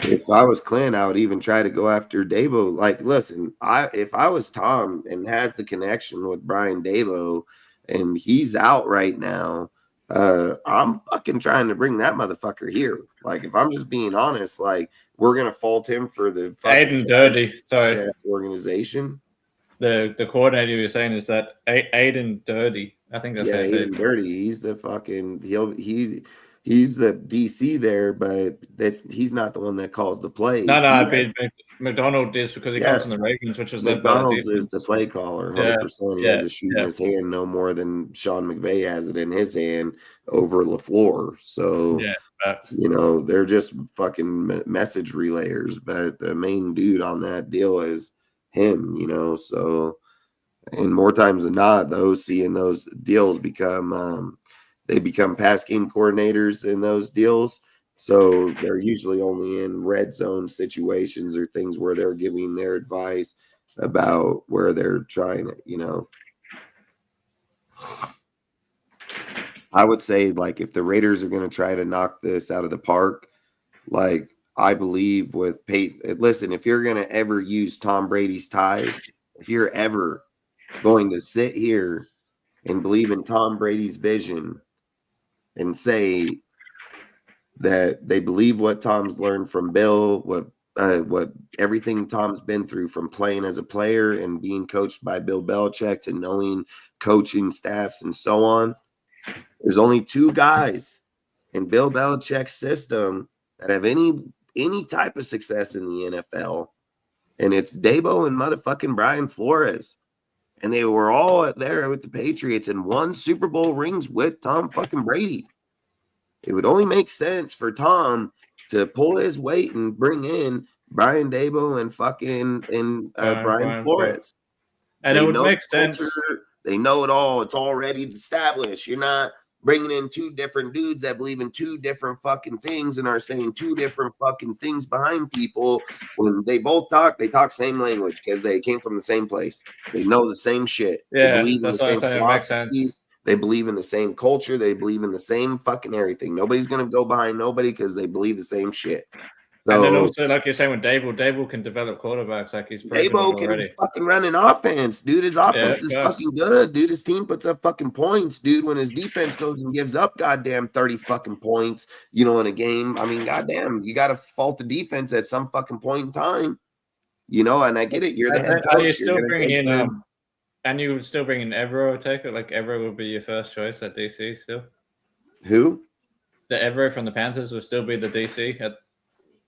if I was Clint, I would even try to go after Dabo. Like, listen, if I was Tom and has the connection with Brian Dabo and he's out right now, I'm fucking trying to bring that motherfucker here. Like, if I'm just being honest, like we're gonna fault him for the Aiden Dirty. Sorry, organization. The coordinator you're saying is that Aiden Dirty. I think that's how you say it. Dirty. He's the fucking he's the DC there, but he's not the one that calls the plays. No, McDonald is because he comes from the Ravens, which is McDonald's is the play caller. 100%. He has a shoot in his hand no more than Sean McVay has it in his hand over LaFleur. So they're just fucking message relayers, but the main dude on that deal is him. So. And more times than not, the OC in those deals become pass game coordinators in those deals. So they're usually only in red zone situations or things where they're giving their advice about where they're trying it, I would say, like, if the Raiders are going to try to knock this out of the park, like, I believe with Peyton, listen, if you're going to ever use Tom Brady's ties, if you're ever going to sit here and believe in Tom Brady's vision and say that they believe what Tom's learned from Bill, what everything Tom's been through from playing as a player and being coached by Bill Belichick to knowing coaching staffs and so on. There's only two guys in Bill Belichick's system that have any type of success in the NFL, and it's Dabo and motherfucking Brian Flores. And they were all there with the Patriots and won Super Bowl rings with Tom fucking Brady. It would only make sense for Tom to pull his weight and bring in Brian Dabo and Brian Flores. And it would make sense. They know it all. It's already established. You're not bringing in two different dudes that believe in two different fucking things and are saying two different fucking things behind people. When they both talk, they talk same language because they came from the same place. They know the same shit. Yeah, they believe in the that's what I'm same saying. It makes sense. philosophy. They believe in the same culture. They believe in the same fucking everything. Nobody's gonna go behind nobody because they believe the same shit. So, and then also, like you're saying with Dable can develop quarterbacks. Like he's proven Dabo it already. can fucking run an offense, dude. His offense is fucking good, dude. His team puts up fucking points, dude. When his defense goes and gives up goddamn 30 fucking points, you know, in a game. I mean, goddamn, you got to fault the defense at some fucking point in time, you know. And I get it. You're the head coach. Are you still bringing in? And you would still bring in Evero, take it? Like Evero would be your first choice at DC still? Who? The Evero from the Panthers would still be the DC.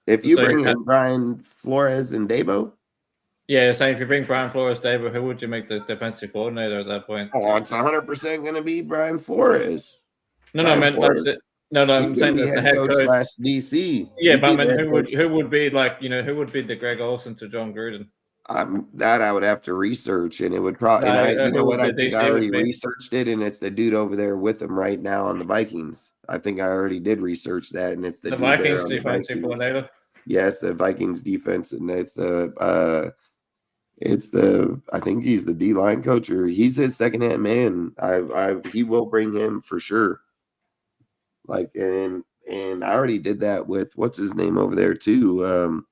If you bring in Brian Flores and Dabo? Yeah, saying if you bring Brian Flores, Dabo, who would you make the defensive coordinator at that point? Oh, it's 100% going to be Brian Flores. No, I meant like I'm saying that the head coach slash DC. Yeah, but I mean, who would be like, you know, who would be the Greg Olsen to John Gruden? That I would have to research, and it would probably. You know what? I think I already researched it, and it's the dude over there with him right now on the Vikings. I think I already did research that, and it's the dude Vikings defensive coordinator. Yes, the Vikings defense, and it's the. I think he's the D-line coach, or he's his second-hand man. He will bring him for sure. Like, and I already did that with what's his name over there too.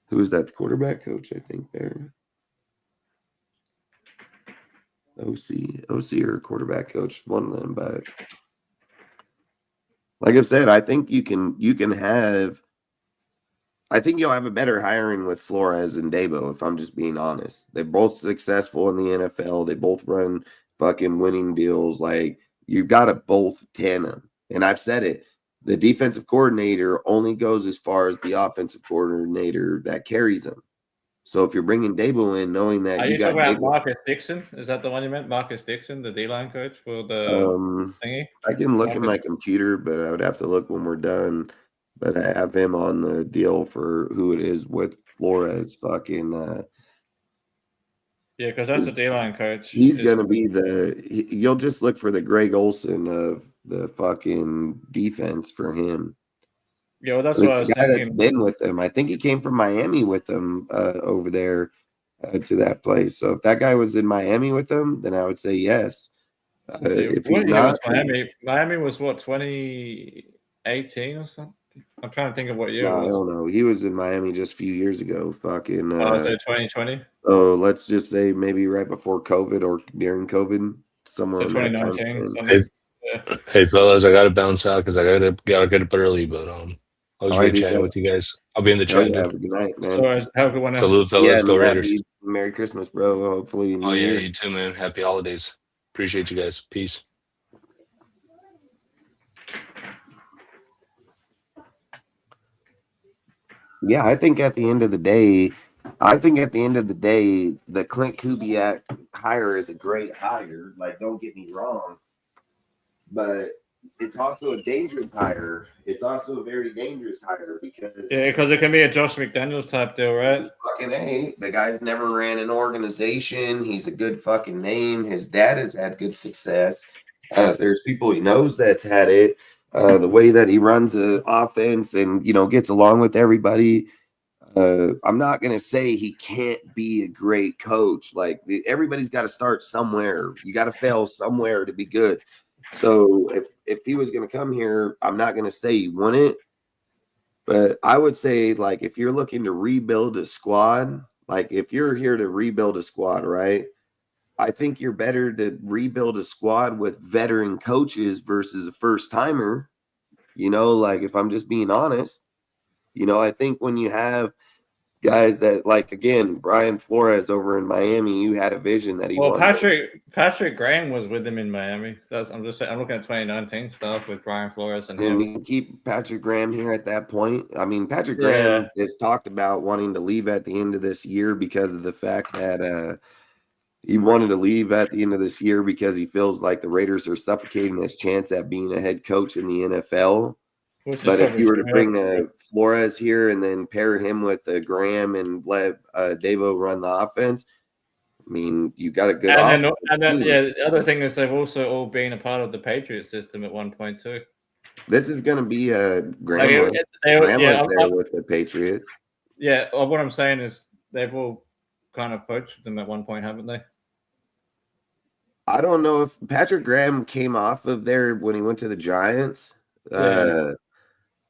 Who is that? The quarterback coach, I think there. OC or quarterback coach, one of them. But like I've said, I think you can have. I think you'll have a better hiring with Flores and Dabo, if I'm just being honest. They're both successful in the NFL. They both run fucking winning deals. Like, you've got to both tandem. And I've said it. The defensive coordinator only goes as far as the offensive coordinator that carries them. So if you're bringing Dabo in, knowing that you got about Marcus Dixon, is that the one you meant? Marcus Dixon, the D-line coach for the thingy? I can look at my computer, but I would have to look when we're done. But I have him on the deal for who it is with Flores. Fucking yeah, because that's the D-line coach. He's gonna be you'll just look for the Greg Olsen of the fucking defense for him. Yeah, well, that's what I was thinking. That's been with him. I think he came from Miami with them over there to that place. So if that guy was in Miami with them, then I would say yes. If he's not, Miami was what, 2018 or something? I'm trying to think of what year. No, I don't know. He was in Miami just a few years ago. Fucking. Was it 2020? Oh, let's just say maybe right before COVID or during COVID, somewhere. So 2019. Hey fellas, I gotta bounce out because I gotta get up early. But it was great chatting with you guys. I'll be in the chat. Have a good night, man. So have a good one. Salute, fellas. Go Raiders. Merry Christmas, bro. Hopefully. You too, man. Happy holidays. Appreciate you guys. Peace. Yeah, I think at the end of the day, the Clint Kubiak hire is a great hire. Like, don't get me wrong, but it's also a dangerous hire. It's also a very dangerous hire because it can be a Josh McDaniels type deal, right? Fucking A. The guy's never ran an organization. He's a good fucking name. His dad has had good success. There's people he knows that's had it. The way that he runs the offense and, you know, gets along with everybody. I'm not going to say he can't be a great coach. Like, everybody's got to start somewhere. You got to fail somewhere to be good. So if he was going to come here, I'm not going to say he wouldn't. But I would say, like, if you're looking to rebuild a squad, like if you're here to rebuild a squad, right? I think you're better to rebuild a squad with veteran coaches versus a first-timer. You know, like, if I'm just being honest, you know, I think when you have guys that, like, again, Brian Flores over in Miami, you had a vision that he wanted. Patrick Graham was with him in Miami. So I'm just saying, I'm looking at 2019 stuff with Brian Flores and him. We can keep Patrick Graham here at that point. I mean, Patrick Graham has talked about wanting to leave at the end of this year because of the fact that he wanted to leave at the end of this year because he feels like the Raiders are suffocating his chance at being a head coach in the NFL. But if you were to bring Flores here and then pair him with Graham and let Dabo run the offense, mean, you got a good And offense. then the other thing is they've also all been a part of the Patriot system at one point too. This is going to be a Graham. Grandma's there with the Patriots. Yeah, what I'm saying is they've all kind of coached them at one point, haven't they? I don't know if Patrick Graham came off of there when he went to the Giants. Yeah.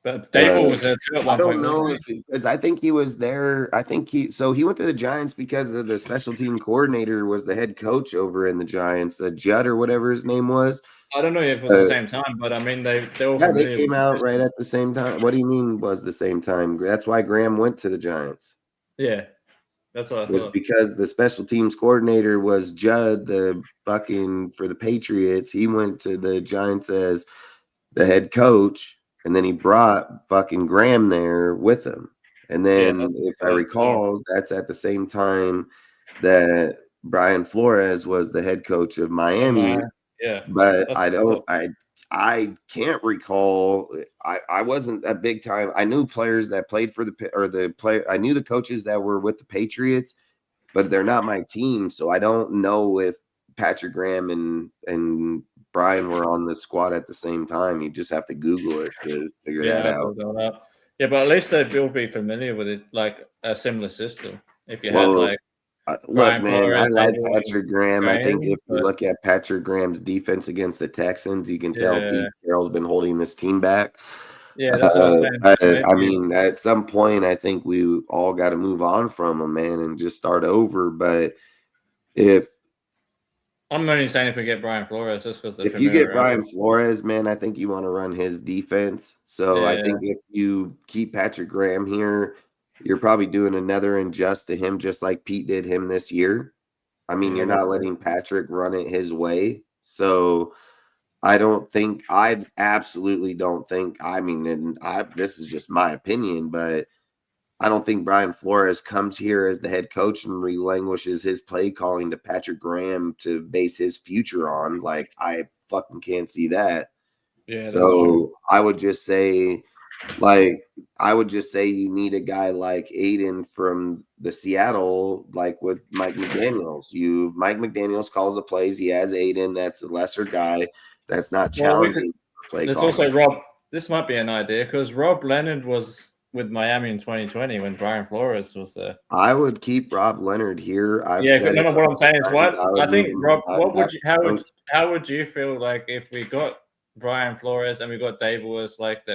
But Dable was there too at one point. I don't know because I think he was there. I think he went to the Giants because of the special team coordinator was the head coach over in the Giants, Judd or whatever his name was. I don't know if it was the same time, but I mean they all they came out right at the same time. What do you mean was the same time? That's why Graham went to the Giants. Yeah. That's what I thought. Was because the special teams coordinator was Judd, the fucking for the Patriots. He went to the Giants as the head coach, and then he brought fucking Graham there with him. And then, if I recall, that's at the same time that Brian Flores was the head coach of Miami. Yeah, but I can't recall. I wasn't a big time. I knew players that played for I knew the coaches that were with the Patriots, but they're not my team. So I don't know if Patrick Graham and Brian were on the squad at the same time. You just have to Google it to figure that out. Yeah, but at least they'd all be familiar with it, like a similar system. If you had like. Look, man, I like Patrick Graham. I think if you look at Patrick Graham's defense against the Texans, you can tell Pete Carroll's been holding this team back. Yeah, that's what I was saying. I mean, at some point, I think we all got to move on from him, man, and just start over. But if I'm only saying if we get Brian Flores, just because if you get Brian Flores, man, I think you want to run his defense. So I think if you keep Patrick Graham here, you're probably doing another injustice to him, just like Pete did him this year. I mean, you're not letting Patrick run it his way. So I absolutely don't think, this is just my opinion, but I don't think Brian Flores comes here as the head coach and relinquishes his play calling to Patrick Graham to base his future on. Like, I fucking can't see that. Yeah. So I would just say, you need a guy like Aiden from the Seattle, like with Mike McDaniels. Mike McDaniels calls the plays. He has Aiden. That's a lesser guy. That's not challenging. There's also Rob. This might be an idea because Rob Leonard was with Miami in 2020 when Brian Flores was there. I would keep Rob Leonard here. What I'm saying is I think Rob. How would you feel like if we got Brian Flores and we got Dable as like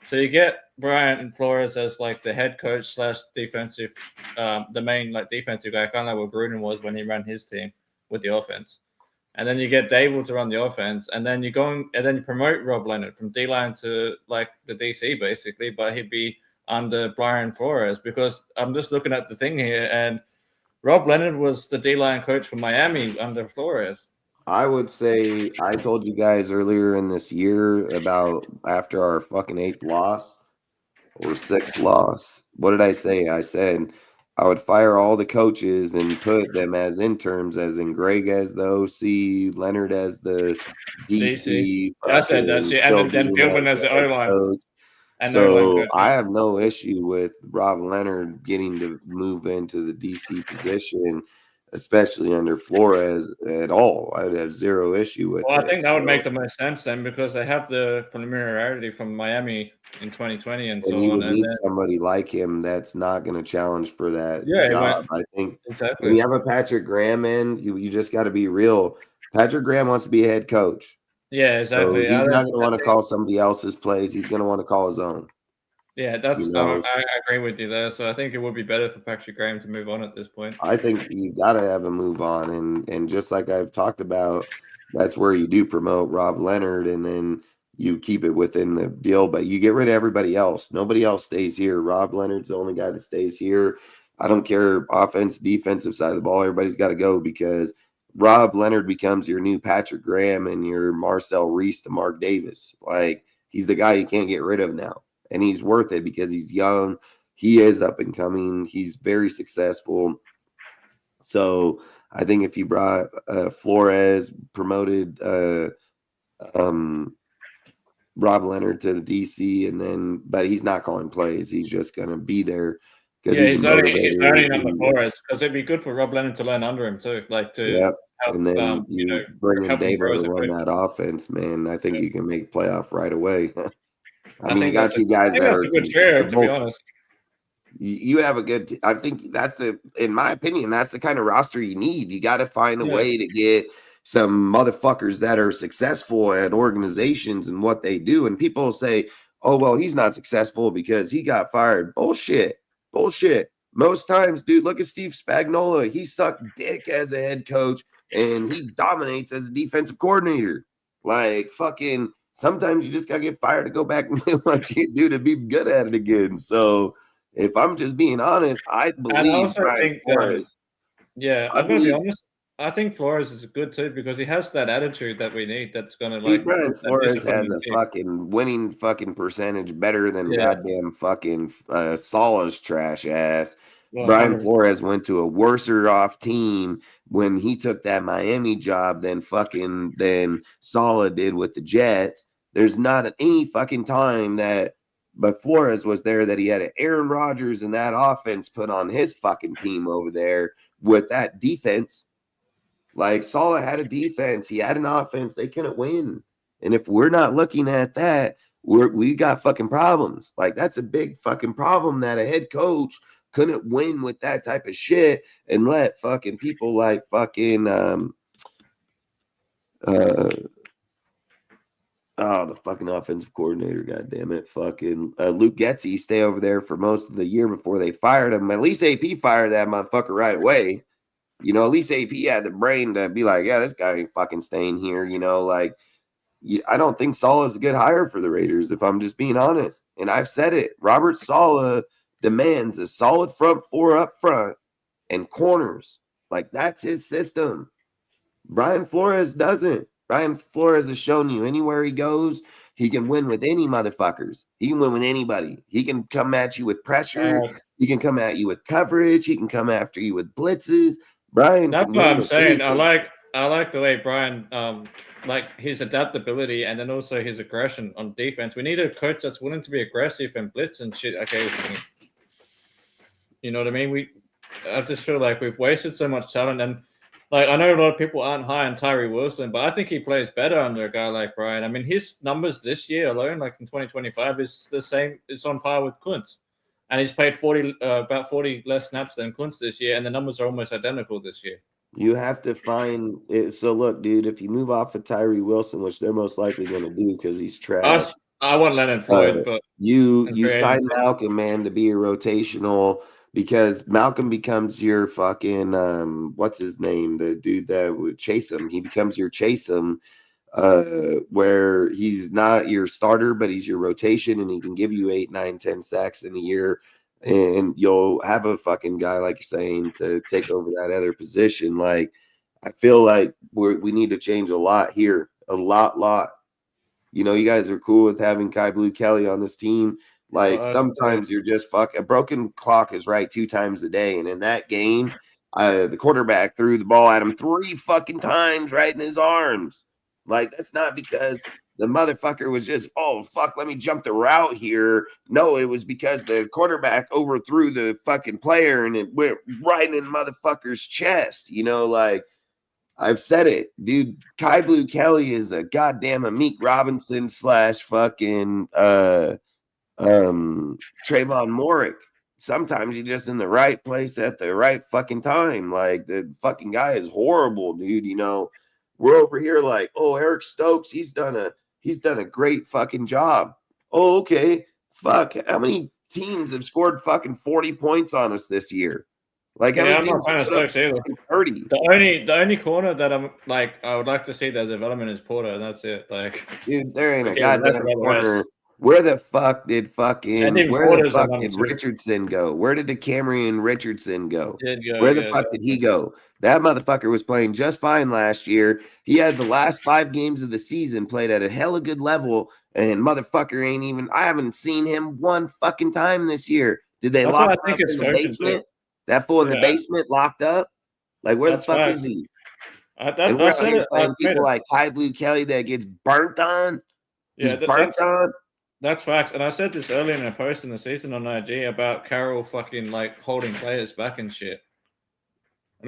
so you get Brian Flores as like the head coach / defensive, the main like defensive guy, kind of like what Gruden was when he ran his team with the offense, and then you get Dable to run the offense, and then you promote Rob Leonard from D-line to like the DC basically, but he'd be under Brian Flores because I'm just looking at the thing here, and Rob Leonard was the D-line coach for Miami under Flores. I would say I told you guys earlier in this year about after our fucking 8th loss or 6th loss. What did I say? I said I would fire all the coaches and put them as interns, as in Greg as the OC, Leonard as the DC. I said that shit, and then Philbin as the O-line. So I have no issue with Rob Leonard getting to move into the DC position, especially under Flores at all. I would have zero issue with it. Well, I think that would make the most sense then because they have the familiarity from Miami in 2020 and so on. And need somebody like him that's not going to challenge for that job. I think exactly. When you have a Patrick Graham in, you just got to be real. Patrick Graham wants to be a head coach. Yeah, exactly. So he's not going to want to call somebody else's plays. He's going to want to call his own. Yeah, that's I agree with you there. So I think it would be better for Patrick Graham to move on at this point. I think you got to have a move on, and just like I've talked about, that's where you do promote Rob Leonard, and then you keep it within the deal. But you get rid of everybody else. Nobody else stays here. Rob Leonard's the only guy that stays here. I don't care offense, defensive side of the ball. Everybody's got to go because Rob Leonard becomes your new Patrick Graham and your Marcel Reese to Mark Davis. Like, he's the guy you can't get rid of now. And he's worth it because he's young. He is up and coming. He's very successful. So I think if you brought Flores, promoted Rob Leonard to the DC, but he's not calling plays. He's just going to be there because Yeah, he's he's a learning motivator. under Flores because it'd be good for Rob Lennon to learn under him too, like to Yep. help. And then you bring in help him grow Dabo as to a run coach. that offense, man. I think you can make playoff right away. I mean, you think got that's two guys that that's are a good trio, to be both. honest. You would have a good. I think that's in my opinion, that's the kind of roster you need. You got to find a way to get some motherfuckers that are successful at organizations and what they do. And people say, "Oh, well, he's not successful because he got fired." Bullshit. Most times, dude, look at Steve Spagnuolo. He sucked dick as a head coach, and he dominates as a defensive coordinator. Like fucking. Sometimes you just gotta get fired to go back and do what you do to be good at it again. So. If I'm just being honest, I believe I also think Flores. I'm going to be honest. I think Flores is good too because he has that attitude that we need. That's going to like Brian Flores discipline has the a team. fucking winning fucking percentage better than Yeah. goddamn fucking Salah's trash ass. Well, Brian 100%. Flores went to a worser off team when he took that Miami job than Salah did with the Jets. There's not any fucking time that. But Flores was there that he had Aaron Rodgers and that offense put on his fucking team over there with that defense. Like Salah had a defense, he had an offense, they couldn't win. And if we're not looking at that, we got fucking problems. Like that's a big fucking problem that a head coach couldn't win with that type of shit and let fucking people like fucking the fucking offensive coordinator, goddamn it, fucking Luke Getsy stay over there for most of the year before they fired him. At least AP fired that motherfucker right away. You know, at least AP had the brain to be like, yeah, this guy ain't fucking staying here. You know, like I don't think Saleh is a good hire for the Raiders, if I'm just being honest. And I've said it. Robert Saleh demands a solid front four up front and corners. Like that's his system. Brian Flores doesn't. Brian Flores has shown you anywhere he goes, he can win with any motherfuckers. He can win with anybody. He can come at you with pressure. He can come at you with coverage. He can come after you with blitzes. Brian, that's what I'm saying. I like the way Brian, like his adaptability and then also his aggression on defense. We need a coach that's willing to be aggressive and blitz and shit. Okay, you know what I mean? I just feel like we've wasted so much talent and. Like I know a lot of people aren't high on Tyree Wilson, but I think he plays better under a guy like Brian. I mean, his numbers this year alone, like in 2025, is the same. It's on par with Kuntz, and he's played about 40 less snaps than Kuntz this year, and the numbers are almost identical this year. You have to find it. So look, dude, if you move off of Tyree Wilson, which they're most likely going to do because he's trash. I want Leonard Floyd, but you sign Malcolm, man, to be a rotational. Because Malcolm becomes your fucking what's his name? The dude that would chase him. He becomes your chase him, where he's not your starter, but he's your rotation, and he can give you 8, 9, 10 sacks in a year, and you'll have a fucking guy like you're saying to take over that other position. Like I feel like we need to change a lot here, a lot. You know, you guys are cool with having Kai Blue Kelly on this team. Like sometimes you're just a broken clock is right 2 times a day. And in that game, the quarterback threw the ball at him 3 fucking times right in his arms. Like that's not because the motherfucker was just, oh, fuck, let me jump the route here. No, it was because the quarterback overthrew the fucking player and it went right in the motherfucker's chest. You know, like I've said it, dude. Kai Blue Kelly is a goddamn Amik Robinson / fucking Trayvon Morick. Sometimes you're just in the right place at the right fucking time. Like the fucking guy is horrible, dude. You know, we're over here like, oh, Eric Stokes, he's done a great fucking job. Oh, okay. Fuck. How many teams have scored fucking 40 points on us this year? Like, I'm not fan of Stokes either. 30. The only corner that I would like to see that development is Porter, and that's it. Like, dude, there ain't a goddamn corner. Where the fuck did Richardson go? Where did DeCamerion Richardson go? Where the fuck did he go? That motherfucker was playing just fine last year. He had the last 5 games of the season played at a hella good level, and motherfucker ain't even. I haven't seen him 1 fucking time this year. Did they lock him up in the basement? That fool in the basement locked up? Like where the fuck is he? And we're playing people like Kai Blue Kelly that gets burnt on. Just burnt on. That's facts. And I said this earlier in a post in the season on IG about Carroll fucking like holding players back and shit.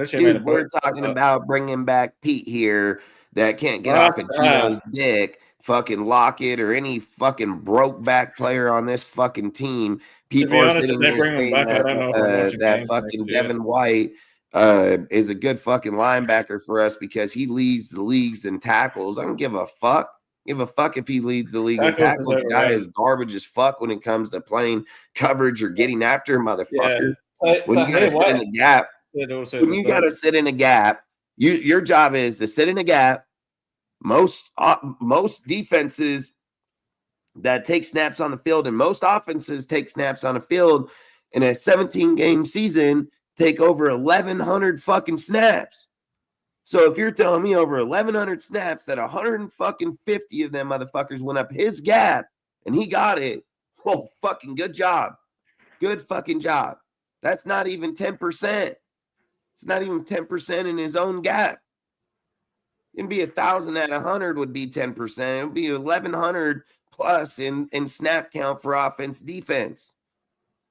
Dude, we're talking about bringing back Pete here that can't get off of Gino's dick, fucking Lockett or any fucking broke back player on this fucking team. People are sitting there saying that fucking Devin White is a good fucking linebacker for us because he leads the leagues in tackles. I don't give a fuck. Give a fuck if he leads the league in tackles. The guy is garbage as fuck when it comes to playing coverage or getting after motherfucker. Yeah. When you gotta sit in the gap. When you got to sit in a gap, your job is to sit in a gap. Most defenses that take snaps on the field and most offenses take snaps on the field in a 17-game season take over 1,100 fucking snaps. So if you're telling me over 1,100 snaps that 150 of them motherfuckers went up his gap and he got it, well, fucking good job. Good fucking job. That's not even 10%. It's not even 10% in his own gap. It'd be 1,000 at 100 would be 10%. It would be 1,100 plus in snap count for offense defense.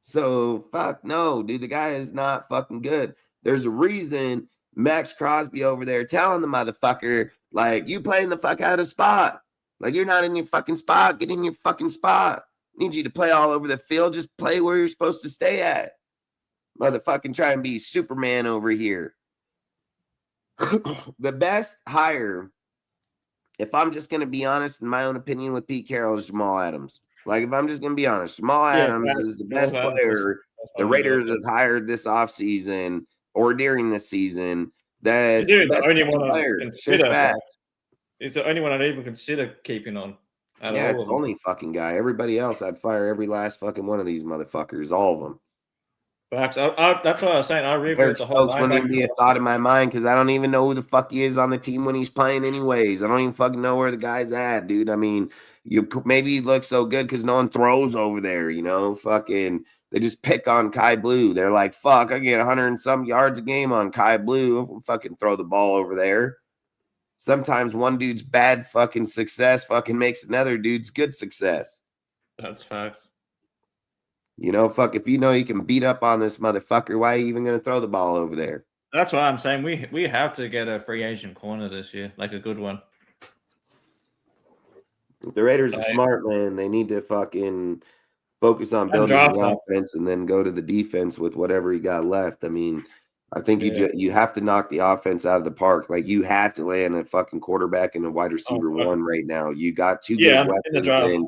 So fuck no, dude. The guy is not fucking good. There's a reason Max Crosby over there telling the motherfucker, like, you playing the fuck out of spot. Like, you're not in your fucking spot. Get in your fucking spot. Need you to play all over the field. Just play where you're supposed to stay at. Motherfucking try and be Superman over here. The best hire, if I'm just going to be honest, in my own opinion, with Pete Carroll is Jamal Adams. Like, if I'm just going to be honest, Jamal Adams is the best player the Raiders have hired this offseason or during this season. That's the best player. It's the only one I'd even consider keeping on. Yeah, it's the only fucking guy. Everybody else, I'd fire every last fucking one of these motherfuckers, all of them. That's what I was saying. I reviewed the whole. Wouldn't even be a thought in my mind because I don't even know who the fuck he is on the team when he's playing. Anyways, I don't even fucking know where the guy's at, dude. I mean, maybe he looks so good because no one throws over there. You know, fucking they just pick on Kai Blue. They're like, fuck, I get 100 and some yards a game on Kai Blue. I'll fucking throw the ball over there. Sometimes one dude's bad fucking success fucking makes another dude's good success. That's facts. You know, fuck, if you know you can beat up on this motherfucker, why are you even going to throw the ball over there? That's what I'm saying. We have to get a free agent corner this year, like a good one. The Raiders are smart, man. They need to fucking focus on building the offense and then go to the defense with whatever you got left. I mean, I think you have to knock the offense out of the park. Like, you have to land a fucking quarterback and a wide receiver one right now. You got two good weapons and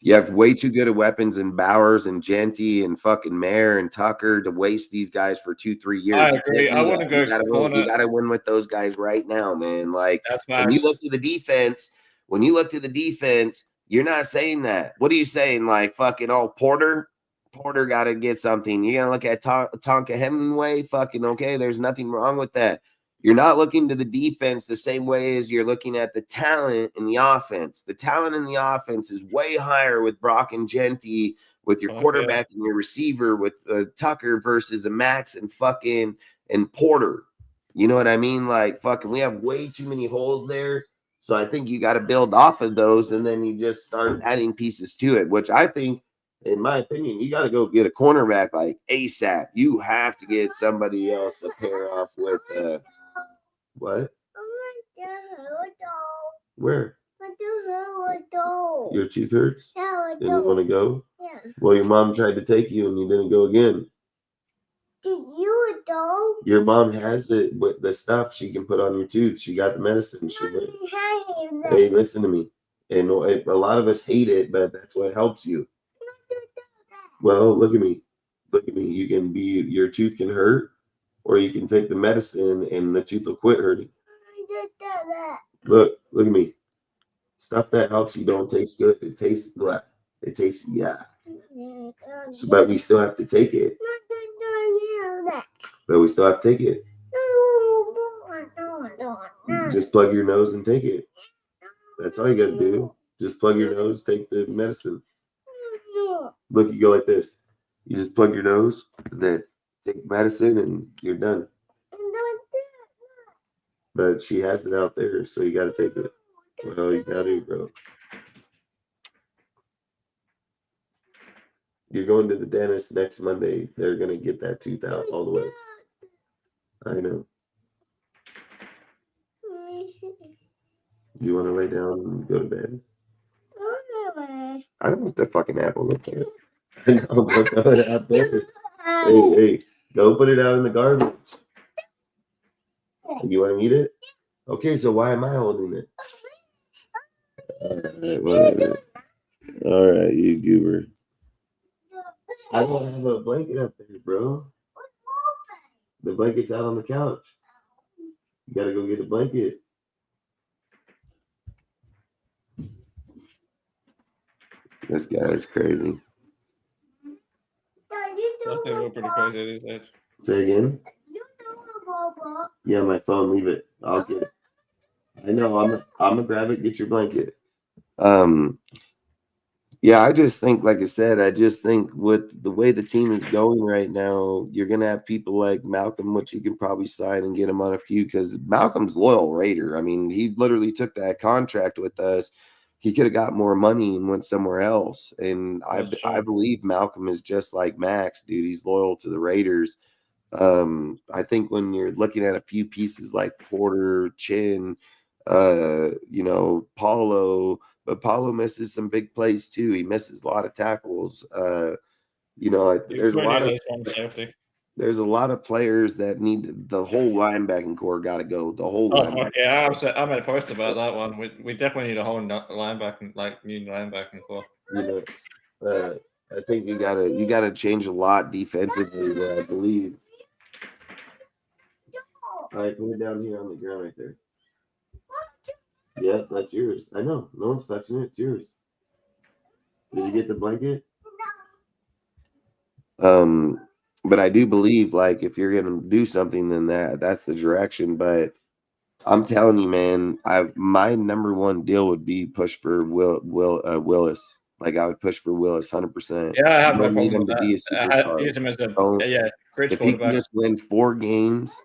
you have way too good of weapons in Bowers and Genty and fucking Mayer and Tucker to waste these guys for 2-3 years. I agree. I wouldn't go. You got to win with those guys right now, man. Like, when you look to the defense, you're not saying that. What are you saying? Like, fucking Porter got to get something. You're going to look at Tonka Hemingway. Fucking okay. There's nothing wrong with that. You're not looking to the defense the same way as you're looking at the talent in the offense. The talent in the offense is way higher with Brock and Genty, with your quarterback and your receiver, with Tucker versus a Max and fucking and Porter. You know what I mean? Like, fucking, we have way too many holes there. So I think you got to build off of those, and then you just start adding pieces to it, which I think, in my opinion, you got to go get a cornerback like ASAP. You have to get somebody else to pair off with. What? Where? Your tooth hurts? Yeah, and you want to go? Yeah. Well, your mom tried to take you and you didn't go again. Did you go? Your mom has it with the stuff she can put on your tooth. She got the medicine. Hey, listen to me. And a lot of us hate it, but that's what helps you. Well, look at me. Look at me. You can be, your tooth can hurt, or you can take the medicine and the tooth will quit hurting. Look at me. Stuff that helps you don't taste good. It tastes blah. It tastes So, but we still have to take it. But we still have to take it. Just plug your nose and take it. That's all you got to do. Just plug your nose, take the medicine. Look, you go like this. You just plug your nose, and then take medicine, and you're done. But she has it out there, so you got to take it. Well, you got to, bro. You're going to the dentist next Monday. They're gonna get that tooth out all the way. I know. You want to lay down and go to bed? I don't want the fucking apple up there. No, go throw it out there. Hey, go put it out in the garbage. You want to eat it? Okay, so why am I holding it? Alright, whatever. Alright, you goober. I don't have a blanket up there, bro. The blanket's out on the couch. You gotta go get a blanket. This guy is crazy. I think we're pretty crazy these days. Say again? Yeah, my phone. Leave it. I'll get it. I know. I'm gonna grab it. Get your blanket. Yeah, I just think, like I said, I just think with the way the team is going right now, you're gonna have people like Malcolm, which you can probably sign and get him on a few because Malcolm's loyal Raider. I mean, he literally took that contract with us. He could have got more money and went somewhere else. And I believe Malcolm is just like Max, dude. He's loyal to the Raiders. I think when you're looking at a few pieces like Porter, Chin, Paulo, but Paulo misses some big plays too. He misses a lot of tackles. There's a lot of players that need the whole linebacking core got to go. The whole. Yeah, I made a post about that one. We definitely need a whole linebacking, new linebacking core. I think you gotta change a lot defensively. I believe. All right, put it down here on the ground right there. Yeah, that's yours. I know. No one's touching it. It's yours. Did you get the blanket? But I do believe, like, if you're gonna do something, then that's the direction. But I'm telling you, man, my number one deal would be push for Willis. Like, I would push for Willis 100%. Yeah, I have no problem with that. Be a superstar. Use him as a if he can just win 4 games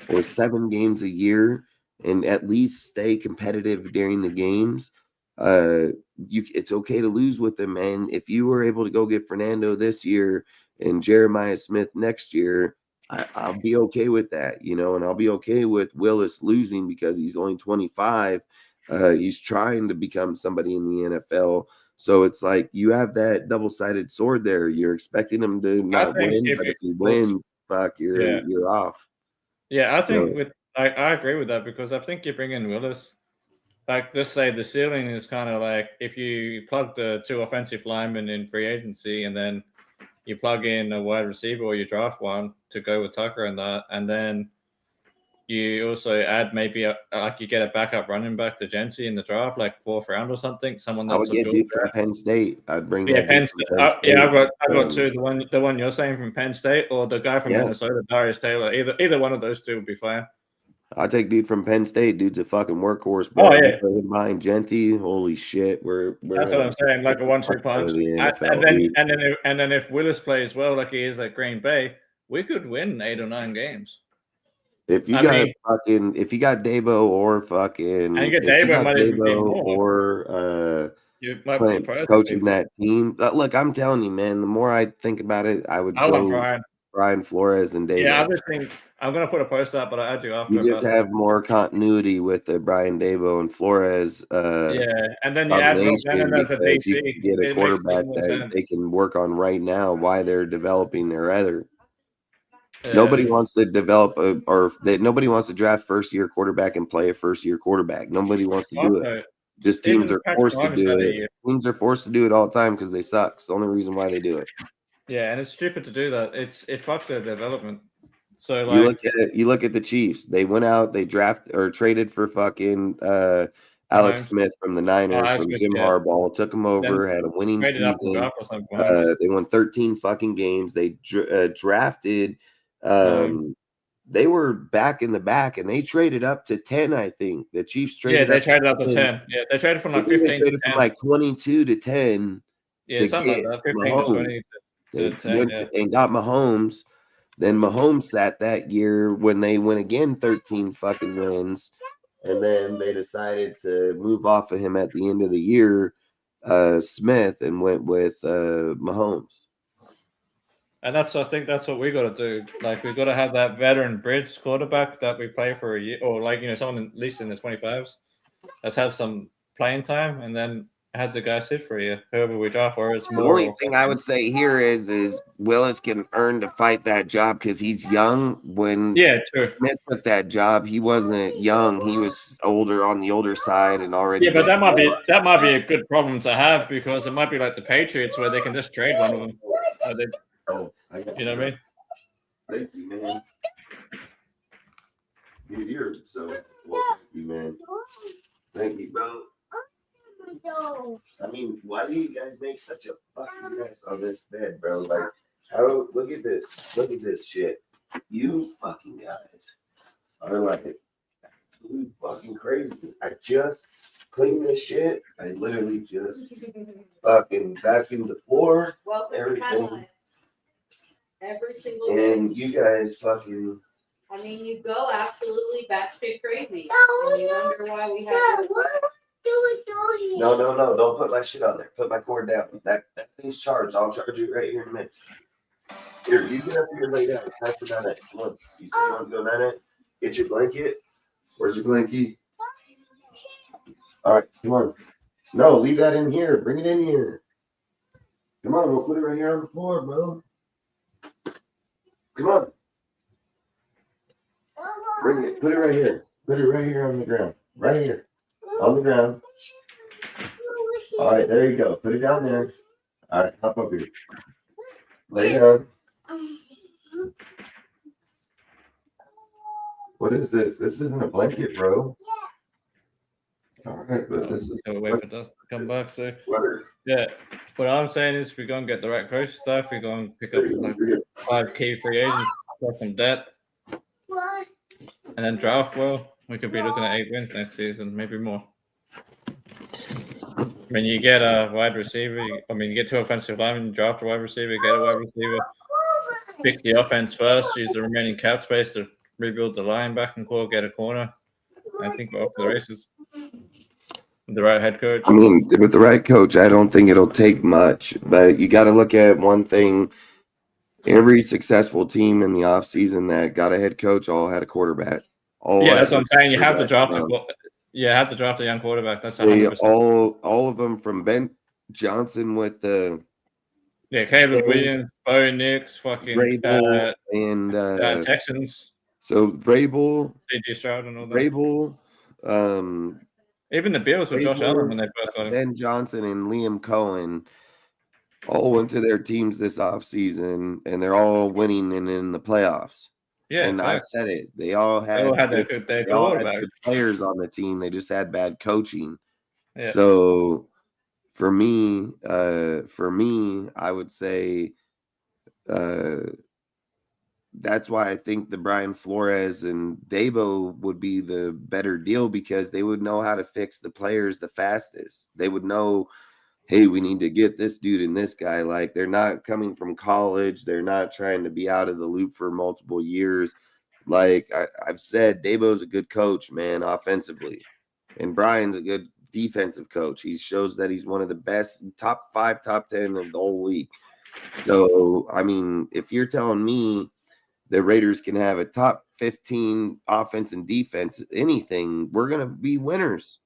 or 7 games a year and at least stay competitive during the games, it's okay to lose with him, man. If you were able to go get Fernando this year and Jeremiah Smith next year, I'll be okay with that, and I'll be okay with Willis losing because he's only 25. He's trying to become somebody in the NFL. So it's like you have that double-sided sword there. You're expecting him to not win, but if he wins, fuck, you're off. Yeah, I think I agree with that because I think you bring in Willis. Like, just say the ceiling is kind of like if you plug the 2 offensive linemen in free agency and then you plug in a wide receiver or you draft one to go with Tucker and that, and then you also add maybe you get a backup running back to Genty in the draft, like 4th round or something. Someone that's I would get dude from Penn State. I'd bring Penn State. I've got 2. The one you're saying from Penn State or the guy from Minnesota, Darius Taylor. Either one of those 2 would be fine. I'll take dude from Penn State. Dude's a fucking workhorse, bro. Behind Genty, holy shit. We're that's what I'm saying, like a 1-2 punch. And then if Willis plays well, like he is at Green Bay, we could win 8 or 9 games. If you got Dabo or fucking, and you get Dabo or coaching that team. Look, I'm telling you, man. The more I think about it, I would go Brian Flores and Dabo. Yeah, I'm going to put a post up, but I do after. You just have more continuity with the Brian Dabo and Flores. And then you add Lennon as a DC. Get a quarterback that they can work on right now while they're developing their other. Nobody wants to develop nobody wants to draft first-year quarterback and play a first-year quarterback. Nobody wants to do it. Just teams are forced to do it. Teams are forced to do it all the time because they suck. It's the only reason why they do it. Yeah, and it's stupid to do that. It fucks their development. So you look at the Chiefs. They went out, they traded for fucking Alex Smith from the Niners from Jim Harbaugh, took him over, had a winning season. They won 13 fucking games. They drafted. They were back in the back, and they traded up to 10. I think the Chiefs traded. Yeah, they traded up to 10. Yeah, they traded from like 15. They traded from like 22 to 10. Yeah, something like that. 15 to 20 to 10. And got Mahomes. Then Mahomes sat that year when they went again 13 fucking wins. And then they decided to move off of him at the end of the year, Smith, and went with Mahomes. And I think that's what we got to do. Like, we got to have that veteran bridge quarterback that we play for a year, or like, someone at least in the 25s. Let's have some playing time, and then have the guy sit for a year, whoever we draft, or it's The more. only thing I would say here is Willis can earn to fight that job because he's young. When true. Smith took that job, he wasn't young. He was older, on the older side, and already. Yeah, but that might be a good problem to have, because it might be like the Patriots where they can just trade one of them. You know what I mean? Thank you, man. You're so well, thank you, man. Thank you, bro. I mean, why do you guys make such a fucking mess on this bed, bro? Like, how? Look at this. Look at this shit. You fucking guys are like fucking crazy. I just cleaned this shit. I literally just fucking vacuumed the floor, everything. Every single day. And you guys fucking. I mean, you go absolutely batshit crazy. And you wonder why we have to. No. Don't put my shit on there. Put my cord down. That thing's charged. I'll charge you right here in a minute. Here, you get up here and lay down. Time for 9-8. Come on. You say you want to go 9-8? Get your blanket. Where's your blankie? All right, come on. No, leave that in here. Bring it in here. Come on, we'll put it right here on the floor, bro. Come on. Bring it. Put it right here. Put it right here on the ground. Right here. On the ground. All right, there you go. Put it down there. All right, hop up here. Lay down. What is this? This isn't a blanket, bro. All right, but this is. Wait for dust to come back. So yeah, what I'm saying is, we're gonna get the right coach stuff. We're gonna pick up like 5 key free agents from debt, and then draft well. We could be looking at 8 wins next season, maybe more. I mean, you get a wide receiver. You get 2 offensive linemen, draft a wide receiver, get a wide receiver, pick the offense first, use the remaining cap space to rebuild the linebacking core, get a corner. I think we're off to the races. With the right head coach. I mean, with the right coach, I don't think it'll take much, but you got to look at one thing. Every successful team in the offseason that got a head coach all had a quarterback. That's what I'm saying. You have to draft a young quarterback. That's 100%. All of them from Ben Johnson with the Caleb Williams, Bo Nix, fucking Vrabel, and Texans. So Vrabel, C.J. Stroud, and all that. Vrabel, even the Bills with Josh Allen when they first got him. Ben Johnson and Liam Cohen all went to their teams this offseason, and they're all winning and in the playoffs. Yeah, and I said it. They all had good players on the team. They just had bad coaching. Yeah. So for me, I would say that's why I think the Brian Flores and Dabo would be the better deal, because they would know how to fix the players the fastest. They would know, hey, we need to get this dude and this guy. Like, they're not coming from college. They're not trying to be out of the loop for multiple years. Like I've said, Dabo's a good coach, man, offensively. And Brian's a good defensive coach. He shows that he's one of the best, top 5, top 10 of the whole league. So, I mean, if you're telling me the Raiders can have a top 15 offense and defense, anything, we're going to be winners.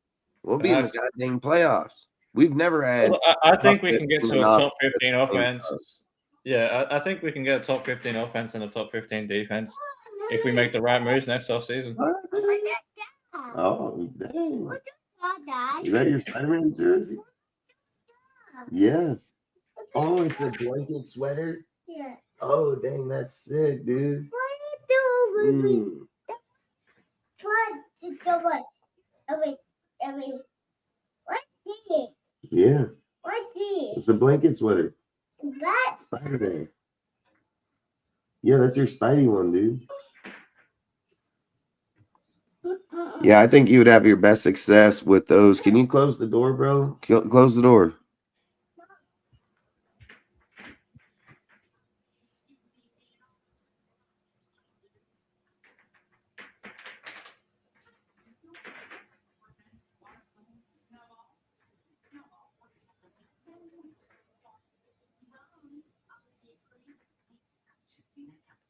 We'll be in the goddamn playoffs. We've never had. Well, I think we can get to a top 15 offense. Yeah, I think we can get a top 15 offense and a top 15 defense if we make the right moves next offseason. Oh, dang. Is that your Spider-Man jersey? Yeah. Oh, it's a blanket sweater? Yeah. Oh, dang, that's sick, dude. What are you doing? What's this? Yeah. What's this? It's a blanket sweater. What? Spider-Man. Yeah, that's your Spidey one, dude. Yeah, I think you would have your best success with those. Can you close the door, bro? Close the door.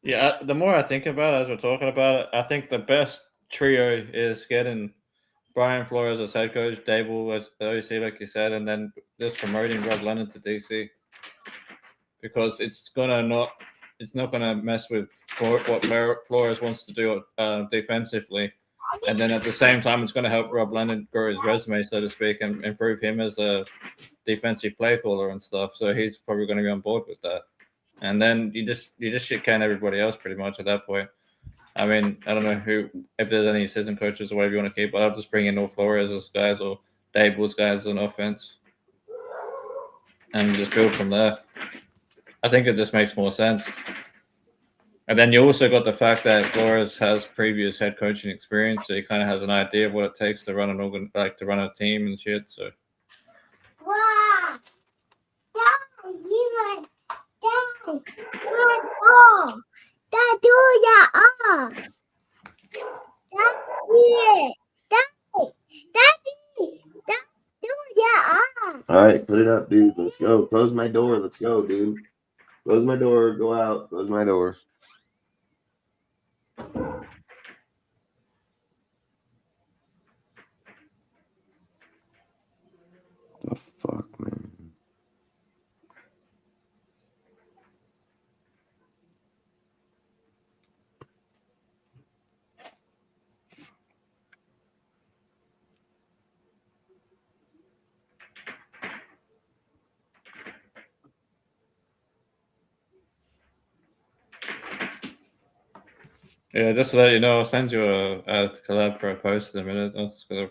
Yeah, the more I think about it, as we're talking about it, I think the best trio is getting Brian Flores as head coach, Dable as OC, like you said, and then just promoting Rob Leonard to DC, because it's not gonna mess with what Flores wants to do defensively, and then at the same time, it's going to help Rob Leonard grow his resume, so to speak, and improve him as a defensive play caller and stuff. So he's probably going to be on board with that. And then you just shit can everybody else pretty much at that point. I mean, I don't know if there's any assistant coaches or whatever you want to keep, but I'll just bring in all Flores' guys or Dable's guys on offense and just build from there. I think it just makes more sense. And then you also got the fact that Flores has previous head coaching experience, so he kind of has an idea of what it takes to run to run a team and shit. So. Wow! All right, put it up, dude. Let's go. Close my door. Let's go, dude. Close my door. Go out. Close my door. The fuck, man. Yeah, just to let you know, I'll send you a collab for a post in a minute. I'm just gonna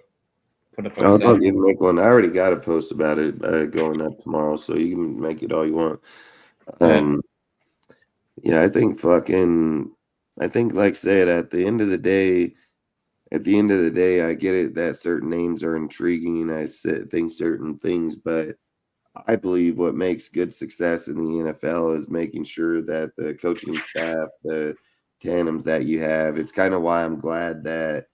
put a post. I'll give make one. I already got a post about it going up tomorrow, so you can make it all you want. Yeah, I think like I said, at the end of the day, I get it that certain names are intriguing. I think certain things, but I believe what makes good success in the NFL is making sure that the coaching staff, the tandems that you have. It's kind of why I'm glad that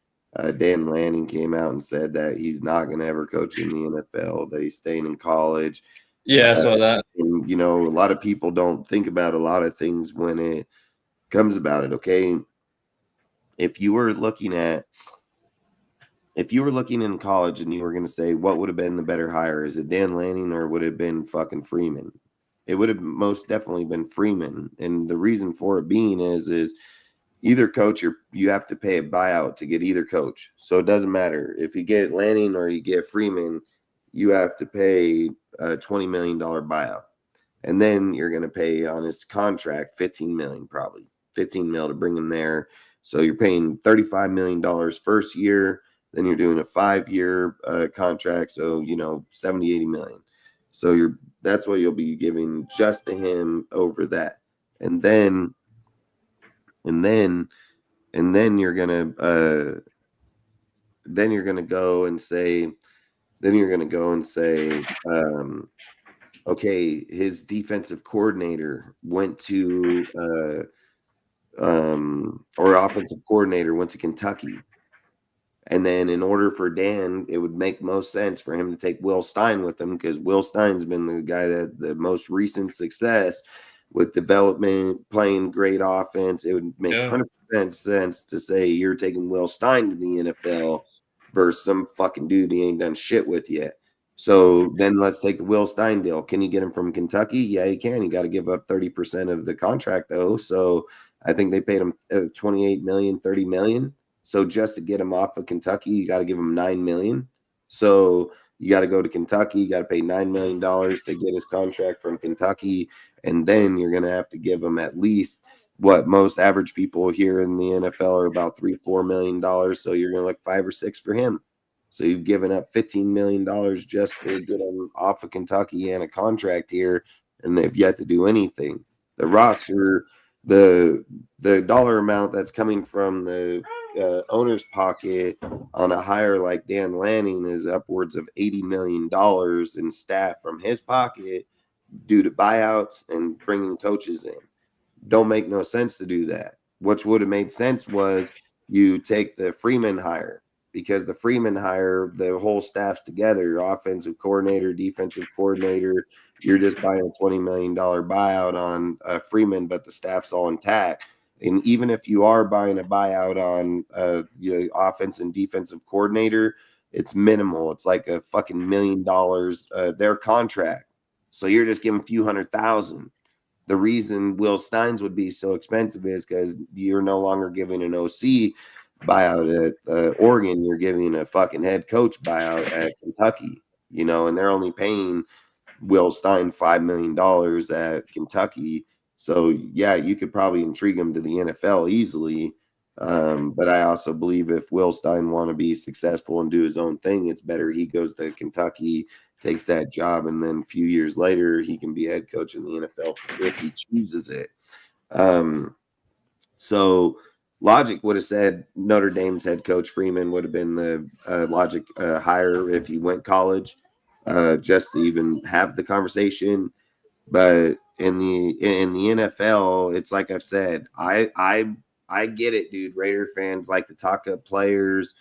Dan Lanning came out and said that he's not going to ever coach in the NFL, that he's staying in college. Yeah, I saw that. And, a lot of people don't think about a lot of things when it comes about it, okay? If you were looking in college and you were going to say, what would have been the better hire? Is it Dan Lanning or would it have been fucking Freeman? It would have most definitely been Freeman. And the reason for it being is either coach, you have to pay a buyout to get either coach. So it doesn't matter. If you get Lanning or you get Freeman, you have to pay a $20 million buyout. And then you're going to pay on his contract $15 million, probably $15 million to bring him there. So you're paying $35 million first year. Then you're doing a 5-year contract. So, 70, 80 million. So that's what you'll be giving just to him over that. And then you're gonna go and say, okay, his defensive coordinator went to or offensive coordinator went to Kentucky. And then in order for Dan, it would make most sense for him to take Will Stein with him, because Will Stein's been the guy that the most recent success with development, playing great offense. It would make 100% sense to say you're taking Will Stein to the NFL versus some fucking dude he ain't done shit with yet. So then let's take the Will Stein deal. Can you get him from Kentucky? Yeah, you can. You got to give up 30% of the contract, though. So I think they paid him $28 million, $30 million. So just to get him off of Kentucky, you got to give him $9 million. So you got to go to Kentucky. You got to pay $9 million to get his contract from Kentucky. And then you're going to have to give him at least what most average people here in the NFL are about $3-4 million. So you're going to look 5 or 6 for him. So you've given up $15 million just to get him off of Kentucky and a contract here. And they've yet to do anything. The roster, the dollar amount that's coming from the owner's pocket on a hire like Dan Lanning is upwards of $80 million in staff from his pocket due to buyouts and bringing coaches in. Don't make no sense to do that. What would have made sense was you take the Freeman hire, because the Freeman hire, the whole staff's together, your offensive coordinator, defensive coordinator. You're just buying a $20 million buyout on Freeman, but the staff's all intact. And even if you are buying a buyout on the offense and defensive coordinator, it's minimal. It's like a fucking $1 million their contract. So you're just giving a few $100,000. The reason Will Steins would be so expensive is because you're no longer giving an OC buyout at Oregon. You're giving a fucking head coach buyout at Kentucky, and they're only paying Will Stein $5 million at Kentucky. So, yeah, you could probably intrigue him to the NFL easily. But I also believe if Will Stein want to be successful and do his own thing, it's better he goes to Kentucky, takes that job, and then a few years later he can be head coach in the NFL if he chooses it. So logic would have said Notre Dame's head coach Freeman would have been the logic hire if he went college, just to even have the conversation. But in the NFL, it's like I've said, I get it, dude. Raider fans like to talk up players.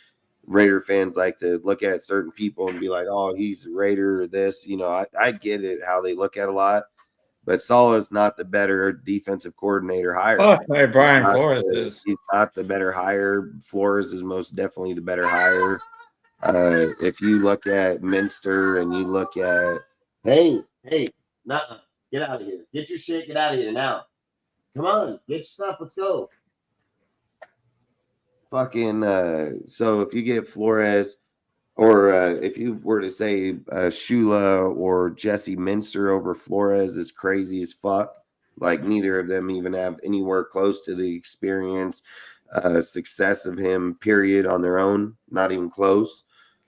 Raider fans like to look at certain people and be like, oh, he's a Raider or this. I get it, how they look at a lot. But Saleh's not the better defensive coordinator hire. Oh, hey, Brian Flores is. He's not the better hire. Flores is most definitely the better hire. If you look at Minster and you look at, hey, nuh-uh. Get out of here. Get your shit. Get out of here now. Come on. Get your stuff. Let's go. Fucking, so if you get Flores, or if you were to say Shula or Jesse Minster over Flores is crazy as fuck. Like, neither of them even have anywhere close to the experience, success of him, period, on their own. Not even close.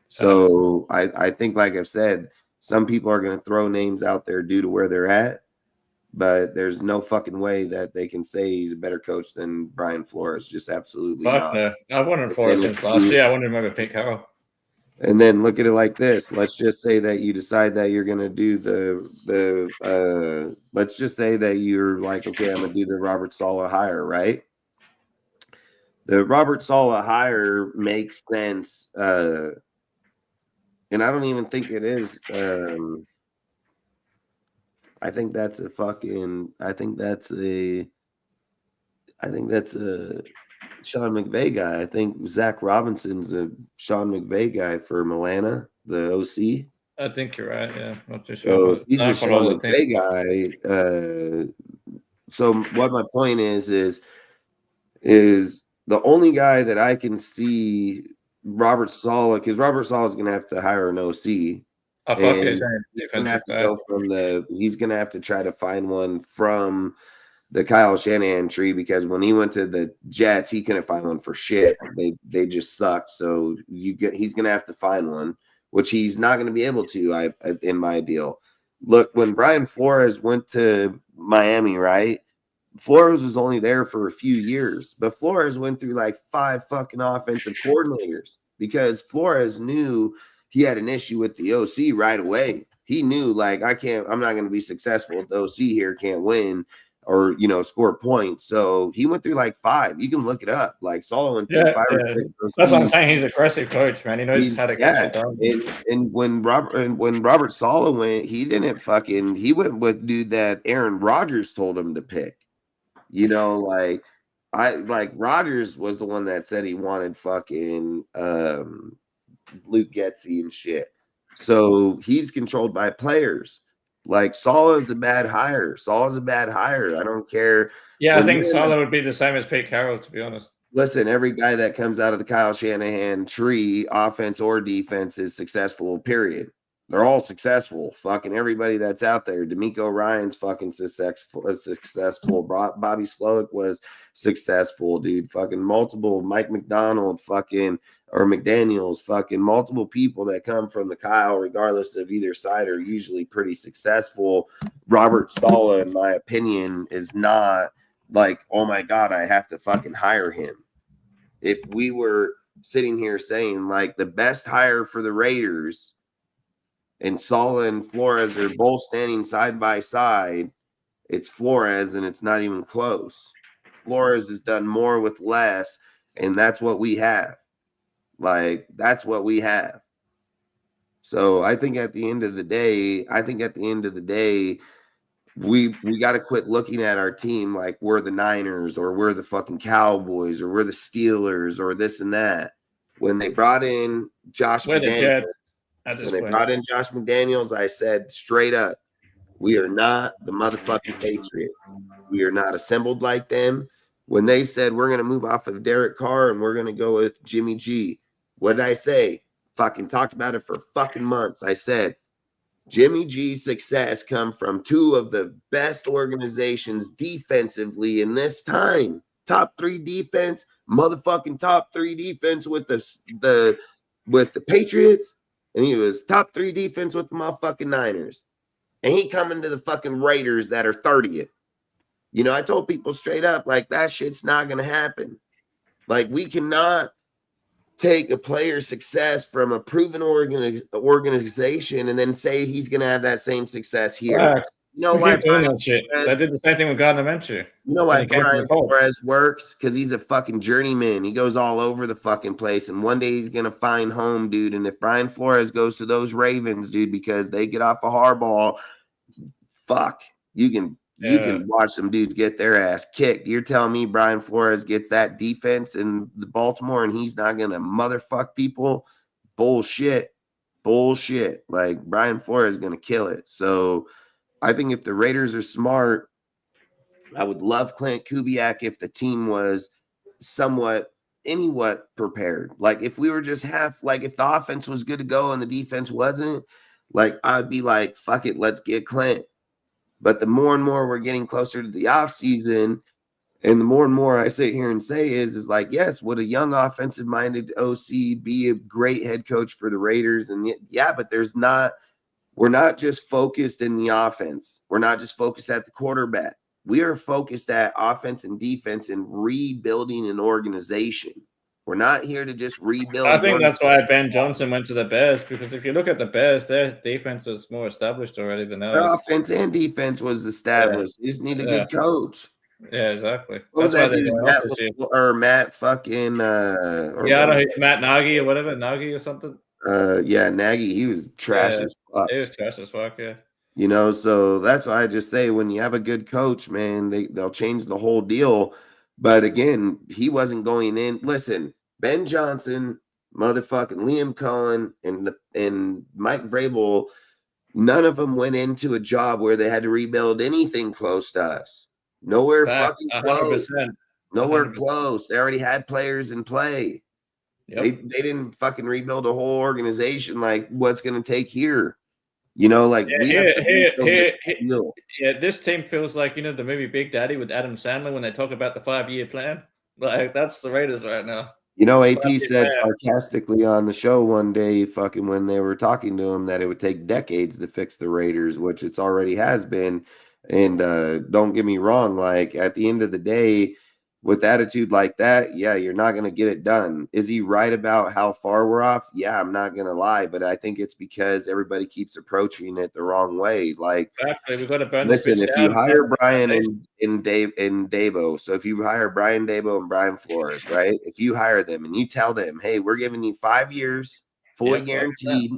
So I think, like I've said, some people are going to throw names out there due to where they're at, but there's no fucking way that they can say he's a better coach than Brian Flores. Just absolutely not. No. I've wanted Flores since last year. I wanted him over Pete Carroll. And then look at it like this. Let's just say that you decide that you're going to do let's just say that you're like, okay, I'm going to do the Robert Saleh hire, right? The Robert Saleh hire makes sense. And I don't even think it is. I think that's a Sean McVay guy. I think Zach Robinson's a Sean McVay guy for Milana, the OC. I think you're right. Yeah, not too So sure. he's a Sean McVay guy. So what my point is the only guy that I can see Robert Saleh, because Robert Saleh is going to have to hire an OC. He's going to have to go he's going to have to try to find one from the Kyle Shanahan tree, because when he went to the Jets, he couldn't find one for shit. They just sucked. So he's going to have to find one, which he's not going to be able to. In my deal, look, when Brian Flores went to Miami, right? Flores was only there for a few years, but Flores went through like 5 fucking offensive coordinators because Flores knew he had an issue with the OC right away. He knew, like, I'm not going to be successful. The OC here can't win or, score points. So he went through like 5. You can look it up. Like, Saleh went through 5 or 6. That's what I'm saying. He's an aggressive coach, man. He knows how to get it done. And when Robert Saleh went, he went with dude that Aaron Rodgers told him to pick. Rodgers was the one that said he wanted fucking Luke Getsy and shit. So he's controlled by players. Like, Saleh is a bad hire. I don't care. Yeah, I think Saleh would be the same as Pete Carroll, to be honest. Listen, every guy that comes out of the Kyle Shanahan tree, offense or defense, is successful, period. They're all successful. Fucking everybody that's out there. D'Amico Ryan's fucking successful. Bobby Slowick was successful, dude. Fucking multiple. Mike McDonald, or McDaniels, multiple people that come from the Kyle, regardless of either side, are usually pretty successful. Robert Saleh, in my opinion, is not like, oh my God, I have to fucking hire him. If we were sitting here saying like the best hire for the Raiders, and Saleh and Flores are both standing side by side, it's Flores, and it's not even close. Flores has done more with less, and that's what we have. That's what we have. So I think at the end of the day, we got to quit looking at our team like we're the Niners or we're the fucking Cowboys or we're the Steelers or this and that. When they brought in Josh McDaniels, I said straight up, we are not the motherfucking Patriots. We are not assembled like them. When they said we're going to move off of Derek Carr and we're going to go with Jimmy G, what did I say? Fucking talked about it for fucking months. I said, Jimmy G's success come from two of the best organizations defensively in this time. Top 3 defense, motherfucking top 3 defense with the Patriots, and he was top 3 defense with the motherfucking Niners. And he coming to the fucking Raiders that are 30th. You know, I told people straight up, like, that shit's not going to happen. Like, we cannot take a player's success from a proven organization and then say he's going to have that same success here. Right. You know why? They did the same thing with Gardner Minshew. You know why Brian Flores works? Because he's a fucking journeyman. He goes all over the fucking place, and one day he's going to find home, dude. And if Brian Flores goes to those Ravens, dude, because they get off a hardball, fuck, you can watch some dudes get their ass kicked. You're telling me Brian Flores gets that defense in the Baltimore and he's not going to motherfuck people? Bullshit. Like, Brian Flores is going to kill it. So I think if the Raiders are smart, I would love Clint Kubiak if the team was somewhat prepared. Like, if we were just if the offense was good to go and the defense wasn't, like, I'd be like, fuck it, let's get Clint. But the more and more we're getting closer to the offseason, and the more and more I sit here and say is like, yes, would a young offensive-minded OC be a great head coach for the Raiders? And yeah, but we're not just focused in the offense. We're not just focused at the quarterback. We are focused at offense and defense and rebuilding an organization. We're not here to just rebuild. I think that's why Ben Johnson went to the Bears, because if you look at the Bears, their defense was more established already than ours. Their offense and defense was established. You just need a good coach. Yeah, exactly. What was that dude? Matt fucking Matt Nagy or whatever, Nagy or something. Nagy, he was trash as fuck. He was trash as fuck, yeah. You know, so that's why I just say when you have a good coach, man, they'll change the whole deal. But again, he wasn't going in. Listen, Ben Johnson, motherfucking Liam Cohen, and Mike Vrabel, none of them went into a job where they had to rebuild anything close to us. Nowhere fucking close. 100%. Nowhere 100%. Close. They already had players in play. Yep. They didn't fucking rebuild a whole organization like what's going to take here. You know, like this team feels like, you know, the movie Big Daddy with Adam Sandler when they talk about the 5-year plan. Like, that's the Raiders right now. You know, AP said sarcastically on the show one day, fucking when they were talking to him, that it would take decades to fix the Raiders, which it's already has been. And don't get me wrong, like, at the end of the day, with attitude like that, yeah, you're not going to get it done. Is he right about how far we're off? Yeah, I'm not going to lie, but I think it's because everybody keeps approaching it the wrong way. Like, exactly. We've got to burn listen, if you hire Brian and Dabo, so if you hire Brian Dabo and Brian Flores, right? If you hire them and you tell them, hey, we're giving you 5 years, fully guaranteed,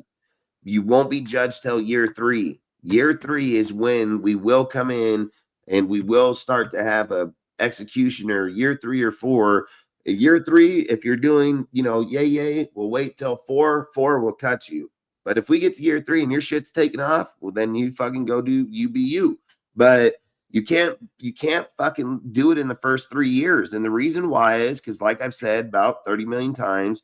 you won't be judged till year 3. Year 3 is when we will come in and we will start to have a executioner. Year 3 or 4. Year 3, if you're doing, you know, yay, we'll wait till 4 will cut you. But if we get to year 3 and your shit's taken off, well, then you fucking go do you. But you can't fucking do it in the first 3 years. And the reason why is because, like I've said about 30 million times,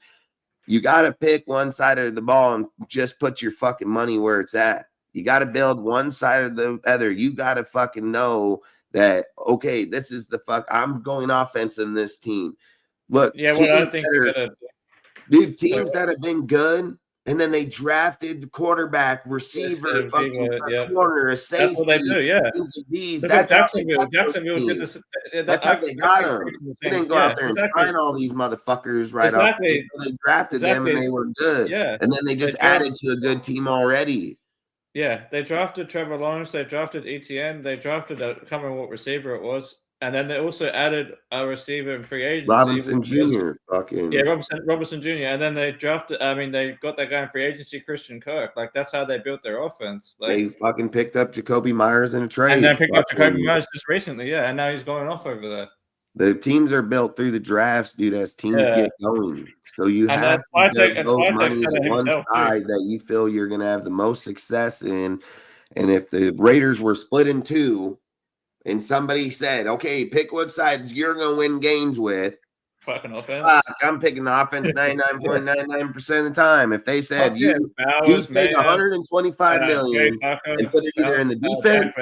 you got to pick one side of the ball and just put your fucking money where it's at. You got to build one side or the other. You got to fucking know that, okay, this is the fuck. I'm going offense in this team. Look, yeah, well, I think teams that have been good, and then they drafted the quarterback, receiver, corner, a safety. That's what they do, yeah. That's Jacksonville did this. That's how they got them. They didn't go out there and sign all these motherfuckers right off. They drafted them, and they were good. Yeah, and then they just added to a good team already. Yeah, they drafted Trevor Lawrence. They drafted ETN. They drafted I can't remember what receiver it was. And then they also added a receiver in free agency. Robinson Jr. Fucking Robinson Jr. And then they drafted. I mean, they got that guy in free agency, Christian Kirk. Like that's how they built their offense. Like they fucking picked up Jacoby Myers in a trade. And then picked up Jacoby Myers just recently, and now he's going off over there. The teams are built through the drafts, dude, as teams get going. So you have to devote money to one side that you feel you're going to have the most success in. And if the Raiders were split in two and somebody said, okay, pick what sides you're going to win games with. Fucking offense. I'm picking the offense 99.99% of the time. If they said you take $125 million and put it either in the defense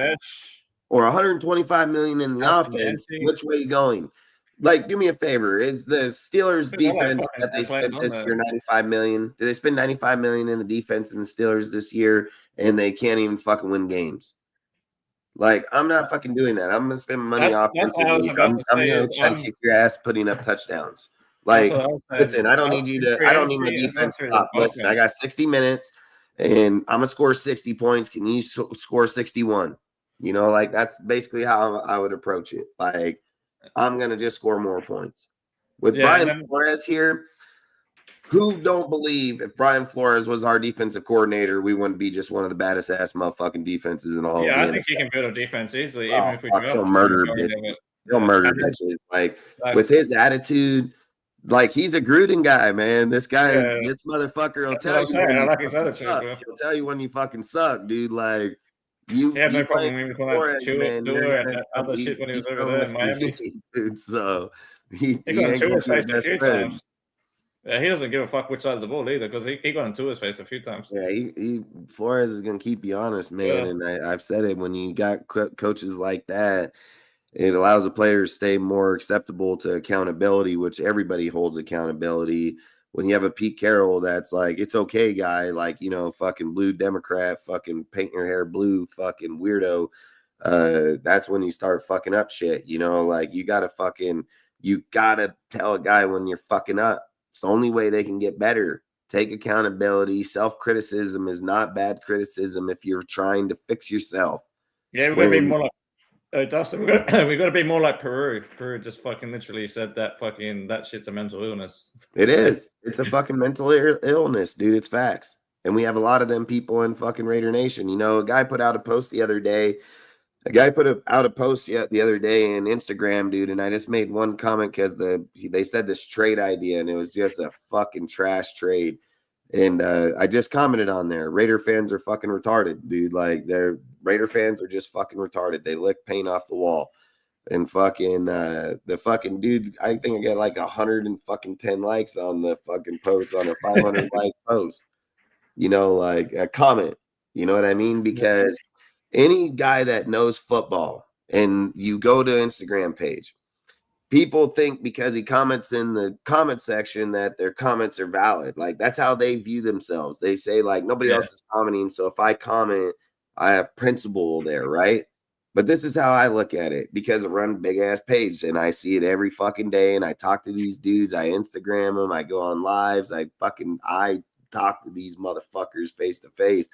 or $125 million in the offense, which way are you going? Like, do me a favor. Is the Steelers defense that they spent this year $95 million? Did they spend $95 million in the defense in the Steelers this year and they can't even fucking win games? Like, I'm not fucking doing that. I'm gonna spend money offensively. I'm gonna try to kick your ass putting up touchdowns. Like, listen, I don't need my defense to stop. Listen, I got 60 minutes and I'm gonna score 60 points. Can you score 61? You know, like that's basically how I would approach it. Like, I'm gonna just score more points. With Brian Flores here, who don't believe if Brian Flores was our defensive coordinator, we wouldn't be just one of the baddest ass motherfucking defenses in all. Yeah, I think he can build a defense easily, even if we he'll murder bitches. He'll murder bitches. Like with his attitude, like he's a Gruden guy, man. This guy, this motherfucker will tell you. I like his attitude. He'll tell you when you fucking suck, dude. Like you had no problem even calling and other shit when he was over there in Miami. Dude, so he got into his face a few times. Yeah, he doesn't give a fuck which side of the ball either because he got into his face a few times. Yeah, he Flores is gonna keep you honest, man. Yeah. And I've said it, when you got coaches like that, it allows the players to stay more acceptable to accountability, which everybody holds accountability. When you have a Pete Carroll that's like, it's okay, guy, like, you know, fucking blue Democrat, fucking paint your hair blue, fucking weirdo. That's when you start fucking up shit, you know, like you gotta tell a guy when you're fucking up. It's the only way they can get better. Take accountability. Self-criticism is not bad criticism if you're trying to fix yourself. Yeah, we're gonna be more like Dustin. We got to be more like Peru. Peru just fucking literally said that shit's a mental illness. It is. It's a fucking mental illness, dude. It's facts. And we have a lot of them people in fucking Raider Nation. You know, a guy put out a post the other day. The other day in Instagram, dude, and I just made one comment because they said this trade idea, and it was just a fucking trash trade. And I just commented on there. Raider fans are fucking retarded, dude. Like, Raider fans are just fucking retarded. They lick paint off the wall. And fucking the fucking dude, I think I got like 110 likes on the fucking post, on a 500 like post. You know, like a comment. You know what I mean? Because any guy that knows football and you go to Instagram page, people think because he comments in the comment section that their comments are valid. Like, that's how they view themselves. They say, like, nobody else is commenting, so if I comment, I have principle there, right? But this is how I look at it, because I run a big ass page and I see it every fucking day, and I talk to these dudes, I Instagram them, I go on lives, I talk to these motherfuckers face to face.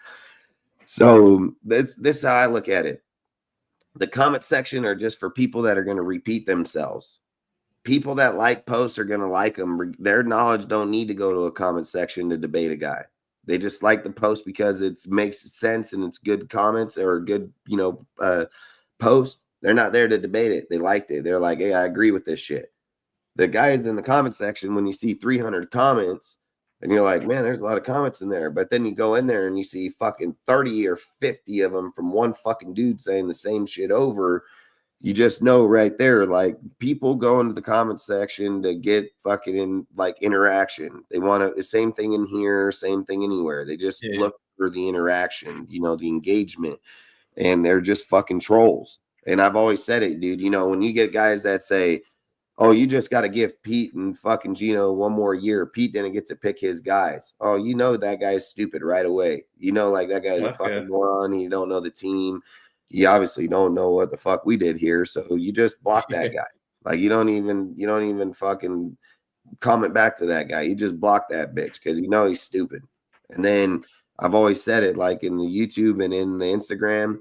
So this is how I look at it. The comment section are just for people that are going to repeat themselves. People that like posts are going to like them. Their knowledge don't need to go to a comment section to debate a guy. They just like the post because it makes sense and it's good comments or a good, post. They're not there to debate it. They liked it. They're like, hey, I agree with this shit. The guys in the comment section, when you see 300 comments, and you're like, man, there's a lot of comments in there. But then you go in there and you see fucking 30 or 50 of them from one fucking dude saying the same shit over. You just know right there, like, people go into the comment section to get fucking interaction. They want the same thing in here, same thing anywhere. They just look for the interaction, the engagement. And they're just fucking trolls. And I've always said it, dude. When you get guys that say, oh, you just got to give Pete and fucking Gino one more year. Pete didn't get to pick his guys. Oh, that guy's stupid right away. Like, that guy's a fucking moron. He don't know the team. You obviously don't know what the fuck we did here. So you just block that guy. Like, you don't even fucking comment back to that guy. You just block that bitch because he's stupid. And then I've always said it, like in the YouTube and in the Instagram,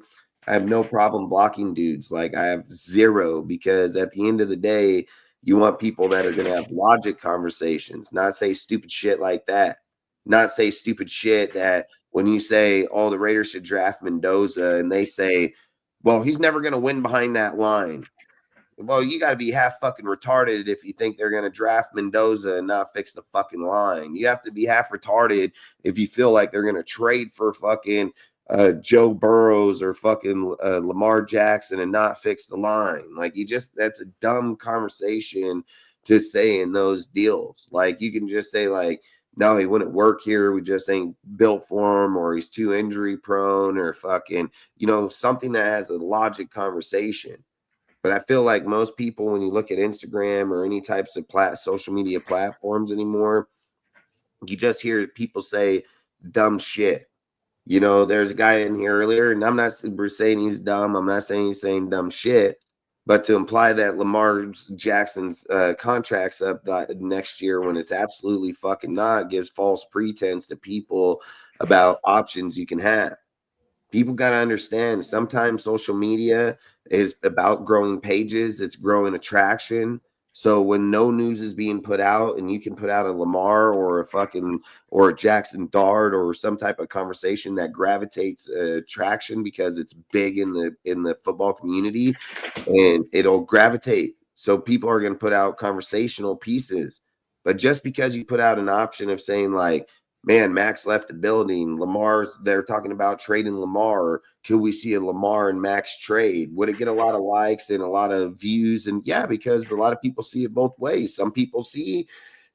I have no problem blocking dudes. Like I have zero, because at the end of the day, you want people that are going to have logic conversations, not say stupid shit like that. Not say stupid shit that when you say, oh, the Raiders should draft Mendoza, and they say, well, he's never going to win behind that line. Well, you got to be half fucking retarded if you think they're going to draft Mendoza and not fix the fucking line. You have to be half retarded if you feel like they're going to trade for fucking Joe Burrows or fucking Lamar Jackson and not fix the line. Like, that's a dumb conversation to say in those deals. Like, you can just say, like, no, he wouldn't work here. We just ain't built for him, or he's too injury prone, or fucking, something that has a logic conversation. But I feel like most people, when you look at Instagram or any types of social media platforms anymore, you just hear people say dumb shit. There's a guy in here earlier, and I'm not saying he's dumb. I'm not saying he's saying dumb shit. But to imply that Lamar Jackson's contract's up next year when it's absolutely fucking not gives false pretense to people about options you can have. People got to understand, sometimes social media is about growing pages. It's growing attraction. So when no news is being put out, and you can put out a Lamar or a Jackson Dart or some type of conversation that gravitates traction because it's big in the football community, and it'll gravitate. So people are going to put out conversational pieces. But just because you put out an option of saying, like, man, Max left the building, they're talking about trading Lamar. Could we see a Lamar and Max trade? Would it get a lot of likes and a lot of views? And yeah, because a lot of people see it both ways. Some people see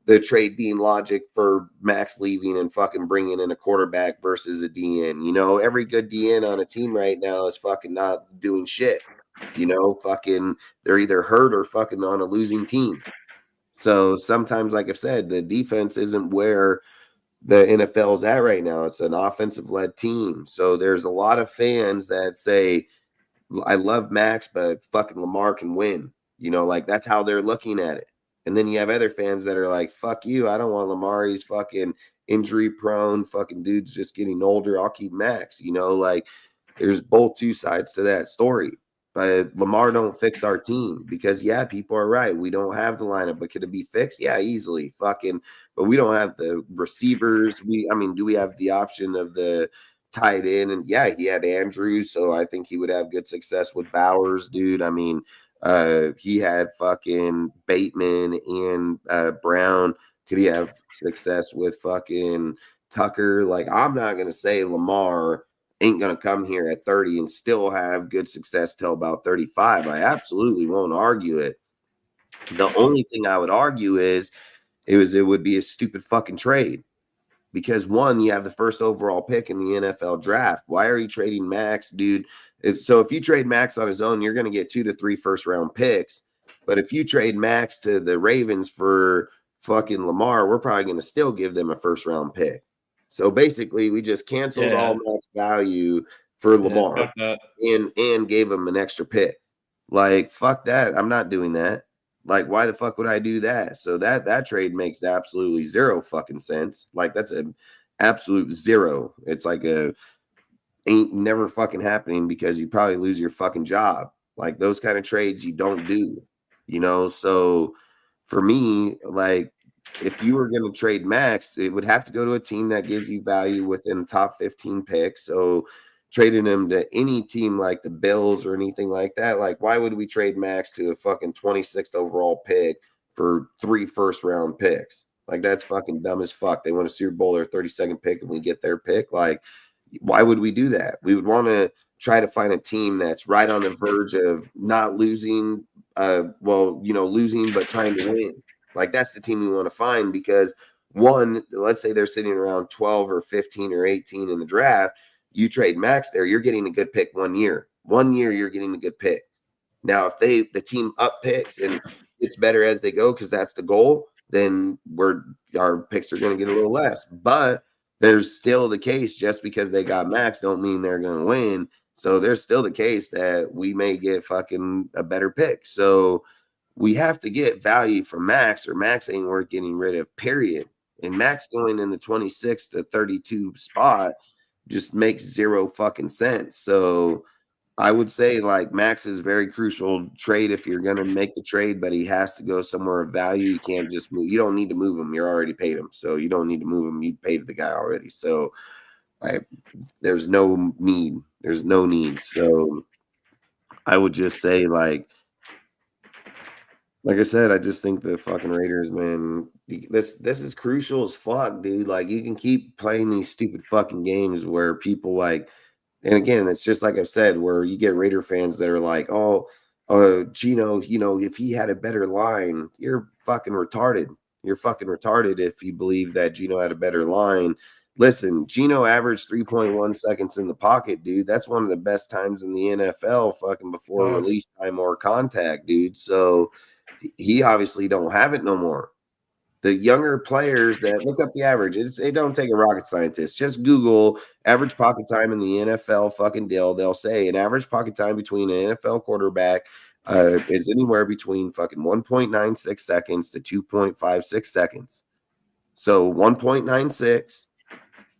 the trade being logic for Max leaving and fucking bringing in a quarterback versus a DN. Every good DN on a team right now is fucking not doing shit. Fucking they're either hurt or fucking on a losing team. So sometimes, like I've said, the defense isn't where the NFL's at right now. It's an offensive-led team. So there's a lot of fans that say, I love Max, but fucking Lamar can win. Like, that's how they're looking at it. And then you have other fans that are like, fuck you, I don't want Lamar. He's fucking injury-prone. Fucking dude's just getting older. I'll keep Max. Like, there's both two sides to that story. But Lamar don't fix our team because, yeah, people are right. We don't have the lineup, but could it be fixed? Yeah, easily. Fucking, but we don't have the receivers. Do we have the option of the tight end? And yeah, he had Andrews, so I think he would have good success with Bowers, dude. He had fucking Bateman and Brown. Could he have success with fucking Tucker? Like, I'm not going to say Lamar ain't going to come here at 30 and still have good success till about 35. I absolutely won't argue it. The only thing I would argue is it would be a stupid fucking trade. Because one, you have the first overall pick in the NFL draft. Why are you trading Max, dude? If you trade Max on his own, you're going to get 2 to 3 first-round picks. But if you trade Max to the Ravens for fucking Lamar, we're probably going to still give them a first-round pick. So basically, we just canceled all Max value for Lamar and gave him an extra pick. Like, fuck that. I'm not doing that. Like, why the fuck would I do that? So that trade makes absolutely zero fucking sense. Like, that's an absolute zero. It's like ain't never fucking happening because you probably lose your fucking job. Like, those kind of trades you don't do, So for me, like, if you were going to trade Max, it would have to go to a team that gives you value within top 15 picks. So trading him to any team like the Bills or anything like that, like, why would we trade Max to a fucking 26th overall pick for 3 first-round picks? Like, that's fucking dumb as fuck. They want a Super Bowl or 32nd pick and we get their pick. Like, why would we do that? We would want to try to find a team that's right on the verge of not losing, losing but trying to win. Like, that's the team we want to find because, one, let's say they're sitting around 12 or 15 or 18 in the draft. You trade Max there, you're getting a good pick 1 year. 1 year, you're getting a good pick. Now, if the team up picks and it's better as they go because that's the goal, then our picks are going to get a little less. But there's still the case, just because they got Max don't mean they're going to win. So there's still the case that we may get fucking a better pick. So we have to get value from Max, or Max ain't worth getting rid of, period. And Max going in the 26 to 32 spot just makes zero fucking sense. So I would say like Max is very crucial trade if you're going to make the trade, but he has to go somewhere of value. You can't just move. You don't need to move him. You're already paid him. So you don't need to move him. You paid the guy already. So there's no need. There's no need. So I would just say like I said, I just think the fucking Raiders, man, this is crucial as fuck, dude. Like you can keep playing these stupid fucking games where people like, and again, it's just like I've said, where you get Raider fans that are like, oh, Gino, if he had a better line, you're fucking retarded. You're fucking retarded if you believe that Gino had a better line. Listen, Gino averaged 3.1 seconds in the pocket, dude. That's one of the best times in the NFL, fucking before release time or contact, dude. So he obviously don't have it no more. The younger players that look up the average, it don't take a rocket scientist. Just Google average pocket time in the NFL fucking deal. They'll say an average pocket time between an NFL quarterback is anywhere between fucking 1.96 seconds to 2.56 seconds. So 1.96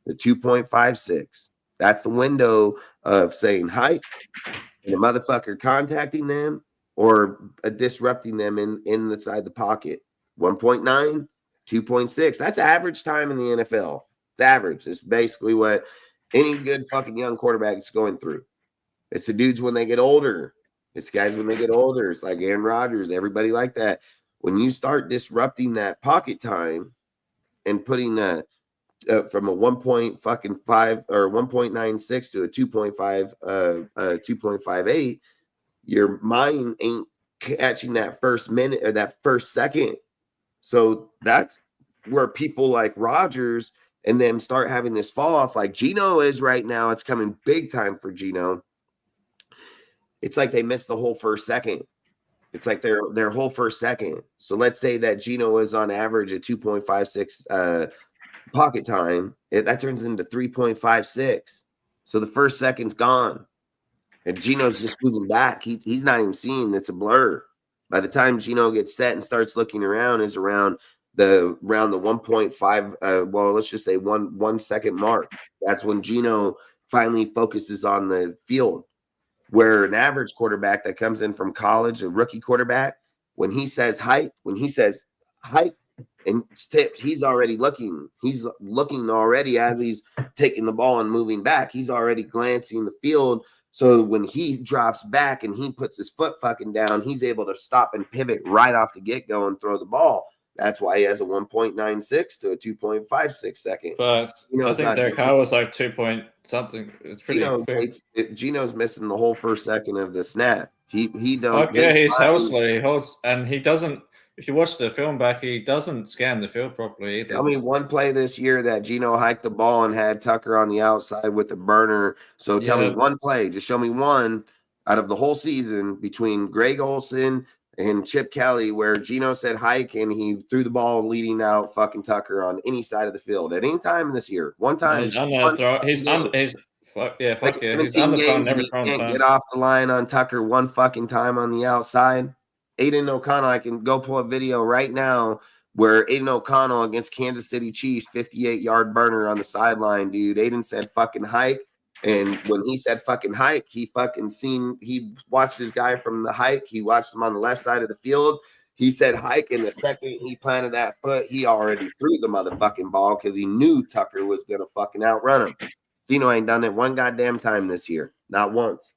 to 2.56. That's the window of saying hype and the motherfucker contacting them or disrupting them in the side the pocket. 1.9, 2.6. That's average time in the NFL. It's average. It's basically what any good fucking young quarterback is going through. It's the dudes when they get older. It's guys when they get older. It's like Aaron Rodgers, everybody like that. When you start disrupting that pocket time and putting from a 1.5 or 1.96 to a 2.58, your mind ain't catching that first minute or that first second. So that's where people like Rodgers and them start having this fall off like Gino is right now. It's coming big time for Gino. It's like they missed the whole first second. It's like their whole first second. So let's say that Gino is on average at 2.56 pocket time. That turns into 3.56. So the first second's gone. And Gino's just moving back. He's not even seeing. It's a blur. By the time Gino gets set and starts looking around, is around the 1.5. Well, let's just say 1 second mark. That's when Gino finally focuses on the field. Where an average quarterback that comes in from college, a rookie quarterback, when he says hype and step, he's already looking. He's looking already as he's taking the ball and moving back. He's already glancing the field. So when he drops back and he puts his foot fucking down, he's able to stop and pivot right off the get-go and throw the ball. That's why he has a 1.96 to a 2.56 second. But I think their car was like 2 point something. It's pretty quick. Gino's missing the whole first second of the snap. He don't. Yeah, he's Helsley. He holds, and he doesn't. If you watch the film back, he doesn't scan the field properly either. Tell me one play this year that Gino hiked the ball and had Tucker on the outside with the burner. So tell me one play. Just show me one out of the whole season between Greg Olsen and Chip Kelly where Gino said hike and he threw the ball leading out fucking Tucker on any side of the field at any time this year. One time. He's underthrown every time. Can't get off the line on Tucker one fucking time on the outside. Aiden O'Connell, I can go pull a video right now where Aiden O'Connell against Kansas City Chiefs, 58-yard burner on the sideline, dude. Aiden said fucking hike. And when he said fucking hike, he watched his guy from the hike. He watched him on the left side of the field. He said hike, and the second he planted that foot, he already threw the motherfucking ball because he knew Tucker was going to fucking outrun him. Gino ain't done it one goddamn time this year. Not once.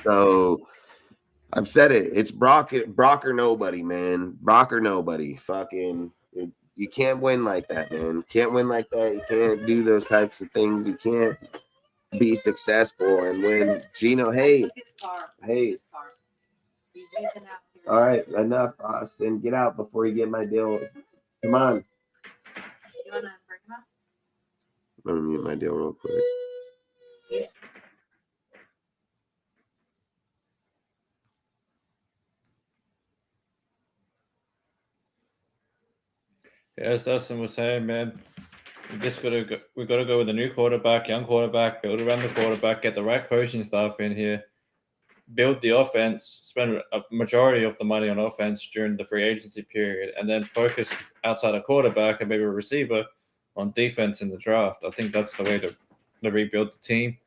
So I've said it. It's Brock or nobody, man. Brock or nobody. Fucking, you can't win like that, man. Can't win like that. You can't do those types of things. You can't be successful. And when Gino, hey. All right, enough, Austin. Get out before you get my deal. Come on. You want to bring him up? I'm going to mute my deal real quick. Yes. As Dustin was saying, man, we got to go with a new quarterback, young quarterback, build around the quarterback, get the right coaching staff in here, build the offense, spend a majority of the money on offense during the free agency period, and then focus outside a quarterback and maybe a receiver on defense in the draft. I think that's the way to rebuild the team.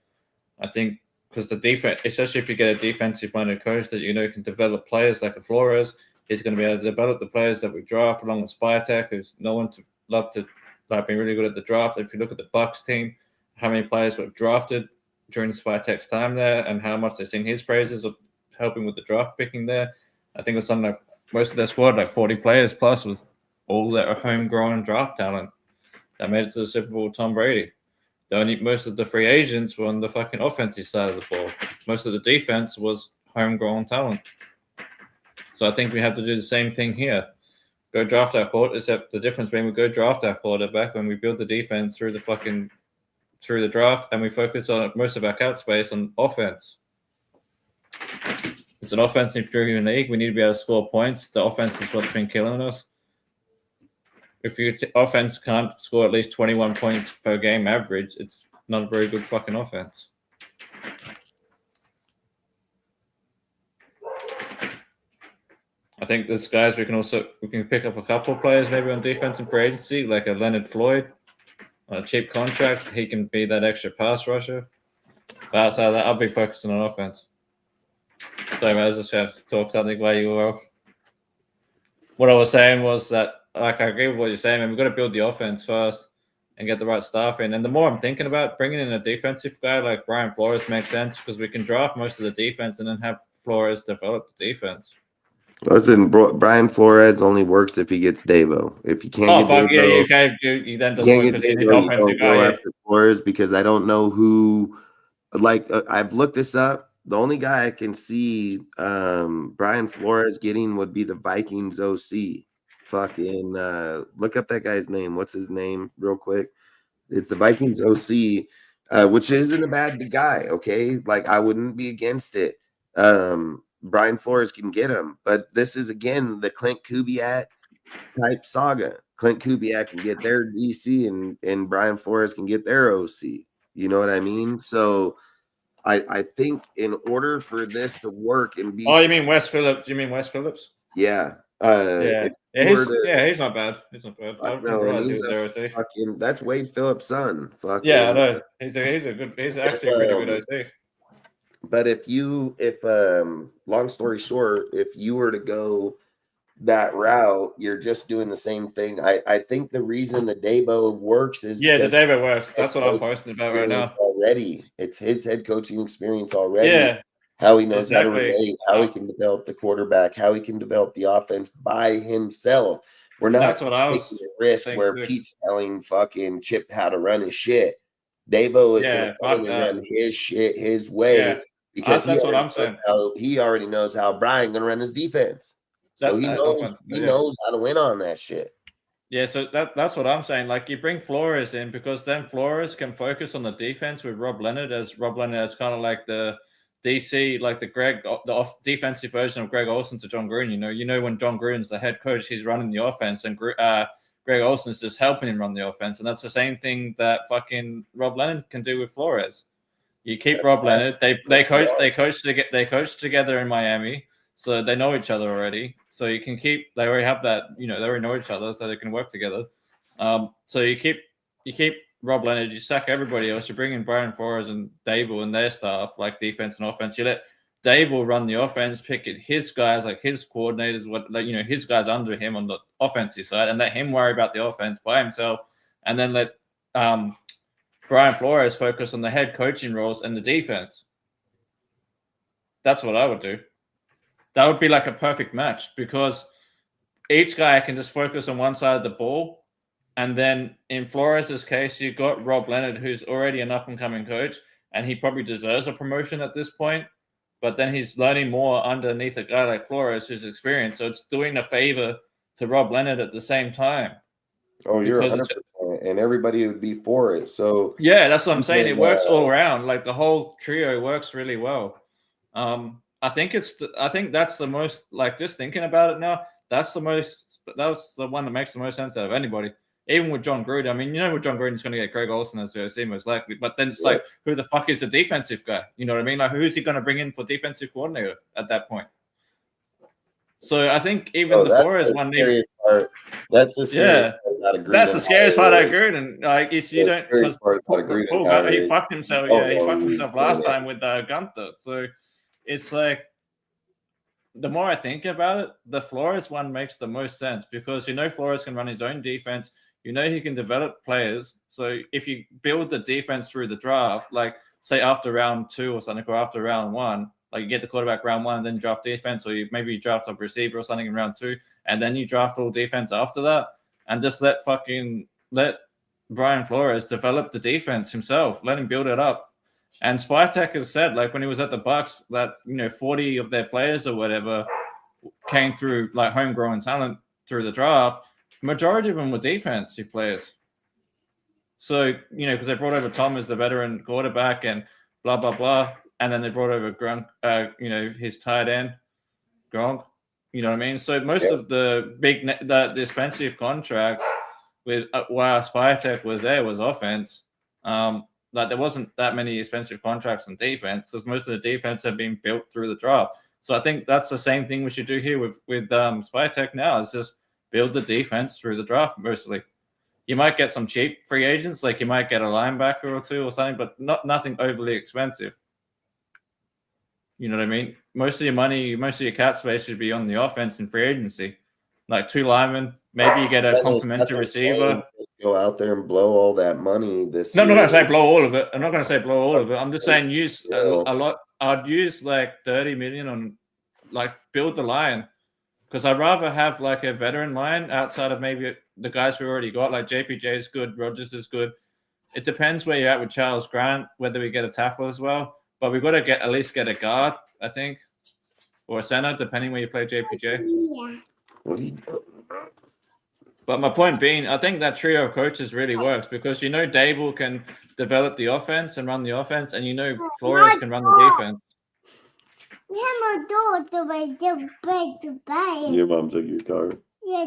I think because the defense, especially if you get a defensive-minded coach that you know can develop players like a Flores, he's going to be able to develop the players that we draft along with Spytek, who's known to love to like being really good at the draft. If you look at the Bucks team, how many players were drafted during Spytek's time there, and how much they sing his praises of helping with the draft picking there. I think it was something like most of their squad, like 40 players plus, was all their homegrown draft talent that made it to the Super Bowl with Tom Brady. Most of the free agents were on the fucking offensive side of the ball. Most of the defense was homegrown talent. So I think we have to do the same thing here. Go draft our quarterback, except the difference being we go draft our quarterback when we build the defense through the draft, and we focus on most of our cap space on offense. It's an offensive-driven league. We need to be able to score points. The offense is what's been killing us. If your offense can't score at least 21 points per game average, it's not a very good fucking offense. I think there's guys we can pick up a couple of players maybe on defense and free agency, like a Leonard Floyd on a cheap contract. He can be that extra pass rusher. But outside of that, I'll be focusing on offense. Sorry, man, I was just trying to talk something while you were off. What I was saying was that, like, I agree with what you're saying, man. We've got to build the offense first and get the right staff in. And the more I'm thinking about bringing in a defensive guy like Brian Flores makes sense because we can draft most of the defense and then have Flores develop the defense. Listen, Brian Flores only works if he gets Dabo. If you can't get Dabo, you then doesn't work because you need an offensive guy. After Flores because I don't know who. Like I've looked this up. The only guy I can see Brian Flores getting would be the Vikings OC. Fucking look up that guy's name. What's his name, real quick? It's the Vikings OC, which isn't a bad guy. Okay, like I wouldn't be against it. Brian Flores can get him, but this is again the Clint Kubiak type saga. Clint Kubiak can get their DC, and Brian Flores can get their OC. You know what I mean? So I think in order for this to work and be, you mean Wes Phillips? You mean Wes Phillips? Yeah. He's not bad. He's not bad. I didn't realize he was there, fucking, that's Wade Phillips' son. Fucking, yeah, I know. He's actually a really good OC. But if long story short, if you were to go that route, you're just doing the same thing. I think the reason the Dabo works is the Dabo works. That's what I'm posting about right now. Already, it's his head coaching experience already. Yeah, how he knows how to relate, how he can develop the quarterback, how he can develop the offense by himself. We're not taking a risk where Pete's telling fucking Chip how to run his shit. Dabo is going to come and run his shit his way. Yeah. Because that's what I'm saying. He already knows how Brian going to run his defense. So he knows how to win on that shit. Yeah, so that's what I'm saying. Like, you bring Flores in because then Flores can focus on the defense with Rob Leonard, as Rob Leonard is kind of like the DC, like the defensive version of Greg Olsen to John Gruden. You know when John Gruden's the head coach, he's running the offense, and Greg Olsen's just helping him run the offense. And that's the same thing that fucking Rob Leonard can do with Flores. You keep Rob Leonard. They coach together in Miami, so they know each other already. So you can keep. They already have that. They already know each other, so they can work together. So you keep Rob Leonard. You sack everybody else. You bring in Brian Flores and Dable and their staff, like defense and offense. You let Dable run the offense, pick it his guys, like his coordinators, his guys under him on the offensive side, and let him worry about the offense by himself, and then let Brian Flores focus on the head coaching roles and the defense. That's what I would do. That would be like a perfect match because each guy can just focus on one side of the ball. And then in Flores' case, you've got Rob Leonard, who's already an up-and-coming coach, and he probably deserves a promotion at this point. But then he's learning more underneath a guy like Flores who's experienced. So it's doing a favor to Rob Leonard at the same time. Oh, you're 100%, and everybody would be for it. So yeah, that's what I'm saying. It works all around. Like the whole trio works really well. I think that's the most, like, just thinking about it now, that's the one that makes the most sense out of anybody. Even with John Gruden, I mean, with John Gruden's going to get Greg Olsen as the OC most likely, but then it's like, who the fuck is the defensive guy? You know what I mean? Like, who's he going to bring in for defensive coordinator at that point? So I think even the Flores one. That's the scariest part. That's the scariest part of Gruden. Like, if you don't, because he fucked himself. Oh, Yeah, he fucked himself last yeah. time with Gunther. So it's like, the more I think about it, the Flores one makes the most sense because Flores can run his own defense. He can develop players. So if you build the defense through the draft, like say after round 2 or something, or after round 1, like you get the quarterback round 1 and then draft defense, or maybe you draft a receiver or something in round 2, and then you draft all defense after that, and just let Brian Flores develop the defense himself. Let him build it up. And Spytek has said, like when he was at the Bucks, that 40 of their players or whatever came through like homegrown talent through the draft. Majority of them were defensive players. So because they brought over Tom as the veteran quarterback and blah blah blah, and then they brought over Gronk, his tight end Gronk. You know what I mean? So most of the the expensive contracts with while Spytek was there was offense. Like there wasn't that many expensive contracts on defense because most of the defense have been built through the draft. So I think that's the same thing we should do here with Spytek now, is just build the defense through the draft mostly. You might get some cheap free agents, like you might get a linebacker or two or something, but nothing overly expensive. You know what I mean? Most of your money, most of your cap space should be on the offense and free agency. Like 2 linemen, maybe you get a complimentary receiver. Go out there and blow all that money this year. I'm not going to say blow all of it. I'm not going to say blow all of it. I'm just saying use a lot. I'd use like 30 million on like build the line, because I'd rather have like a veteran line outside of maybe the guys we already got. Like JPJ is good, Rodgers is good. It depends where you're at with Charles Grant, whether we get a tackle as well. But we've got to at least get a guard, I think, or a center, depending where you play JPJ. What are you doing? But my point being, I think that trio of coaches really works because Dable can develop the offense and run the offense, and Flores can run the defense. Your mom took your car. Yeah,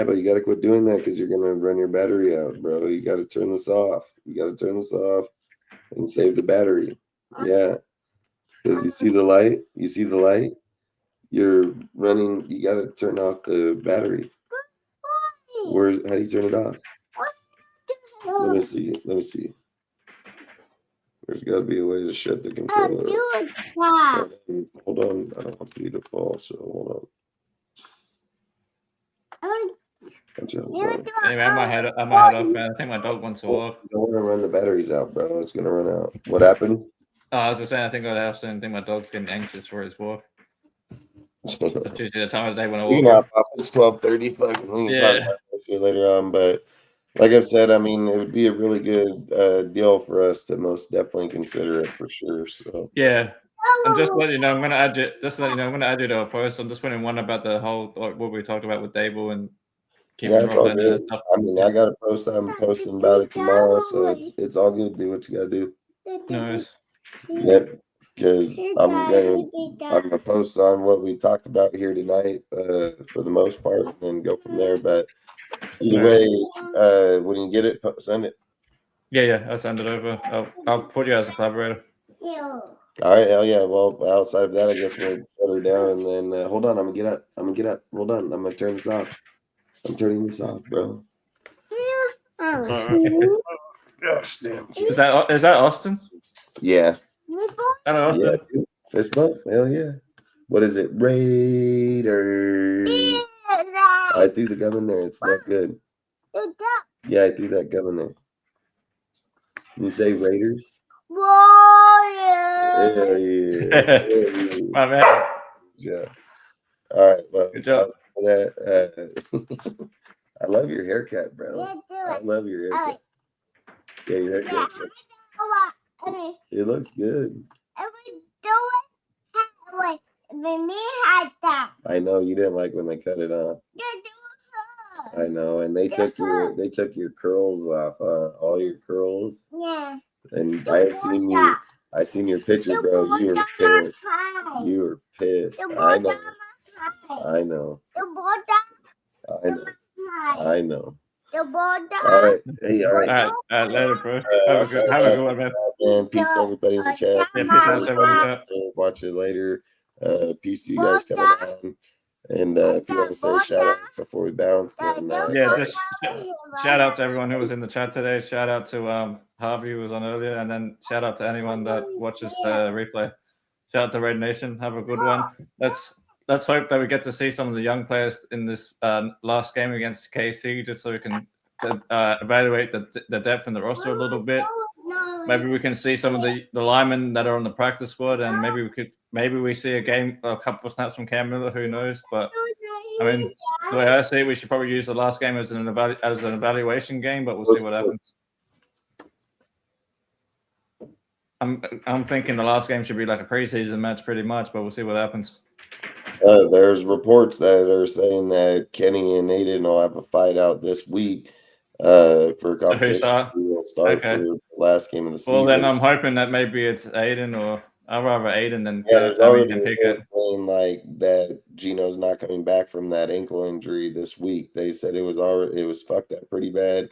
but you got to quit doing that because you're going to run your battery out, bro. You got to turn this off. You got to turn this off and save the battery. Yeah. Because you see the light? You're running. You got to turn off the battery. How do you turn it off? Let me see. There's got to be a way to shut the controller. Hold on. I don't want you to fall, so hold on. Anyway, I might head off, man. I think my dog wants to walk. You don't want to run the batteries out, bro. It's going to run out. What happened? I was just saying, I think I'd have something. I think my dog's getting anxious for his walk. That's usually the time of the day when I walk. It's 12:30. Fucking, we can talk about that later on, but like I've said, I mean, it would be a really good deal for us to most definitely consider it for sure. So yeah, and just let you know, I'm going to add you. Just let you know, I'm going to add you to a post. I'm just putting one about the whole what we talked about with Dable and. It's all good. I mean, I got a post. I'm posting about it tomorrow, so it's all good. Do what you got to do. Nice. Yep. Because I'm gonna post on what we talked about here tonight for the most part, and then go from there. But either way, when you get it, send it. Yeah, I'll send it over. I'll put you as a collaborator. All right, hell yeah. Well, outside of that, I guess we'll shut her down, and then hold on. I'm gonna get up. Hold on. I'm gonna turn this off. I'm turning this off, bro. Gosh damn. Is that Austin? Yeah. Hello, Austin. Yeah, fist bump. Hell yeah. What is it? Raiders. I threw the gum in there. It's not good. Yeah, I threw that gum in there. Can you say Raiders? Yeah. My man. Yeah. All right. Well, good job. I love your haircut, bro. I love your haircut. Yeah, your haircut. It looks good. I know you didn't like when they cut it off. I know, and they took your curls off, all your curls. Yeah. And I seen your picture, bro. You were pissed. You were pissed. I know. I know. All right. Hey, all right. Later, bro. Have a good one, man. And peace to everybody in the chat. Yeah, peace out to everybody in the chat. Watch it later. Peace to you guys coming on. And if you want to say shout out before we bounce, then just shout out to everyone who was in the chat today. Shout out to Harvey who was on earlier, and then shout out to anyone that watches the replay. Shout out to Red Nation. Have a good one. Let's hope that we get to see some of the young players in this last game against KC, just so we can evaluate the depth in the roster a little bit. Maybe we can see some of the linemen that are on the practice squad, and maybe we see a couple of snaps from Cam Miller. Who knows? But I mean, the way I see it, we should probably use the last game as an evaluation game. But we'll see what happens. I'm thinking the last game should be like a preseason match, pretty much. But we'll see what happens. There's reports that are saying that Kenny and Aiden will have a fight out this week for competition. We'll start for the last game of the season. Well, then I'm hoping that maybe it's Aiden, or I'd rather Aiden than Pickett. Like that, Gino's not coming back from that ankle injury this week. They said it was fucked up pretty bad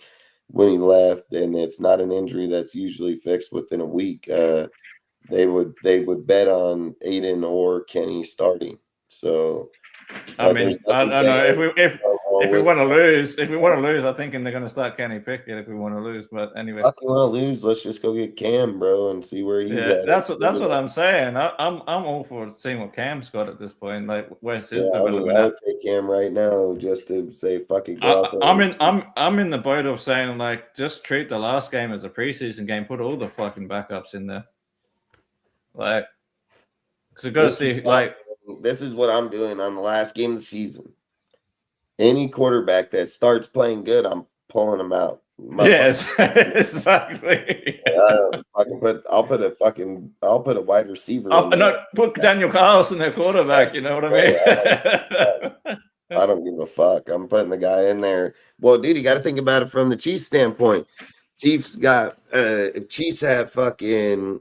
when he left, and it's not an injury that's usually fixed within a week. They would bet on Aiden or Kenny starting. So I mean, I don't know if we want to lose. If we want to lose, I think they're going to start Kenny Pickett if we want to lose. But anyway, if we want to lose, let's just go get Cam, bro, and see where he's at. That's what I'm saying. I'm all for seeing what Cam's got at this point. Like, where's his development? I would take Cam right now just to say fucking. I'm in the boat of saying, like, just treat the last game as a preseason game. Put all the fucking backups in there, like, because we've got to see, like. This is what I'm doing on the last game of the season. Any quarterback that starts playing good, I'm pulling him out. Yes, exactly. I'll put a wide receiver. Put Daniel Carlson at quarterback. You know what I mean? I don't give a fuck. I'm putting the guy in there. Well, dude, you got to think about it from the Chiefs standpoint. Chiefs have fucking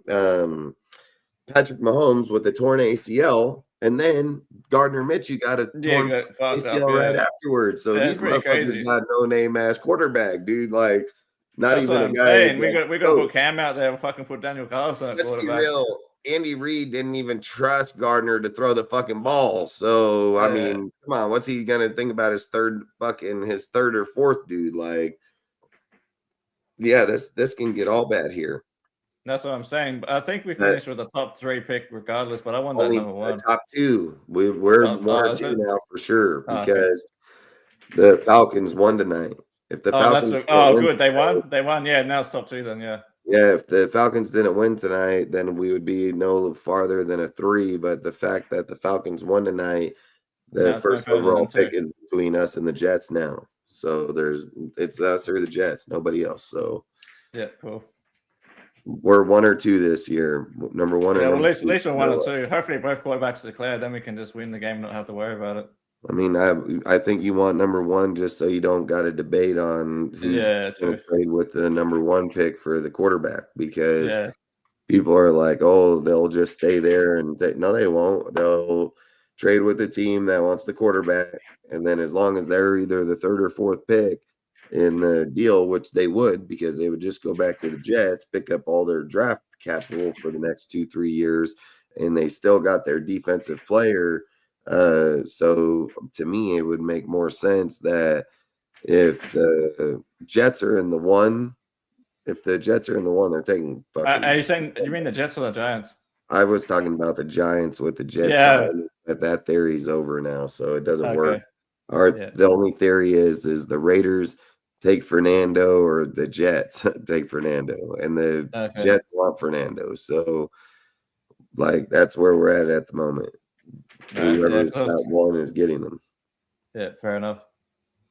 Patrick Mahomes with a torn ACL. And then Gardner Minshew got a torn ACL right afterwards. So these motherfuckers got no name ass quarterback, dude. Like, that's even a guy. Saying. We got to put Cam out there and fucking put Daniel Carlson at quarterback. Be real. Andy Reid didn't even trust Gardner to throw the fucking ball. So I mean, come on, what's he gonna think about his third or fourth dude? Like, yeah, this can get all bad here. That's what I'm saying. But I think we finished with a top 3 pick regardless, but I want that number 1. Top 2. We're 1 or 2 now for sure because the Falcons won tonight. If the Falcons good. They won. Yeah, now it's top 2 then, yeah. Yeah, if the Falcons didn't win tonight, then we would be no farther than a 3. But the fact that the Falcons won tonight, the first overall pick is between us and the Jets now. So it's us or the Jets, nobody else. So yeah, cool. We're 1 or 2 this year. Number 1 or at least we're 1 or 2. Hopefully both quarterbacks declared, then we can just win the game and not have to worry about it. I mean, I think you want number 1 just so you don't got to debate on who's going to trade with the number 1 pick for the quarterback because people are like, oh, they'll just stay there and no, they won't. They'll trade with the team that wants the quarterback, and then as long as they're either the 3rd or 4th pick in the deal, which they would because they would just go back to the Jets, pick up all their draft capital for the next 2-3 years, and they still got their defensive player. So to me, it would make more sense that if the Jets are in the 1, they're taking fucking. Are you saying you mean the Jets or the Giants? I was talking about the Giants with the Jets. Yeah. That theory's over now, so it doesn't work. The only theory is the Raiders take Fernando or the Jets take Fernando, and the Jets want Fernando. So, like, that's where we're at the moment. Whoever's got 1 is getting them. Yeah, fair enough.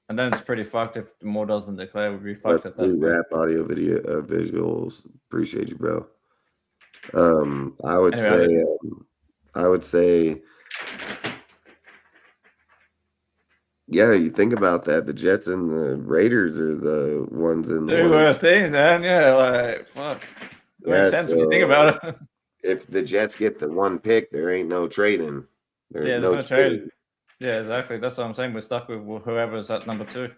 And then it's pretty fucked if Moore doesn't declare. We'd be fucked at that. Rap audio, video, visuals. Appreciate you, bro. I would say. Yeah, you think about that. The Jets and the Raiders are the ones in the 2 worst things, man. Yeah, like fuck. It makes sense when you think about it. If the Jets get the 1 pick, there ain't no trading. There's no trading. Yeah, exactly. That's what I'm saying. We're stuck with whoever's at number 2.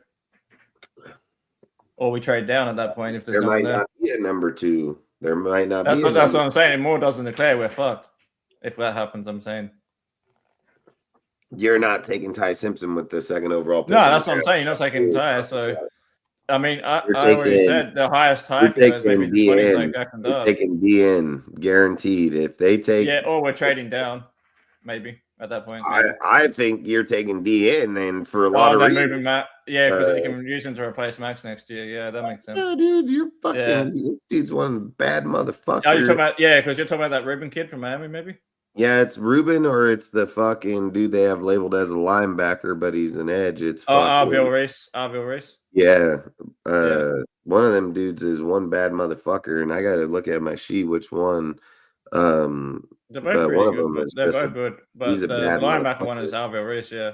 Or we trade down at that point if there's there might not be a number 2. There might not be. That's what I'm saying. If Moore doesn't declare, we're fucked. If that happens, I'm saying. You're not taking Ty Simpson with the second overall pick. No, that's what I'm saying. You're not taking Ty. So, I mean, I already said the highest Ty You're could go is maybe taking the 20s, DN. like Jack and You're Dart. taking DN, guaranteed. If they take, Yeah, or we're trading down, maybe at that point. Maybe. I think you're taking DN then for a lot of they're reasons. moving Matt. Yeah, because you can use him to replace Max next year. Yeah, that makes sense. Yeah, dude, you're fucking. This dude's one bad motherfucker. Oh, you're talking about because you're talking about that Ruben kid from Miami, maybe. Yeah, it's Ruben or it's the fucking dude they have labeled as a linebacker, but he's an edge. It's Arvil Reese. Yeah. One of them dudes is one bad motherfucker, and I got to look at my sheet which one. They're both one of good, them is they're just both good. But he's a the bad linebacker one is Arvil Reese, yeah.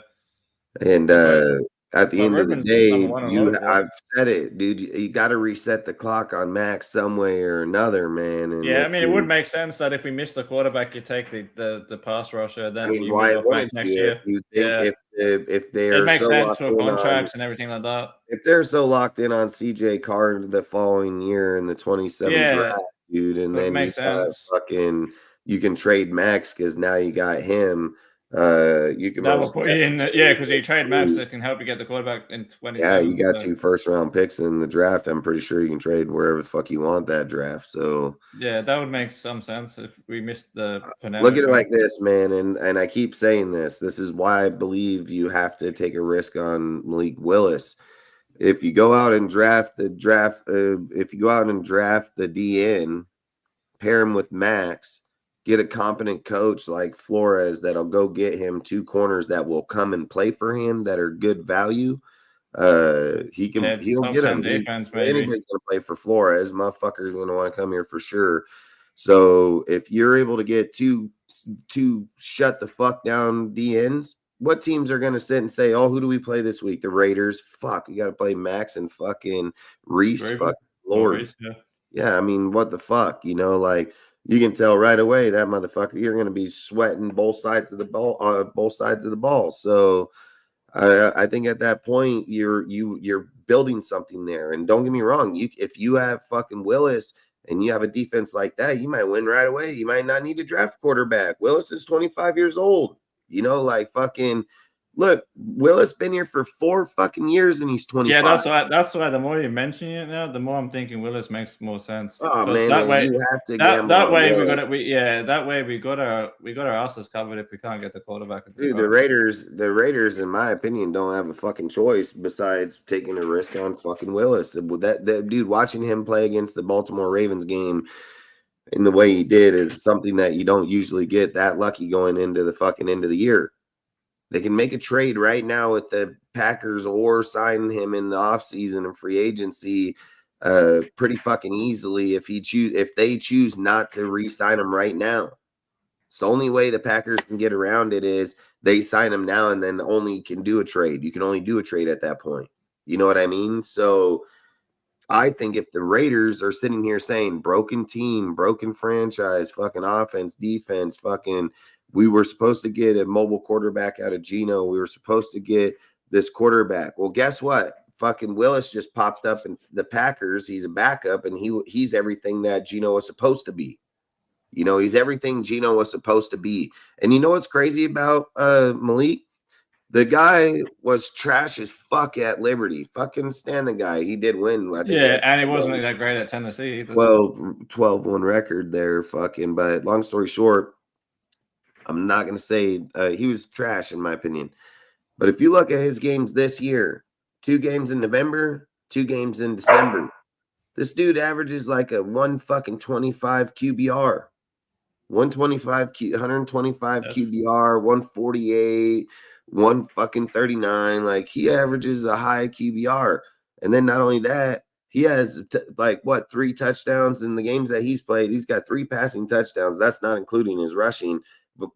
And at the end Ruben's of the day, I've said it, dude. You got to reset the clock on Max some way or another, man. And yeah, I mean, it would make sense that if we miss the quarterback, you take the pass rusher. Then you why move off Max next year. You think if they're it makes so sense for locked in contracts and everything like that. If they're so locked in on CJ Carr the following year in the 27 draft, dude, and then makes sense. You can trade Max because now you got him. You can that will put you in, because you trade Max that can help you get the quarterback in 27. Yeah, you got 2 first-round picks in the draft. I'm pretty sure you can trade wherever the fuck you want that draft. So yeah, that would make some sense if we missed the. Look at it like this, man, and I keep saying this. This is why I believe you have to take a risk on Malik Willis. If you go out and draft the DN, pair him with Max. Get a competent coach like Flores that'll go get him 2 corners that will come and play for him that are good value. He'll get him. Defense, maybe. Anybody's gonna play for Flores. Motherfucker's gonna want to come here for sure. So if you're able to get two shut the fuck down DNs, what teams are gonna sit and say, "Oh, who do we play this week?" The Raiders. Fuck, we got to play Max and fucking Reese. Fuck, Lord. Reese, yeah, I mean, what the fuck, like. You can tell right away that motherfucker, you're going to be sweating both sides of the ball. So I think at that point you're building something there. And don't get me wrong, if you have fucking Willis and you have a defense like that, you might win right away. You might not need to draft quarterback. Willis is 25 years old. Fucking look, Willis been here for 4 fucking years and he's 25. Yeah, that's why the more you mention it now, the more I'm thinking Willis makes more sense. Oh man, that way you have to that way we got our asses covered if we can't get the quarterback. Dude, the Raiders, in my opinion, don't have a fucking choice besides taking a risk on fucking Willis. That dude, watching him play against the Baltimore Ravens game in the way he did is something that you don't usually get that lucky going into the fucking end of the year. They can make a trade right now with the Packers or sign him in the offseason and free agency pretty fucking easily if they choose not to re-sign him right now. It's the only way the Packers can get around it is they sign him now and then only can do a trade. You can only do a trade at that point. You know what I mean? So I think if the Raiders are sitting here saying broken team, broken franchise, fucking offense, defense, fucking – we were supposed to get a mobile quarterback out of Geno. We were supposed to get this quarterback. Well, guess what? Fucking Willis just popped up in the Packers. He's a backup, and he's everything that Geno was supposed to be. He's everything Geno was supposed to be. And you know what's crazy about Malik? The guy was trash as fuck at Liberty. Fucking stand the guy. He did win. I think and he wasn't that great at Tennessee either. 12-1 record there, fucking. But long story short, I'm not going to say he was trash in my opinion. But if you look at his games this year, 2 games in November, 2 games in December, this dude averages like a 125 QBR, 125 QBR, 148, 139. Like he averages a high QBR. And then not only that, he has 3 touchdowns in the games that he's played. He's got 3 passing touchdowns. That's not including his rushing.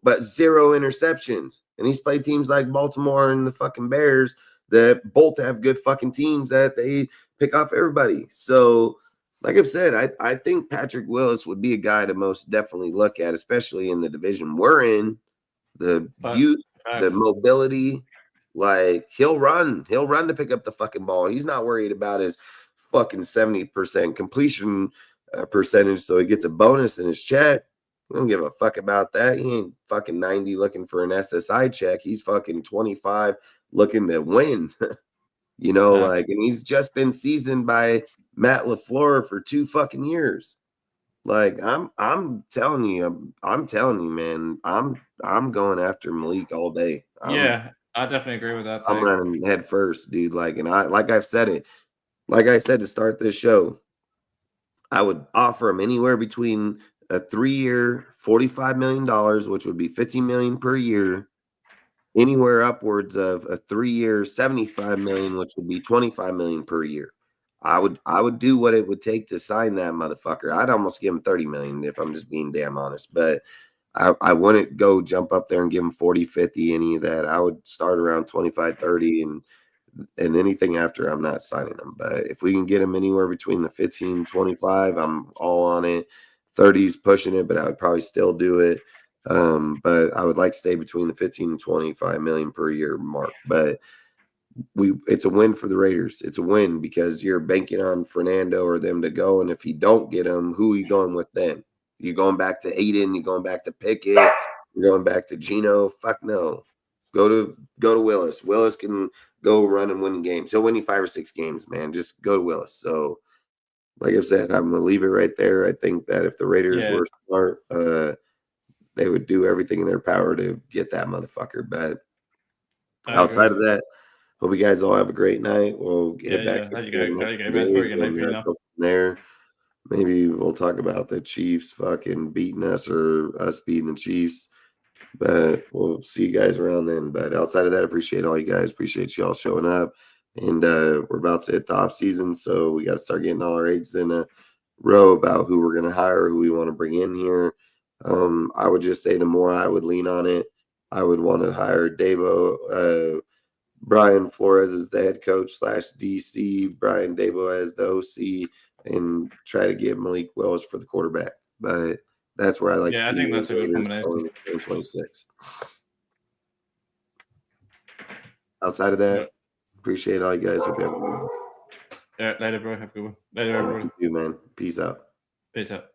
But 0 interceptions. And he's played teams like Baltimore and the fucking Bears that both have good fucking teams that they pick off everybody. So, like I've said, I think Patrick Willis would be a guy to most definitely look at, especially in the division we're in. The youth, the mobility, like he'll run to pick up the fucking ball. He's not worried about his fucking 70% completion percentage, so he gets a bonus in his check. He don't give a fuck about that. He ain't fucking 90 looking for an SSI check. He's fucking 25 looking to win. You know, like, and he's just been seasoned by Matt LaFleur for 2 fucking years. Like, I'm telling you, man, I'm going after Malik all day. Yeah, I definitely agree with that. I'm running head first, dude. Like, and like I said to start this show, I would offer him anywhere between a 3-year, $45 million, which would be $50 million per year, anywhere upwards of a 3-year, $75 million, which would be $25 million per year. I would do what it would take to sign that motherfucker. I'd almost give him $30 million if I'm just being damn honest, but I wouldn't go jump up there and give him 40, 50, any of that. I would start around 25, 30, and anything after, I'm not signing him. But if we can get him anywhere between the 15, 25, I'm all on it. 30's pushing it, but I would probably still do it. But I would like to stay between the 15 and 25 million per year mark. But it's a win for the Raiders. It's a win because you're banking on Fernando or them to go. And if you don't get them, who are you going with then? You going back to Aiden? You going back to Pickett? You're going back to Geno? Fuck no. Go to Willis. Willis can go run and win games. He'll win you 5 or 6 games, man. Just go to Willis. So, like I said, I'm gonna leave it right there. I think that if the Raiders were smart, they would do everything in their power to get that motherfucker. But outside of that, hope you guys all have a great night. We'll get back from there. Maybe we'll talk about the Chiefs fucking beating us or us beating the Chiefs. But we'll see you guys around then. But outside of that, appreciate all you guys. Appreciate you all showing up. And we're about to hit the off season, so we got to start getting all our eggs in a row about who we're going to hire, who we want to bring in here. I would just say the more I would lean on it, I would want to hire Dabo, Brian Flores as the head coach / DC, Brian Dabo as the OC, and try to get Malik Willis for the quarterback. But that's where I like. Yeah, I think that's a good combination. 26. Outside of that, appreciate all you guys. Hope you have a good one. Yeah, later, bro. Have a good one. Later, everybody. You, man. Peace out. Peace out.